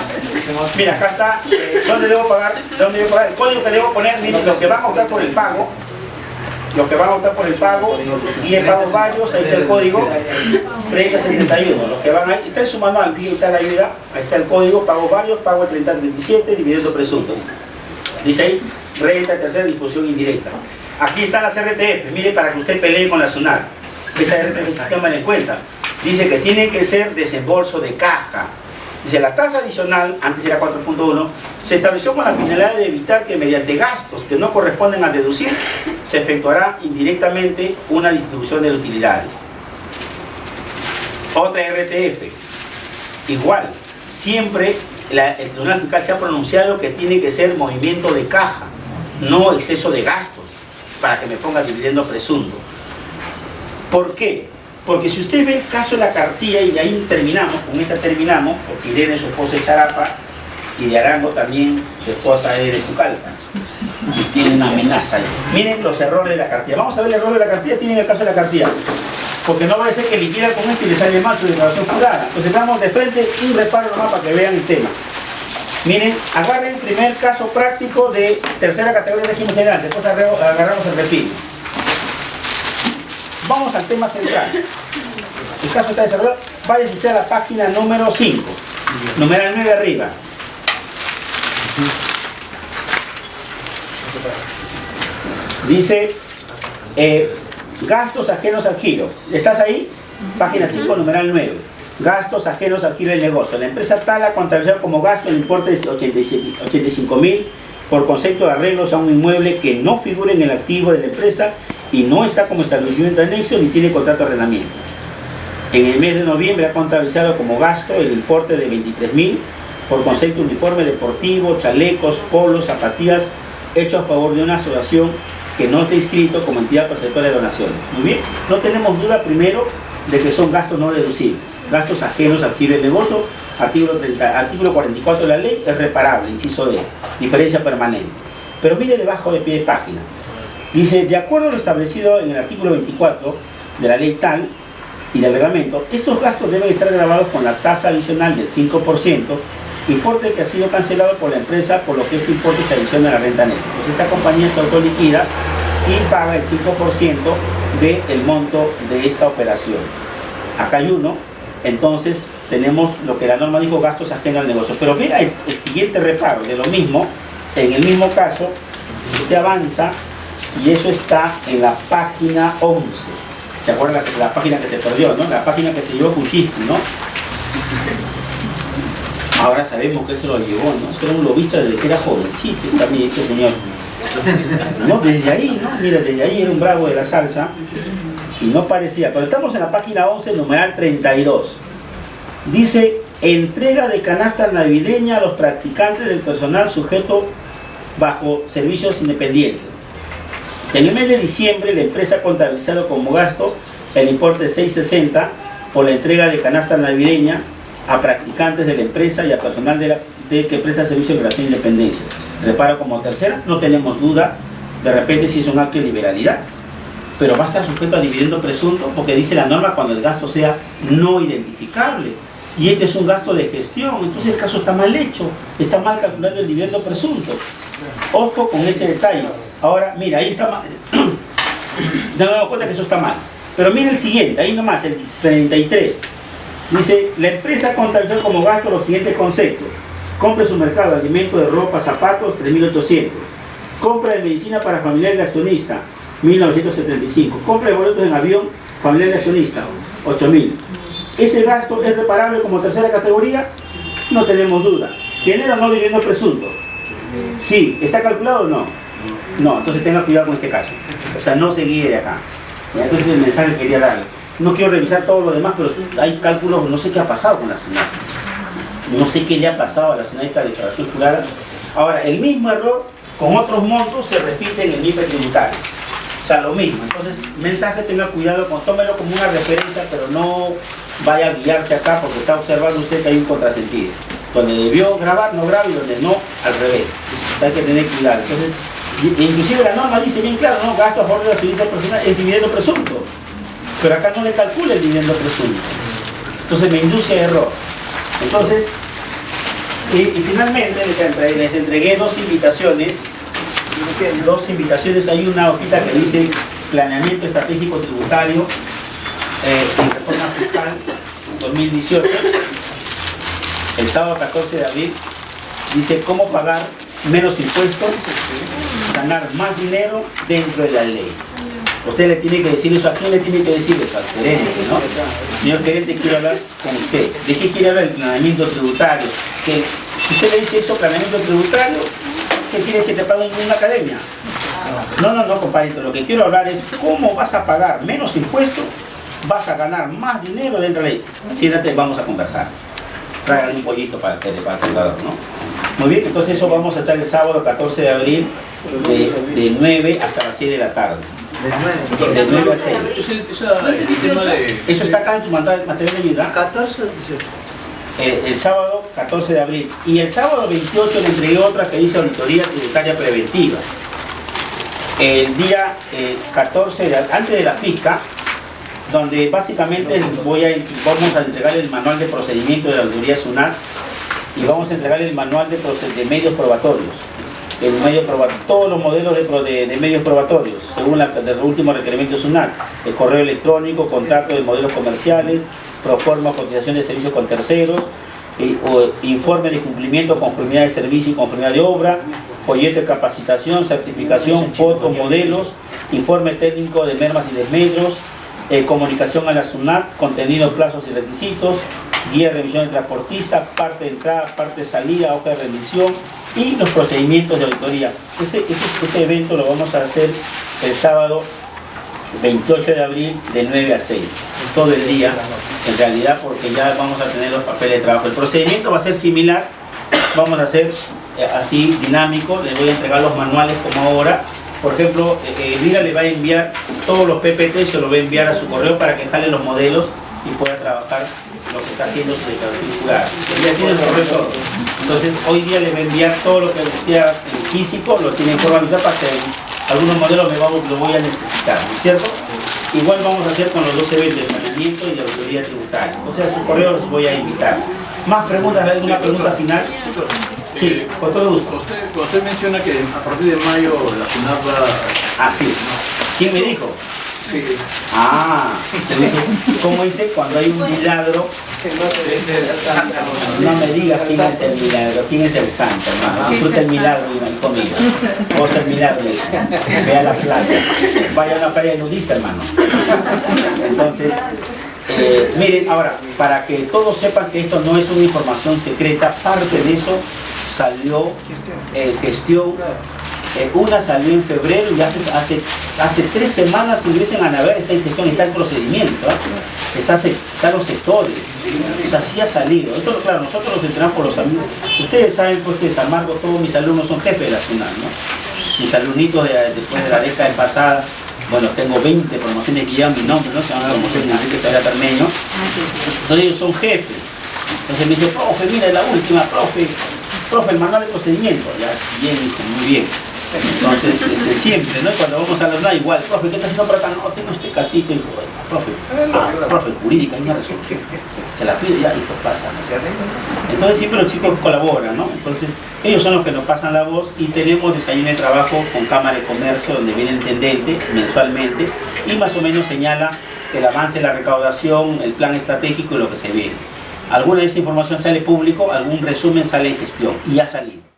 Mira, acá está. ¿Dónde debo pagar? ¿Dónde debo pagar? El código que debo poner, mire, los que van a optar por el pago. Los que van a optar por el pago y el pago varios, ahí está el código 3071. Los que van ahí, está en su manual, ahí está la ayuda, ahí está el código, pago varios, pago el 3037, dividendo presunto. Dice ahí, renta, tercera disposición indirecta. Aquí están las RTF, mire para que usted pelee con la SUNAT. Esta RTF sistema de cuenta. Dice que tiene que ser desembolso de caja. Dice, la tasa adicional, antes era 4.1, se estableció con la finalidad de evitar que mediante gastos que no corresponden a deducir, se efectuará indirectamente una distribución de utilidades. Otra RTF, igual, siempre el Tribunal Fiscal se ha pronunciado que tiene que ser movimiento de caja, no exceso de gastos, para que me ponga dividendo presunto. ¿Por qué? Porque si usted ve el caso de la cartilla, y de ahí terminamos, con esta terminamos, porque Irene, su esposa es Charapa, y de Arango también, su esposa es de Pucallpa, y tiene una amenaza ahí. Miren los errores de la cartilla. Vamos a ver el error de la cartilla, tienen el caso de la cartilla. Porque no va a ser que liquida con esto y le sale mal su declaración jurada. Entonces damos de frente un reparo nomás para que vean el tema. Miren, agarren el primer caso práctico de tercera categoría de régimen general, después agarramos el refil. Vamos al tema central. El caso está desarrollado. Vaya usted a la página número 5, numeral 9 arriba. Dice, gastos ajenos al giro. ¿Estás ahí? Página 5, numeral 9. Gastos ajenos al giro del negocio. La empresa tal ha contabilizado como gasto el importe de 85.000 por concepto de arreglos a un inmueble que no figura en el activo de la empresa y no está como establecimiento anexo ni tiene contrato de arrendamiento. En el mes de noviembre ha contabilizado como gasto el importe de 23.000 por concepto de uniforme deportivo, chalecos, polos, zapatillas hechos a favor de una asociación que no está inscrito como entidad perceptora de donaciones. Muy bien, no tenemos duda primero de que son gastos no deducibles, gastos ajenos al giro del negocio. Artículo 44 de la ley es reparable, inciso D, diferencia permanente. Pero mire debajo de pie de página. Dice, de acuerdo a lo establecido en el artículo 24 de la ley tal y del reglamento, estos gastos deben estar grabados con la tasa adicional del 5%, importe que ha sido cancelado por la empresa, por lo que este importe se adiciona a la renta neta. Pues esta compañía se autoliquida y paga el 5% del monto de esta operación. Acá hay uno, entonces tenemos lo que la norma dijo, gastos ajenos al negocio. Pero mira el siguiente reparo de lo mismo, en el mismo caso, usted avanza y eso está en la página 11. ¿Se acuerdan la página que se perdió, no? La página que se llevó Kuczynski, ¿no? Ahora sabemos que se lo llevó, ¿no? Eso era un lobista desde que era jovencito, también este señor. No, desde ahí, ¿no? Mira, desde ahí era un bravo de la salsa y no parecía. Pero estamos en la página 11, numeral 32. Dice, entrega de canasta navideña a los practicantes del personal sujeto bajo servicios independientes. En el mes de diciembre la empresa ha contabilizado como gasto el importe de 660 por la entrega de canasta navideña a practicantes de la empresa y a personal de que presta servicio en relación a independencia. Reparo como tercera, no tenemos duda, de repente si es un acto de liberalidad, pero va a estar sujeto a dividendo presunto porque dice la norma cuando el gasto sea no identificable. Y este es un gasto de gestión, entonces el caso está mal hecho, está mal calculando el dividendo presunto. Ojo con ese detalle. Ahora, mira, ahí está mal. No me doy cuenta que eso está mal. Pero mira el siguiente, ahí nomás, el 33. Dice, la empresa contabilizó como gasto los siguientes conceptos. Compra de su mercado de alimentos, de ropa, zapatos, 3.800. Compra de medicina para familiar de accionista, 1.975. Compra de boletos en avión, familiar de accionista, 8.000. ¿Ese gasto es reparable como tercera categoría? No tenemos duda. ¿Genera o no dividendo presunto? Sí. ¿Está calculado o no? No, entonces tenga cuidado con este caso. O sea, no se guíe de acá. Entonces el mensaje que quería darle. No quiero revisar todo lo demás, pero hay cálculos, no sé qué ha pasado con la SUNAT. No sé qué le ha pasado a la SUNAT esta declaración jurada. Ahora, el mismo error con otros montos se repite en el NIPE tributario. O sea, lo mismo. Entonces, mensaje, tenga cuidado, tómelo como una referencia, pero no vaya a guiarse acá porque está observando usted que hay un contrasentido. Donde debió grabar, no graba, y donde no, al revés. Hay que tener cuidado. Entonces, inclusive la norma dice bien claro, ¿no? Gasto a favor de la actividad personal es dividendo presunto. Pero acá no le calcula el dividendo presunto. Entonces me induce a error. Entonces, y finalmente les entregué dos invitaciones. Hay una hojita que dice planeamiento estratégico tributario en reforma fiscal 2018. El sábado 14 de abril dice cómo pagar menos impuestos, ganar más dinero dentro de la ley. Usted le tiene que decir eso, ¿a quién le tiene que decir eso? Al gerente, ¿no? Señor gerente, quiero hablar con usted. ¿De qué quiere hablar? El planeamiento tributario. Que si usted le dice eso, planeamiento tributario, ¿qué quieres que te paguen en una academia? No, compadrito. Lo que quiero hablar es cómo vas a pagar menos impuestos, vas a ganar más dinero dentro de la ley. Siéntate, vamos a conversar. Tráigale un pollito para el contador, ¿no? Muy bien, entonces eso vamos a estar el sábado 14 de abril de 9 hasta las 6 de la tarde. De 9 a 6. Eso está acá en tu material de vida. 14 o 18. El sábado 14 de abril. Y el sábado 28 le entregué otra que dice auditoría tributaria preventiva. El día 14, antes de la pizca, donde básicamente vamos a entregar el manual de procedimiento de la auditoría SUNAT y vamos a entregar el manual de medios probatorios. Todos los modelos de medios probatorios, según el último requerimiento SUNAT, el correo electrónico, contrato de modelos comerciales, proforma, cotización de servicios con terceros, informe de cumplimiento, conformidad de servicio y conformidad de obra, folleto de capacitación, certificación, fotos, modelos, informe técnico de mermas y desmedros, comunicación a la SUNAT, contenido, plazos y requisitos, guía de revisión del transportista, parte de entrada, parte de salida, hoja de rendición y los procedimientos de auditoría. Ese evento lo vamos a hacer el sábado 28 de abril de 9 a 6, todo el día, en realidad, porque ya vamos a tener los papeles de trabajo. El procedimiento va a ser similar, vamos a hacer así dinámico, les voy a entregar los manuales como ahora. Por ejemplo, Elvira le va a enviar todos los PPT, se lo va a enviar a su correo para que jale los modelos y pueda trabajar lo que está haciendo su declaración jurada. Ya tiene el correo todo. Entonces, hoy día le va a enviar todo lo que esté en físico, lo tiene en forma virtual para que algunos modelos lo voy a necesitar, ¿no es cierto? Igual vamos a hacer con los dos eventos de planeamiento y de auditoría tributaria. O sea, a su correo los voy a invitar. ¿Más preguntas? ¿Alguna pregunta final? Sí, con todo gusto. Usted menciona que a partir de mayo la SUNAT va... Ah, sí. ¿Quién me dijo? Sí. Ah, ¿cómo dice? Cuando hay un milagro, no me digas quién es el milagro, quién es el santo, hermano. Disfruta el milagro y conmigo. Vos el milagro, ve a la playa, vaya a una playa nudista, hermano. Entonces, miren, ahora, para que todos sepan que esto no es una información secreta, parte de eso salió gestión. Una salió en febrero y hace 3 semanas ingresen a ver, está en gestión, está el procedimiento, ¿eh? Están los sectores, o sea, sí ha salido. Esto, claro, nosotros los entrenamos por los amigos. Ustedes saben pues que en San Marcos todos mis alumnos son jefes de la SUNAT, ¿no? Mis alumnitos después de la década pasada, bueno, tengo 20 promociones que llevan mi nombre, ¿no? Se llama promoción de Enrique Saavedra Permeño. Entonces ellos son jefes. Entonces me dice, profe, mira la última, profe, el manual de procedimiento. Ya, bien, hijo, muy bien. Entonces, siempre, ¿no? Cuando vamos a hablar, igual, profe, ¿qué está haciendo por acá? No, tengo este casito, hijo, profe, jurídica, hay una resolución. Se la pido ya, hijo, pasa. Entonces siempre los chicos colaboran, ¿no? Entonces, ellos son los que nos pasan la voz y tenemos desayuno de trabajo con Cámara de Comercio, donde viene el intendente mensualmente y más o menos señala el avance de la recaudación, el plan estratégico y lo que se viene. Alguna de esa información sale público, algún resumen sale en gestión y ha salido.